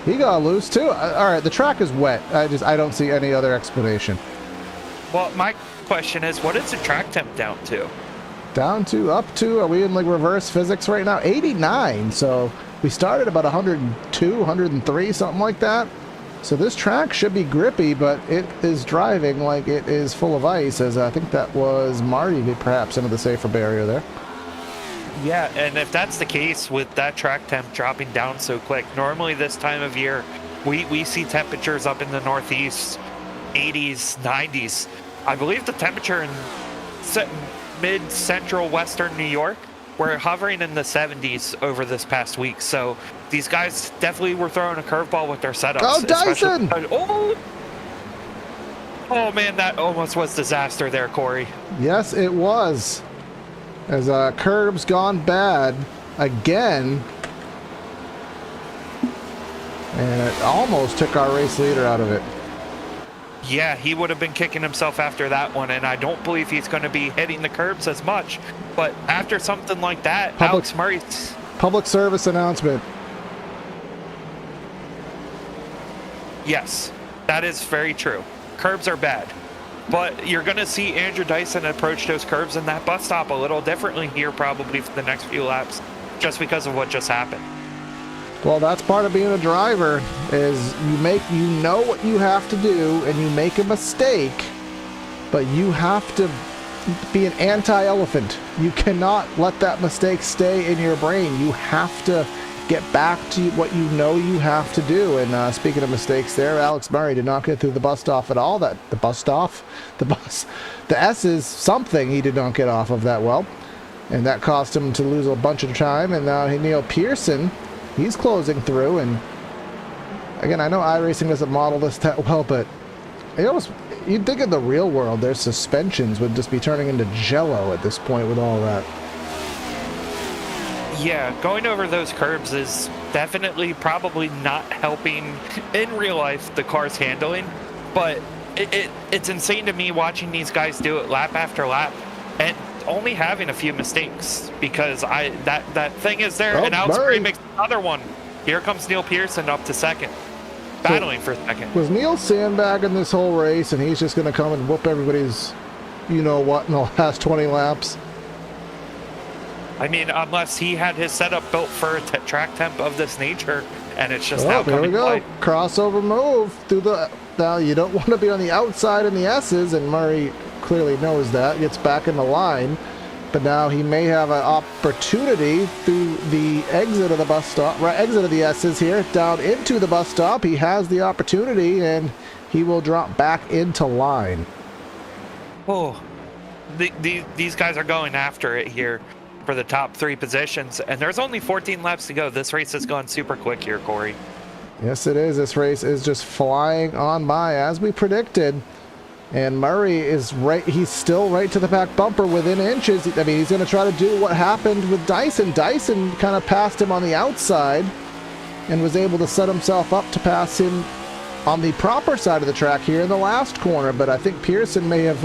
He got loose too. All right, the track is wet. I don't see any other explanation. Well, my question is, what is the track temp down to? Up to, are we in like reverse physics right now? 89. So we started about 102, 103, something like that. So this track should be grippy, but it is driving like it is full of ice, as I think that was Marty perhaps into the safer barrier there. Yeah, and if that's the case with that track temp dropping down so quick, normally this time of year, we see temperatures up in the Northeast, 80s, 90s. I believe the temperature in mid-central western New York, we're hovering in the 70s over this past week. So these guys definitely were throwing a curveball with their setups. Oh, Dyson! Oh man, that almost was disaster there, Corey. Yes, it was. As curb's gone bad again. And it almost took our race leader out of it. Yeah, he would have been kicking himself after that one, and I don't believe he's going to be hitting the curbs as much. But after something like that, Alex Murray... Public service announcement. Yes, that is very true. Curbs are bad. But you're going to see Andrew Dyson approach those curbs in that bus stop a little differently here probably for the next few laps, just because of what just happened. Well, that's part of being a driver, is you know what you have to do, and you make a mistake, but you have to be an anti-elephant. You cannot let that mistake stay in your brain. You have to get back to what you know you have to do. And speaking of mistakes there, Alex Murray did not get through the bus stop at all. The S is something he did not get off of that well. And that cost him to lose a bunch of time. And now Neil Pearson, he's closing through. And again, I know iRacing doesn't model this that well, but you'd think in the real world their suspensions would just be turning into jello at this point with all that. Yeah, going over those curbs is definitely probably not helping in real life the car's handling, but it's insane to me watching these guys do it lap after lap and only having a few mistakes, because that thing is there, and Alex Murray makes another one. Here comes Neil Pearson up to second, battling for second. Was Neil sandbagging this whole race, and he's just going to come and whoop everybody's you-know-what in the last 20 laps? I mean, unless he had his setup built for a track temp of this nature, and it's just now coming. There we go. Crossover move through the. Now you don't want to be on the outside in the S's, and Murray clearly knows that. Gets back in the line, but now he may have an opportunity through the exit of the bus stop, right, exit of the S's here, down into the bus stop. He has the opportunity, and he will drop back into line. Oh, these guys are going after it here for the top 3 positions, and there's only 14 laps to go. This race has gone super quick here, Corey. Yes, it is. This race is just flying on by as we predicted. And Murray is right. He's still right to the back bumper within inches. I mean, he's going to try to do what happened with Dyson. Dyson kind of passed him on the outside and was able to set himself up to pass him on the proper side of the track here in the last corner. But I think Pearson may have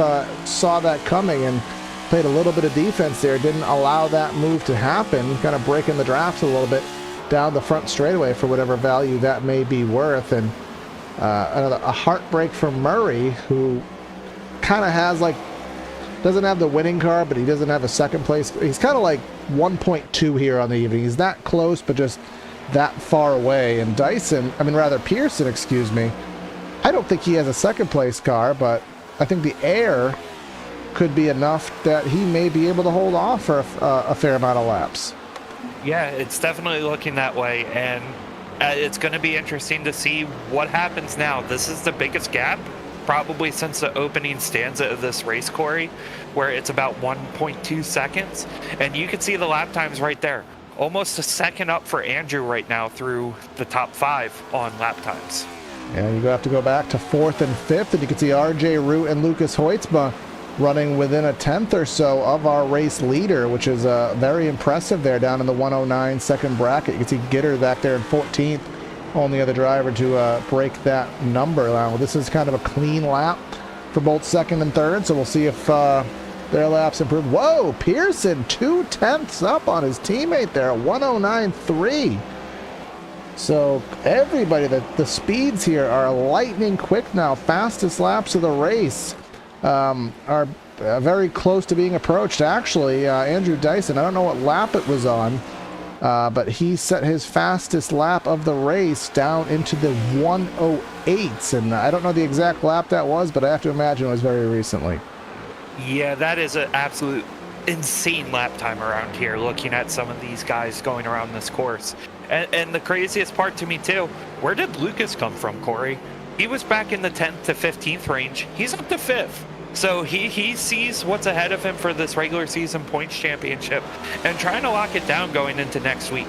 saw that coming and played a little bit of defense there. Didn't allow that move to happen, kind of breaking the draft a little bit down the front straightaway for whatever value that may be worth. And a heartbreak for Murray, who kind of has doesn't have the winning car, but he doesn't have a second place. He's kind of like 1.2 here on the evening. He's that close, but just that far away. And Pearson, excuse me, I don't think he has a second place car, but I think the air could be enough that he may be able to hold off for a fair amount of laps. Yeah, it's definitely looking that way, and it's going to be interesting to see what happens now. This is the biggest gap probably since the opening stanza of this race, Corey, where it's about 1.2 seconds, and you can see the lap times right there. Almost a second up for Andrew right now through the top 5 on lap times. Yeah, you have to go back to 4th and 5th, and you can see RJ Root and Lucas Hoytsma running within a tenth or so of our race leader, which is very impressive there down in the 109 second bracket. You can see Gitter back there in 14th, only other driver to break that number. Now, this is kind of a clean lap for both second and third, so we'll see if their laps improve. Whoa, Pearson 2/10 up on his teammate there, 109.3. So everybody, the speeds here are lightning quick now. Fastest laps of the race are very close to being approached. Actually, Andrew Dyson, I don't know what lap it was on, but he set his fastest lap of the race down into the 108s, and I don't know the exact lap that was, but I have to imagine it was very recently. Yeah, that is an absolute insane lap time around here, looking at some of these guys going around this course. And the craziest part to me, too, where did Lucas come from, Corey? He was back in the 10th to 15th range. He's up to 5th. So he sees what's ahead of him for this regular season points championship and trying to lock it down going into next week.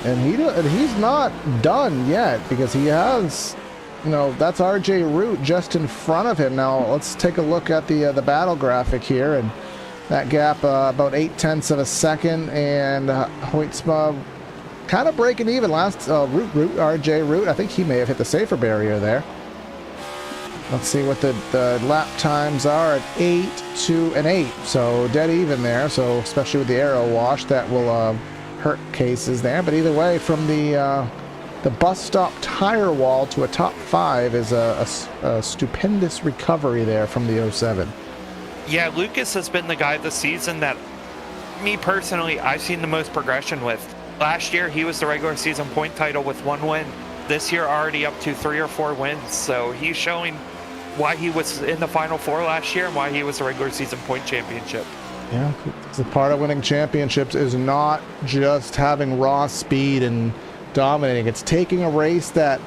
And he's not done yet, because he has, that's RJ Root just in front of him. Now, let's take a look at the battle graphic here. And that gap, about 0.8 of a second. And Hoytsma kind of breaking even last. RJ Root, I think he may have hit the safer barrier there. Let's see what the lap times are at 8, 2, and 8. So dead even there. So especially with the aero wash, that will hurt cases there. But either way, from the bus stop tire wall to a top 5 is a stupendous recovery there from the 07. Yeah, Lucas has been the guy this season that, me personally, I've seen the most progression with. Last year, he was the regular season point title with 1 win. This year, already up to 3 or 4 wins. So he's showing why he was in the Final Four last year and why he was the regular season point championship. Yeah, the part of winning championships is not just having raw speed and dominating. It's taking a race that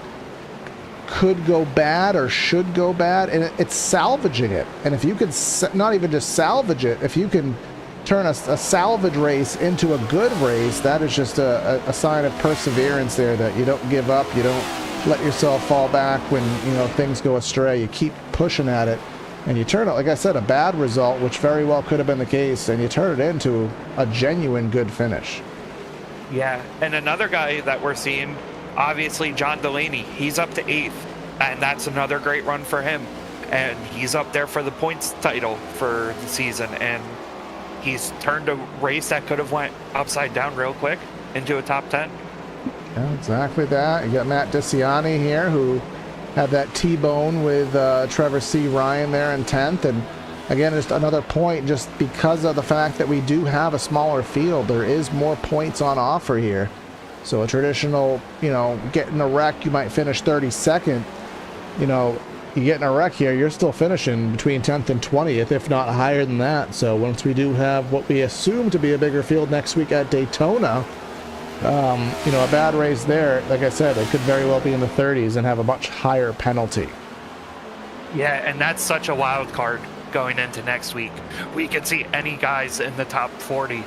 could go bad or should go bad, and it's salvaging it. And if you can not even just salvage it, if you can turn a salvage race into a good race, that is just a sign of perseverance there, that you don't give up, you don't let yourself fall back when things go astray. You keep pushing at it, and you turn it, like I said, a bad result, which very well could have been the case, and you turn it into a genuine good finish. Yeah, and another guy that we're seeing, obviously John Delaney, he's up to 8th, and that's another great run for him, and he's up there for the points title for the season, and he's turned a race that could have went upside down real quick into a top 10. Yeah, exactly that. You got Matt DeCiani here, who had that T-bone with Trevor C. Ryan there in 10th. And again, just another point, just because of the fact that we do have a smaller field, there is more points on offer here. So a traditional, getting a wreck, you might finish 32nd. you get in a wreck here, you're still finishing between 10th and 20th, if not higher than that. So once we do have what we assume to be a bigger field next week at Daytona, you know, a bad race there, like I said, it could very well be in the 30s and have a much higher penalty. Yeah, and that's such a wild card going into next week. We could see any guys in the top 40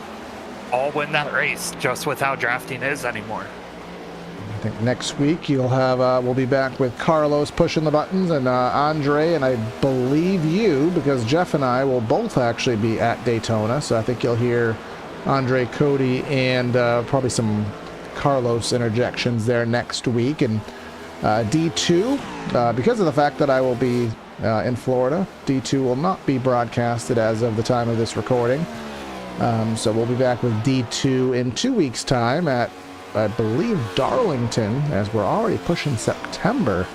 all win that race just with how drafting is anymore. I think next week you'll have, we'll be back with Carlos pushing the buttons and Andre, and I believe you, because Jeff and I will both actually be at Daytona, so I think you'll hear Andre, Cody, and probably some Carlos interjections there next week. And D2, because of the fact that I will be in Florida, D2 will not be broadcasted as of the time of this recording. So we'll be back with D2 in 2 weeks' time at, I believe, Darlington, as we're already pushing September,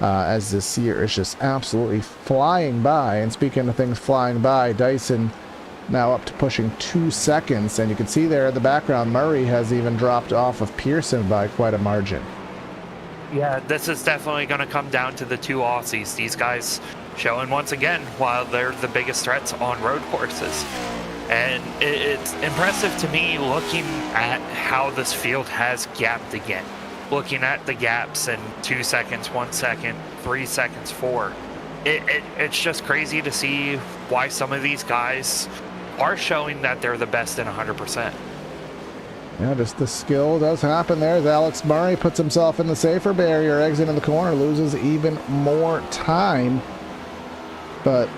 as this year is just absolutely flying by. And speaking of things flying by, Dyson now up to pushing 2 seconds, and you can see there in the background, Murray has even dropped off of Pearson by quite a margin. Yeah, this is definitely going to come down to the two Aussies. These guys showing once again while they're the biggest threats on road courses. And it's impressive to me looking at how this field has gapped again. Looking at the gaps in 2 seconds, 1 second, 3 seconds, 4. It's just crazy to see why some of these guys are showing that they're the best in 100%. Yeah, just the skill does happen there as Alex Murray puts himself in the safer barrier, exit in the corner, loses even more time. But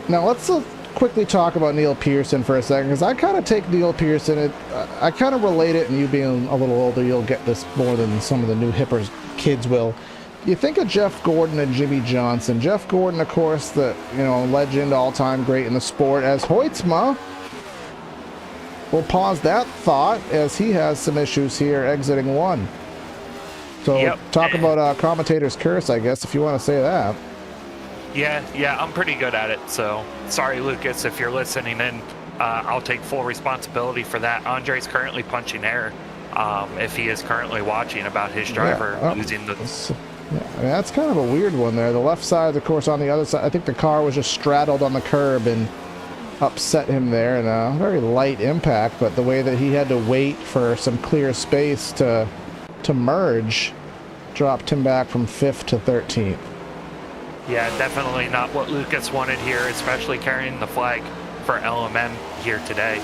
now let's quickly talk about Neil Pearson for a second, because I kind of take Neil Pearson, I kind of relate it, and you being a little older, you'll get this more than some of the new hippers kids will. You think of Jeff Gordon and Jimmy Johnson. Jeff Gordon, of course, the legend, all-time great in the sport, as Hoytsma. We'll pause that thought as he has some issues here exiting one. So yep. Talk about commentator's curse, I guess, if you want to say that. Yeah, I'm pretty good at it. So sorry, Lucas, if you're listening in. I'll take full responsibility for that. Andre's currently punching air. If he is currently watching about his driver losing the... Yeah, I mean, that's kind of a weird one there. The left side, of course, on the other side, I think the car was just straddled on the curb and upset him there, and a very light impact, but the way that he had to wait for some clear space to merge dropped him back from 5th to 13th. Yeah, definitely not what Lucas wanted here, especially carrying the flag for LMM here today.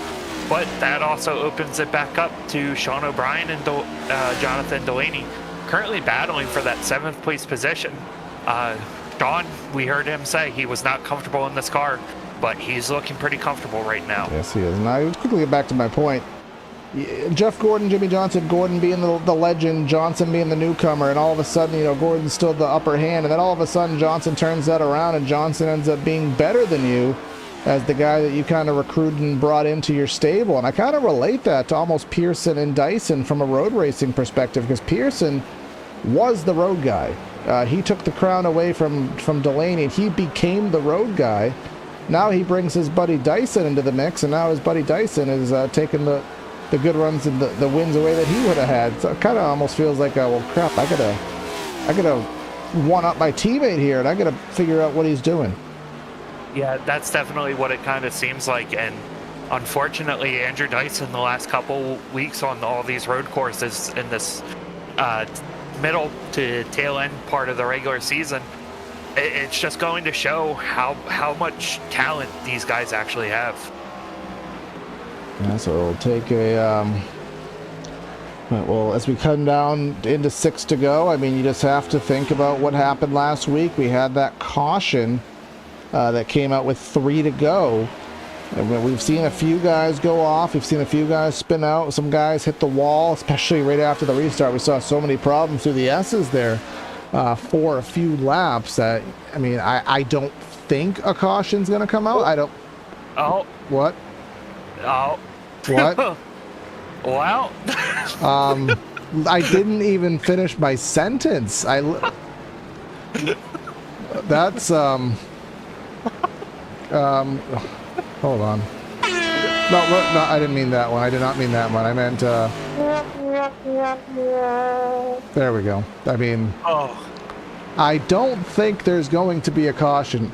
But that also opens it back up to Sean O'Brien and Jonathan Delaney, currently battling for that 7th place position. Sean, we heard him say he was not comfortable in this car, but he's looking pretty comfortable right now. Yes, he is. Now, quickly get back to my point. Jeff Gordon, Jimmy Johnson, Gordon being the legend, Johnson being the newcomer, and all of a sudden, Gordon's still the upper hand, and then all of a sudden Johnson turns that around and Johnson ends up being better than you as the guy that you kind of recruited and brought into your stable. And I kind of relate that to almost Pearson and Dyson from a road racing perspective, because Pearson was the road guy. He took the crown away from Delaney, and he became the road guy. Now he brings his buddy Dyson into the mix, and now his buddy Dyson is taking the good runs and the wins away that he would have had. So it kind of almost feels like, well, crap, I gotta one up my teammate here, and I gotta figure out what he's doing. Yeah, that's definitely what it kind of seems like. And unfortunately, Andrew Dyson the last couple weeks on all these road courses in this middle to tail end part of the regular season, it's just going to show how much talent these guys actually have. Yeah, so it'll take well, as we come down into 6 to go, I mean, you just have to think about what happened last week. We had that caution that came out with 3 to go. And we've seen a few guys go off. We've seen a few guys spin out. Some guys hit the wall, especially right after the restart. We saw so many problems through the S's there for a few laps that, I mean, I don't think a caution's going to come out. I don't... Oh. What? Oh. What? Well. I didn't even finish my sentence. That's, hold on. No, I didn't mean that one. I did not mean that one. I meant, there we go. I mean... Oh. I don't think there's going to be a caution.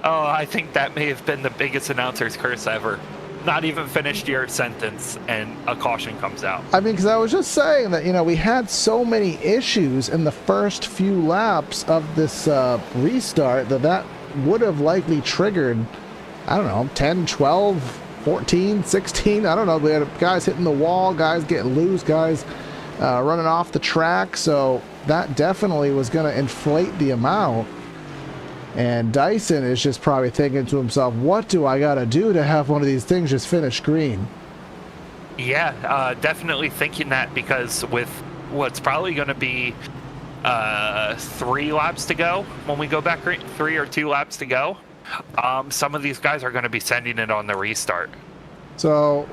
Oh, I think that may have been the biggest announcer's curse ever. Not even finished your sentence and a caution comes out. I mean, because I was just saying that, we had so many issues in the first few laps of this restart that would have likely triggered, I don't know, 10, 12, 14, 16. I don't know. We had guys hitting the wall, guys getting loose, guys running off the track. So that definitely was going to inflate the amount. And Dyson is just probably thinking to himself, what do I got to do to have one of these things just finish green? Yeah, definitely thinking that, because with what's probably going to be 3 laps to go when we go back, 3 or 2 laps to go, some of these guys are going to be sending it on the restart. So,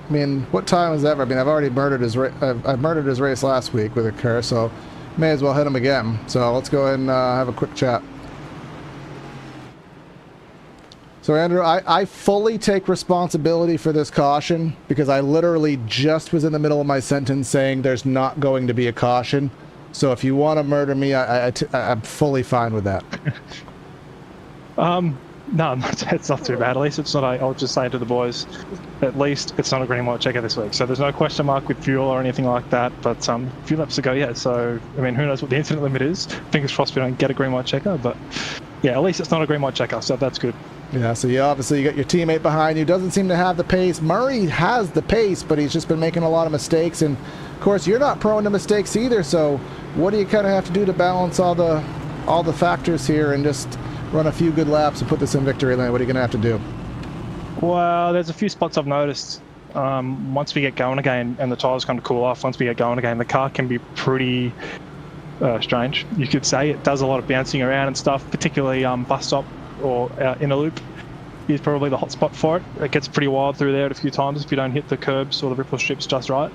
I mean, what time is that? I mean, I've already murdered his I've murdered his race last week with a curse, so may as well hit him again. So let's go ahead and have a quick chat. So, Andrew, I fully take responsibility for this caution because I literally just was in the middle of my sentence saying there's not going to be a caution. So if you want to murder me, I'm fully fine with that. No, it's not too bad. At least it's not. I'll just say to the boys, at least it's not a green white checker this week. So there's no question mark with fuel or anything like that. But a few laps to go, yeah. So I mean, who knows what the incident limit is? Fingers crossed we don't get a green white checker. But yeah, at least it's not a green white checker. So that's good. Yeah. So obviously you got your teammate behind you. Doesn't seem to have the pace. Murray has the pace, but he's just been making a lot of mistakes. And of course, you're not prone to mistakes either. So what do you kind of have to do to balance all the factors here and just run a few good laps and put this in victory lane? What are you going to have to do? Well, there's a few spots I've noticed. Once we get going again and the tyres kind of cool off, once we get going again, the car can be pretty strange. You could say it does a lot of bouncing around and stuff, particularly bus stop or inner loop is probably the hot spot for it. It gets pretty wild through there a few times if you don't hit the curbs or the ripple strips just right.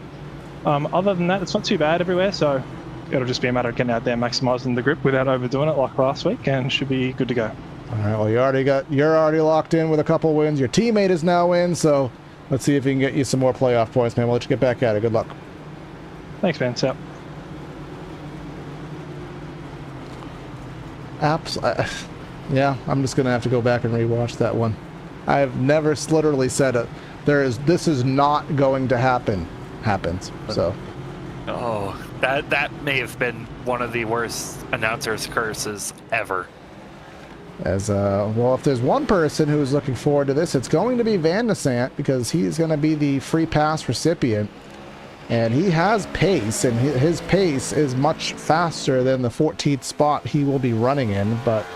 Other than that, it's not too bad everywhere, so it'll just be a matter of getting out there, maximising the grip without overdoing it like last week, and should be good to go. All right, well, you're already locked in with a couple wins. Your teammate is now in, so let's see if he can get you some more playoff points, man. We'll let you get back at it. Good luck. Thanks, man. So. Yeah, I'm just going to have to go back and rewatch that one. I've never literally said it. This is not going to happen. Happens. So. Oh, that may have been one of the worst announcer's curses ever. Well, if there's one person who's looking forward to this, it's going to be Van de Sant, because he's going to be the free pass recipient. And he has pace, and his pace is much faster than the 14th spot he will be running in. But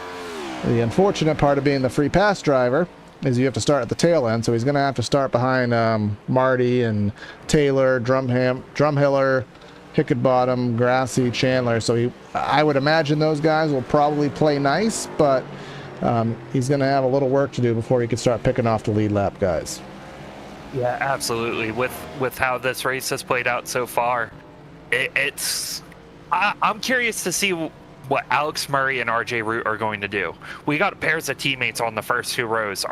the unfortunate part of being the free pass driver is you have to start at the tail end, so he's going to have to start behind Marty and Taylor, Drumhiller, Hickenbottom, Grassy, Chandler. So I would imagine those guys will probably play nice, but he's going to have a little work to do before he can start picking off the lead lap guys. Yeah, absolutely. With how this race has played out so far, I'm curious to see what Alex Murray and RJ Root are going to do. We got pairs of teammates on the first 2 rows.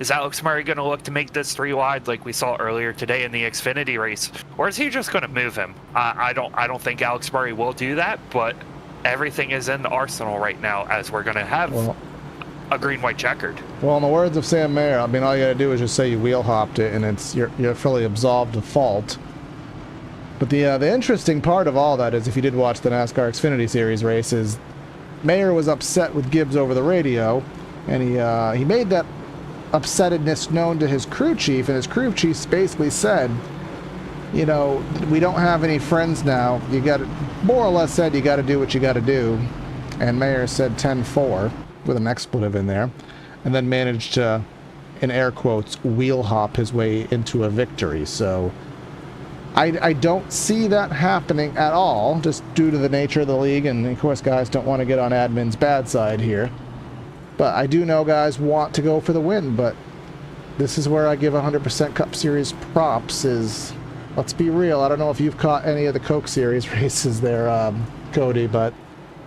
Is Alex Murray going to look to make this 3 wide like we saw earlier today in the Xfinity race, or is he just going to move him? I don't think Alex Murray will do that, but everything is in the arsenal right now, as we're going to have a green-white checkered. Well, in the words of Sam Mayer, I mean, all you got to do is just say you wheel hopped it, and you're fully absolved of fault. But the interesting part of all that is, if you did watch the NASCAR Xfinity Series races, Mayer was upset with Gibbs over the radio, and he made that upsetness known to his crew chief, and his crew chief basically said, we don't have any friends now. You got to, more or less said, you got to do what you got to do. And Mayer said 10-4 with an expletive in there, and then managed to, in air quotes, wheel hop his way into a victory. So I don't see that happening at all, just due to the nature of the league, and of course guys don't want to get on admin's bad side here. But I do know guys want to go for the win, but this is where I give 100% Cup Series props is, let's be real, I don't know if you've caught any of the Coke Series races there, Cody, but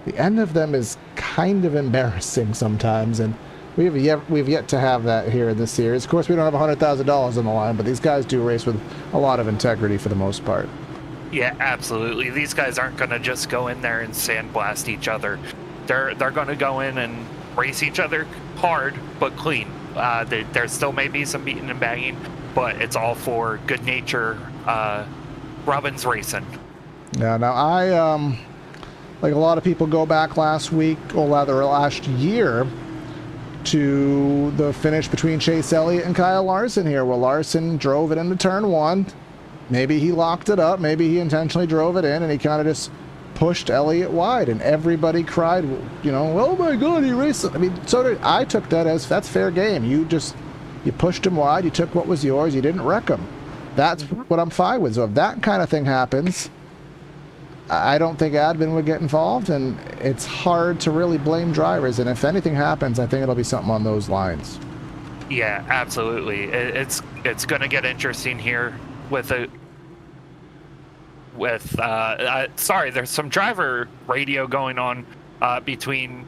the end of them is kind of embarrassing sometimes, and we've yet to have that here in this series. Of course, we don't have $100,000 on the line, but these guys do race with a lot of integrity for the most part. Yeah, absolutely. These guys aren't going to just go in there and sandblast each other. They're going to go in and race each other hard but clean. There still may be some beating and banging, but it's all for good nature. Robbins racing. Yeah. Now I like a lot of people go back last week, or rather last year, to the finish between Chase Elliott and Kyle Larson here. Well, Larson drove it into turn 1. Maybe he locked it up. Maybe he intentionally drove it in, and he kind of just pushed Elliott wide, and everybody cried, you know, oh my God, he raced. I mean, so did I. Took that as that's fair game. You pushed him wide. You took what was yours. You didn't wreck him. That's what I'm fine with. So if that kind of thing happens, I don't think admin would get involved, and it's hard to really blame drivers. And if anything happens, I think it'll be something on those lines. Yeah, absolutely. It's going to get interesting here with sorry, there's some driver radio going on between,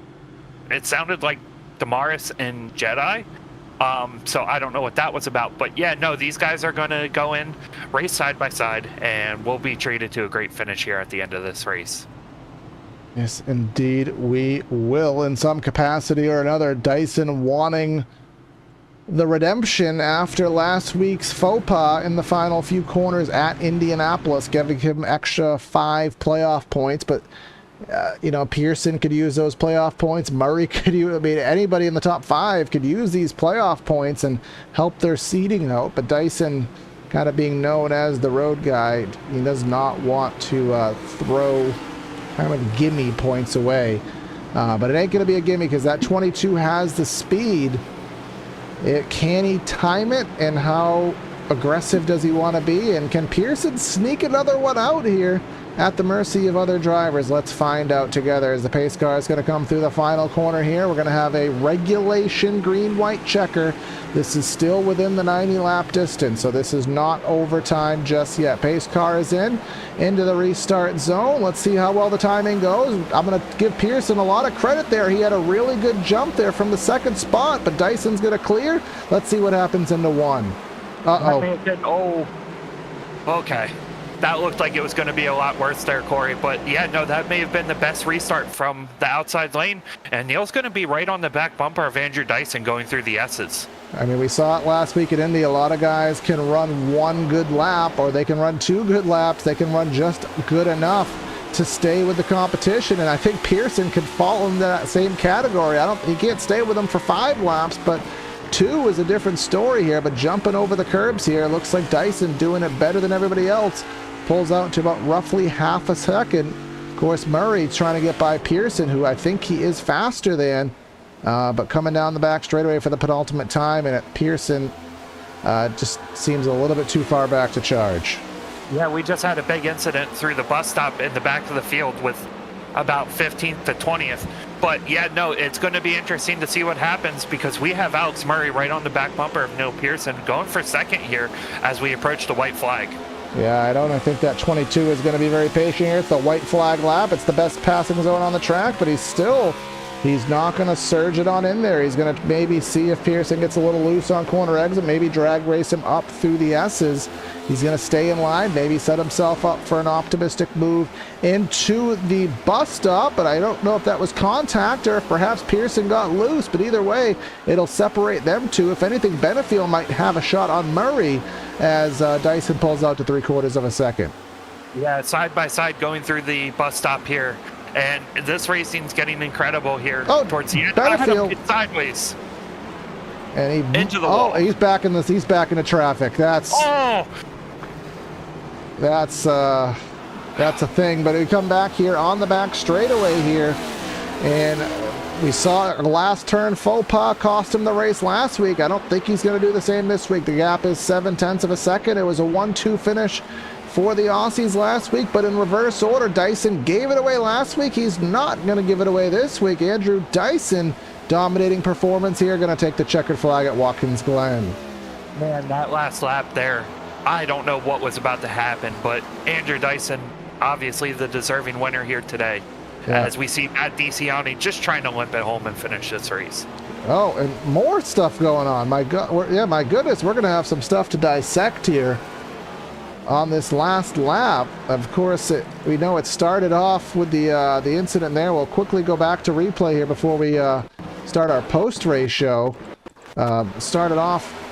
it sounded like Damaris and Jedi. So I don't know what that was about, but yeah, no, these guys are going to go in, race side by side, and we'll be treated to a great finish here at the end of this race. Yes, indeed, we will in some capacity or another. Dyson wanting the redemption after last week's faux pas in the final few corners at Indianapolis, giving him extra 5 playoff points, but you know, Pearson could use those playoff points. Murray could use, I mean, anybody in the top 5 could use these playoff points and help their seeding out. But Dyson, kind of being known as the road guy, he does not want to throw kind of gimme points away. But it ain't going to be a gimme because that 22 has the speed. Can he time it, and how aggressive does he want to be? And can Pearson sneak another one out here at the mercy of other drivers? Let's find out together as the pace car is going to come through the final corner here. We're going to have a regulation green-white checker. This is still within the 90-lap distance, so this is not overtime just yet. Pace car is into the restart zone. Let's see how well the timing goes. I'm going to give Pearson a lot of credit there. He had a really good jump there from the second spot, but Dyson's going to clear. Let's see what happens into 1. Oh, okay. That looked like it was going to be a lot worse there, Corey. But yeah, no, that may have been the best restart from the outside lane. And Neil's going to be right on the back bumper of Andrew Dyson going through the S's. I mean, we saw it last week at Indy. A lot of guys can run 1 good lap, or they can run 2 good laps. They can run just good enough to stay with the competition. And I think Pearson could fall into that same category. He can't stay with them for 5 laps, but 2 is a different story here. But jumping over the curbs here, looks like Dyson doing it better than everybody else. Pulls out to about roughly half a second. Of course, Murray trying to get by Pearson, who I think he is faster than, but coming down the back straightaway for the penultimate time, and Pearson just seems a little bit too far back to charge. Yeah, we just had a big incident through the bus stop in the back of the field with about 15th to 20th. But yeah, no, it's going to be interesting to see what happens, because we have Alex Murray right on the back bumper of Neil Pearson going for second here as we approach the white flag. Yeah, I think that 22 is going to be very patient here. It's the white flag lap. It's the best passing zone on the track, but he's not going to surge it on in there. He's going to maybe see if Pearson gets a little loose on corner exit, maybe drag race him up through the S's. He's going to stay in line, maybe set himself up for an optimistic move into the bus stop, but I don't know if that was contact or if perhaps Pearson got loose, but either way, it'll separate them two. If anything, Benefield might have a shot on Murray as Dyson pulls out to 3/4 of a second. Yeah, side by side going through the bus stop here. And this racing's getting incredible here towards the end. Benefield Sideways. And he into the wall. He's back in the traffic. That's a thing. But we come back here on the back straightaway here, and we saw our last turn faux pas cost him the race last week. I don't think he's going to do the same this week. The gap is 0.7 of a second. It was a 1-2 finish for the Aussies last week, but in reverse order. Dyson gave it away last week. He's not going to give it away this week. Andrew Dyson, dominating performance here, going to take the checkered flag at Watkins Glen. Man, that last lap there, I don't know what was about to happen, but Andrew Dyson, obviously the deserving winner here today. Yeah. As we see Matt DeCiani just trying to limp it home and finish this race. Oh, and more stuff going on. My goodness, we're going to have some stuff to dissect here. on this last lap. Of course, we know it started off with the incident there. We'll quickly go back to replay here before we start our post-race show. Started off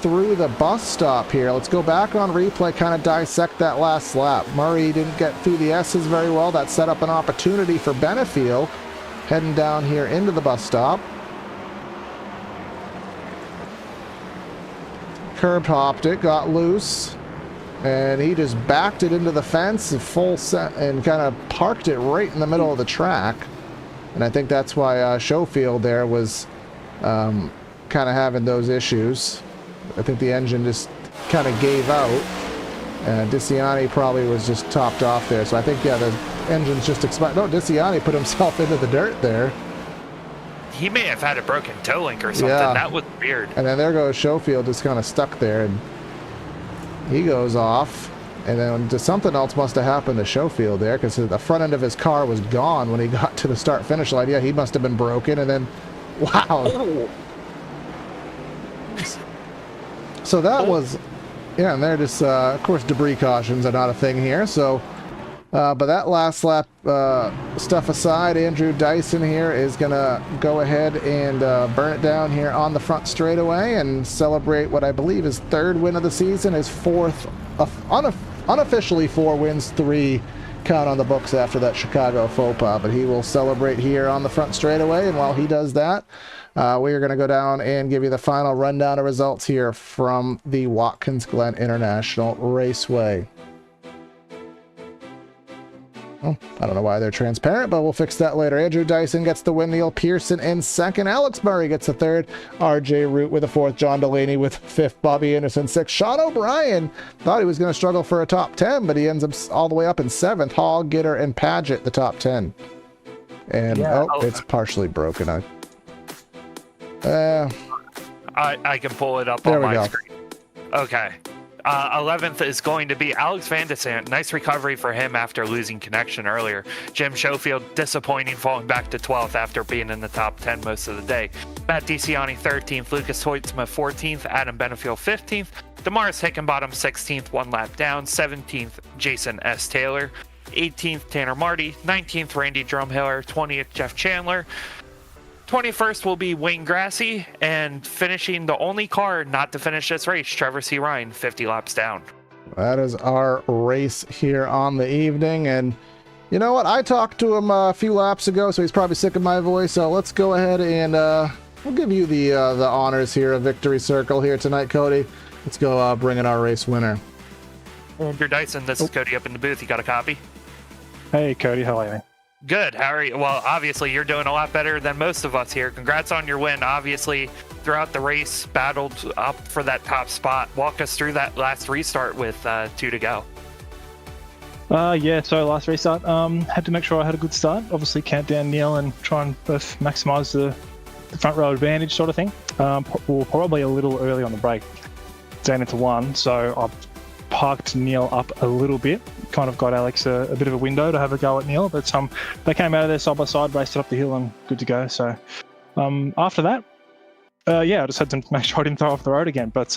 through the bus stop here. Let's go back on replay, kind of dissect that last lap. Murray didn't get through the S's very well. That set up an opportunity for Benefiel heading down here into the bus stop. Curb hopped it, got loose, and he just backed it into the fence full set and kind of parked it right in the middle of the track. And I think that's why Schofield there was kind of having those issues. I think the engine just kind of gave out. Diciani probably was just topped off there. So I think, yeah, the engine's just expired. No, Diciani put himself into the dirt there. He may have had a broken toe link or something. Yeah. That was weird. And then there goes Schofield, just kind of stuck there. And he goes off. And then just something else must have happened to Schofield there, because the front end of his car was gone when he got to the start-finish line. Yeah, he must have been broken. And then, wow. So that was, yeah, and they're just, of course, debris cautions are not a thing here. So, but that last lap stuff aside, Andrew Dyson here is going to go ahead and burn it down here on the front straightaway and celebrate what I believe is third win of the season, his fourth, unofficially 4 wins, 3 count on the books after that Chicago faux pas. But he will celebrate here on the front straightaway, and while he does that, we are going to go down and give you the final rundown of results here from the Watkins Glen International Raceway. Oh, I don't know why they're transparent, but we'll fix that later. Andrew Dyson gets the win. Neil Pearson in second. Alex Murray gets the third. RJ Root with a fourth. John Delaney with fifth. Bobby Anderson sixth. Sean O'Brien thought he was going to struggle for a top 10, but he ends up all the way up in seventh. Hall, Gitter, and Paget the top 10. And it's partially broken. I can pull it up on my screen. Okay. 11th is going to be Alex Van de Sant. Nice recovery for him after losing connection earlier. Jim Schofield, disappointing, falling back to 12th after being in the top 10 most of the day. Matt DeCiani, 13th. Lucas Hoytsma, 14th. Adam Benefiel, 15th. Damaris Hickenbottom, 16th, 1 lap down. 17th, Jason S. Taylor. 18th, Tanner Marty. 19th, Randy Drumhiller. 20th, Jeff Chandler. 21st will be Wayne Grassy, and finishing the only car not to finish this race, Trevor C. Ryan, 50 laps down. That is our race here on the evening, and you know what? I talked to him a few laps ago, so he's probably sick of my voice, so let's go ahead and we'll give you the honors here, a victory circle here tonight, Cody. Let's go bring in our race winner. Andrew Dyson, this is Cody up in the booth. You got a copy? Hey, Cody, how are you? Good. How are you? Well, obviously, you're doing a lot better than most of us here. Congrats on your win. Obviously, throughout the race, battled up for that top spot. Walk us through that last restart with 2 to go. Yeah, so last restart, had to make sure I had a good start. Obviously, count down Neil and try and both maximise the front row advantage sort of thing. We're probably a little early on the break, down into 1, so I've parked Neil up a little bit, kind of got Alex a bit of a window to have a go at Neil, but they came out of there side by side, raced it up the hill and good to go. So after that, I just had to make sure I didn't throw off the road again, but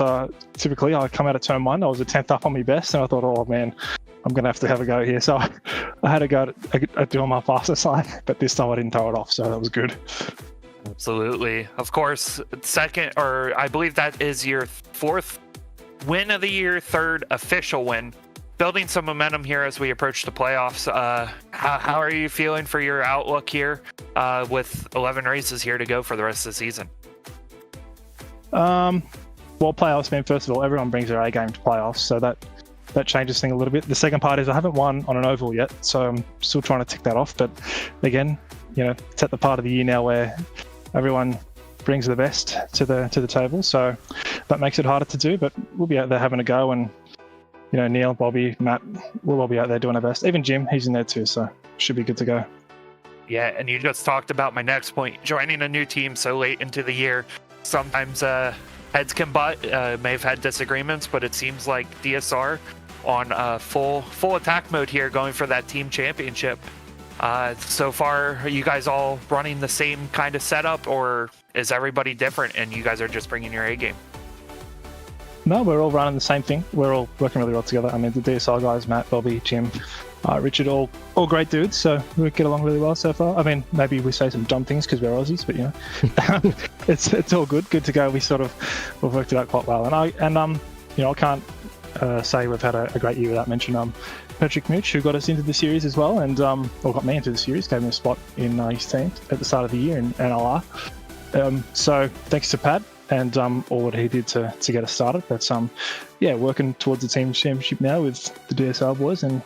typically I come out of turn 1, I was a 10th up on my best, and I thought, oh man, I'm going to have a go here. So I had a go at doing my fastest side, but this time I didn't throw it off, so that was good. Absolutely. Of course, second, or I believe that is your 4th win of the year, 3rd official win. Building some momentum here as we approach the playoffs. How are you feeling for your outlook here with 11 races here to go for the rest of the season? Well, playoffs mean, first of all, everyone brings their A game to playoffs, so that changes things a little bit. The second part is I haven't won on an oval yet, so I'm still trying to tick that off. But again, it's at the part of the year now where everyone brings the best to the table, so that makes it harder to do. But we'll be out there having a go, and Neil, Bobby, Matt, we'll all be out there doing our best. Even Jim, he's in there too, so should be good to go. Yeah, and you just talked about my next point. Joining a new team so late into the year, sometimes heads can butt. May have had disagreements, but it seems like DSR on full attack mode here, going for that team championship. So far, are you guys all running the same kind of setup, or is everybody different and you guys are just bringing your A game? No, we're all running the same thing. We're all working really well together. I mean, the DSR guys, Matt, Bobby, Jim, Richard, all great dudes. So we get along really well so far. I mean, maybe we say some dumb things because we're Aussies, but you know, it's all good. Good to go. We've worked it out quite well. And I can't say we've had a great year without mentioning Patrick Mooch, who got us into the series as well, and or got me into the series, gave me a spot in his team at the start of the year in NLR. So thanks to Pat and all what he did to get us started. That's working towards the team championship now with the DSR boys, and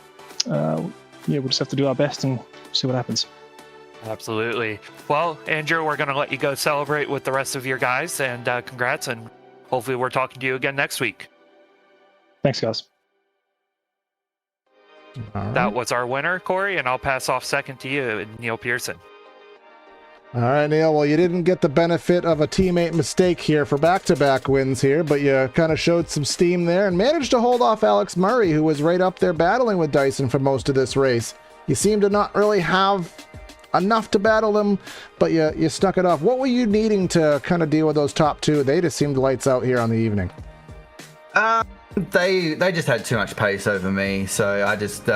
we'll just have to do our best and see what happens. Absolutely. Well, Andrew, we're going to let you go celebrate with the rest of your guys, and congrats, and hopefully we're talking to you again next week. Thanks, guys. That was our winner, Corey, and I'll pass off second to you, Neil Pearson. All right, Neil. Well, you didn't get the benefit of a teammate mistake here for back-to-back wins here, but you kind of showed some steam there and managed to hold off Alex Murray, who was right up there battling with Dyson for most of this race. You seem to not really have enough to battle him, but you stuck it off. What were you needing to kind of deal with those top two? They just seemed lights out here on the evening. They just had too much pace over me, so I just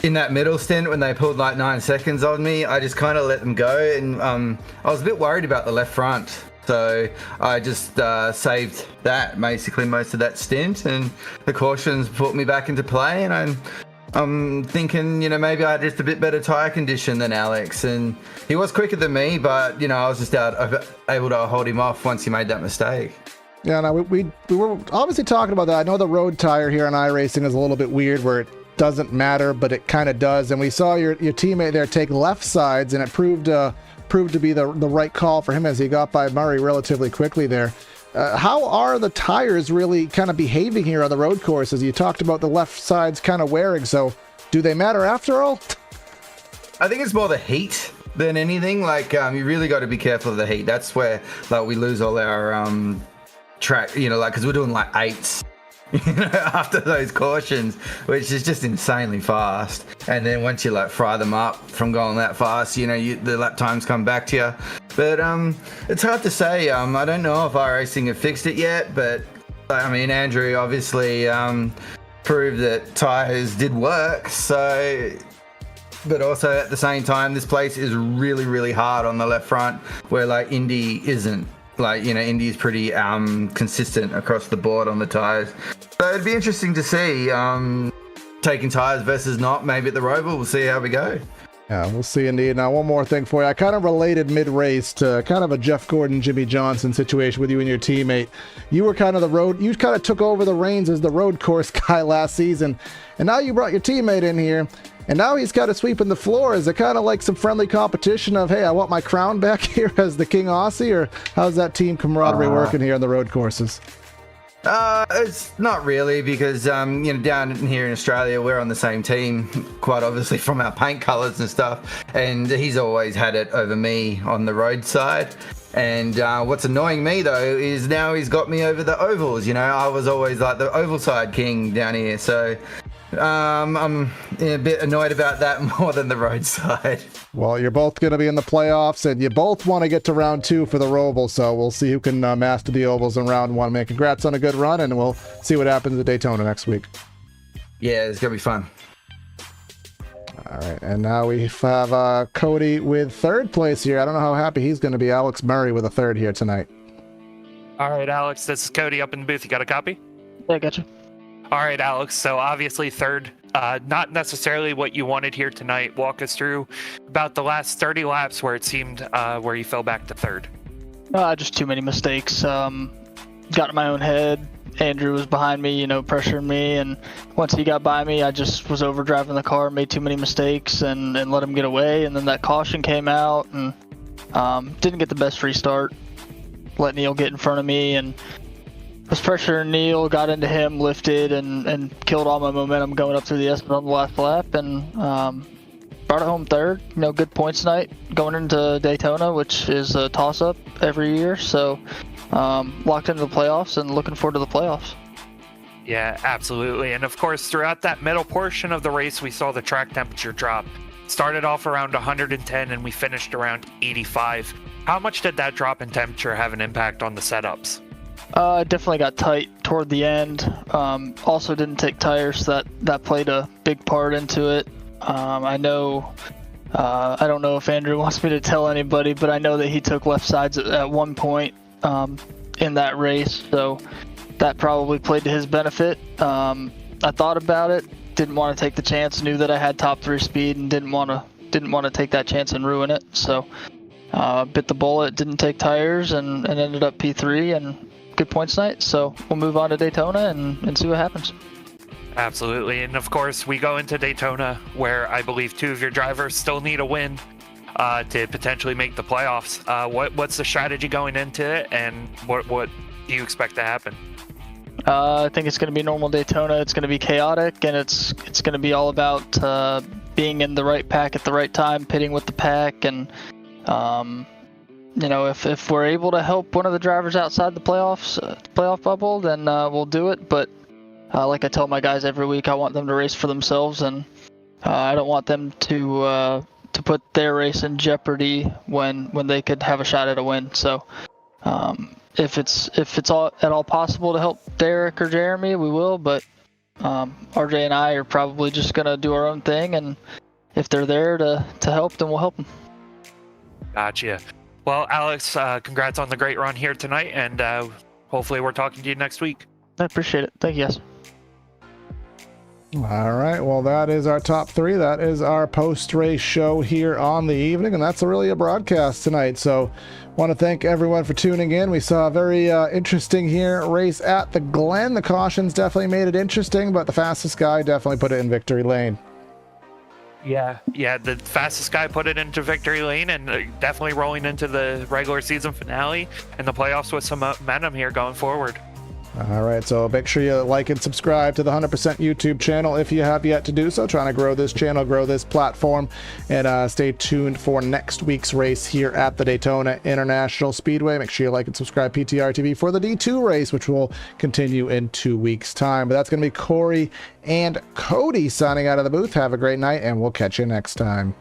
in that middle stint when they pulled like 9 seconds on me, I just kind of let them go, and I was a bit worried about the left front, so I just saved that basically most of that stint, and the cautions put me back into play, and I'm thinking, maybe I had just a bit better tyre condition than Alex, and he was quicker than me, but I was just able to hold him off once he made that mistake. Yeah, no, we were obviously talking about that. I know the road tire here on iRacing is a little bit weird where it doesn't matter, but it kind of does. And we saw your teammate there take left sides, and it proved to be the right call for him as he got by Murray relatively quickly there. How are the tires really kind of behaving here on the road courses? You talked about the left sides kind of wearing, so do they matter after all? I think it's more the heat than anything. Like, you really got to be careful of the heat. That's where we lose all our track, because we're doing like 8s after those cautions, which is just insanely fast. And then once you fry them up from going that fast, the lap times come back to you. But it's hard to say. I don't know if iRacing have fixed it yet, but I mean, Andrew obviously proved that tires did work. So, but also at the same time, this place is really, really hard on the left front, where Indy isn't. Indy is pretty consistent across the board on the tyres. So it'd be interesting to see taking tyres versus not, maybe at the Roval. We'll see how we go. Yeah, we'll see indeed. Now, one more thing for you. I kind of related mid-race to kind of a Jeff Gordon, Jimmy Johnson situation with you and your teammate. You were kind of you kind of took over the reins as the road course guy last season, and now you brought your teammate in here, and now he's kind of sweeping the floor. Is it kind of like some friendly competition of, hey, I want my crown back here as the King Aussie, or how's that team camaraderie working here on the road courses? It's not really, because down here in Australia we're on the same team, quite obviously from our paint colours and stuff, and he's always had it over me on the road side. And what's annoying me though is now he's got me over the ovals. I was always like the oval side king down here, so I'm a bit annoyed about that more than the road side. Well, you're both going to be in the playoffs, and you both want to get to round 2 for the Roval, so we'll see who can master the ovals in round 1. Man, congrats on a good run, and we'll see what happens at Daytona next week. Yeah, it's going to be fun. All right, and now we have Cody with 3rd place here. I don't know how happy he's going to be. Alex Murray with a 3rd here tonight. All right, Alex, this is Cody up in the booth. You got a copy? Yeah, gotcha. All right, Alex. So obviously 3rd, not necessarily what you wanted here tonight. Walk us through about the last 30 laps where it seemed where you fell back to 3rd. Just too many mistakes. Got in my own head. Andrew was behind me, pressuring me, and once he got by me, I just was overdriving the car, made too many mistakes, and let him get away. And then that caution came out, and didn't get the best restart. Let Neil get in front of me, and was pressuring Neil, got into him, lifted, and killed all my momentum going up through the S on the last lap, and brought it home 3rd. Good points tonight going into Daytona, which is a toss-up every year. So locked into the playoffs and looking forward to the playoffs. Yeah, absolutely. And of course, throughout that middle portion of the race, we saw the track temperature drop. Started off around 110 and we finished around 85. How much did that drop in temperature have an impact on the setups? Definitely got tight toward the end. Also didn't take tires, so that played a big part into it. I know, I don't know if Andrew wants me to tell anybody, but I know that he took left sides at one point in that race, so that probably played to his benefit. I thought about it, didn't want to take the chance, knew that I had top 3 speed, and didn't want to take that chance and ruin it. So bit the bullet, didn't take tires, and ended up P3 and good points night. So we'll move on to Daytona and see what happens. Absolutely. And of course, we go into Daytona where I believe 2 of your drivers still need a win to potentially make the playoffs. What's the strategy going into it, and what do you expect to happen? I think it's going to be normal Daytona. It's going to be chaotic, and it's going to be all about being in the right pack at the right time, pitting with the pack, and if we're able to help one of the drivers outside the playoff bubble, then we'll do it. But like I tell my guys every week, I want them to race for themselves, and I don't want them to put their race in jeopardy when they could have a shot at a win. So if it's at all possible to help Derek or Jeremy, we will. But RJ and I are probably just gonna do our own thing, and if they're there to help, then we'll help them. Gotcha. Well, Alex, congrats on the great run here tonight, and hopefully we're talking to you next week. I appreciate it. Thank you, guys. All right, well, that is our top 3. That is our post-race show here on the evening, and that's really a broadcast tonight. So want to thank everyone for tuning in. We saw a very interesting here race at the Glen. The cautions definitely made it interesting, but the fastest guy definitely put it in victory lane. Yeah, the fastest guy put it into victory lane, and definitely rolling into the regular season finale and the playoffs with some momentum here going forward. All right, so make sure you like and subscribe to the 100% YouTube channel if you have yet to do so. Trying to grow this channel, grow this platform, and stay tuned for next week's race here at the Daytona International Speedway. Make sure you like and subscribe PTR TV for the D2 race, which will continue in 2 weeks' time. But that's going to be Corey and Cody signing out of the booth. Have a great night, and we'll catch you next time.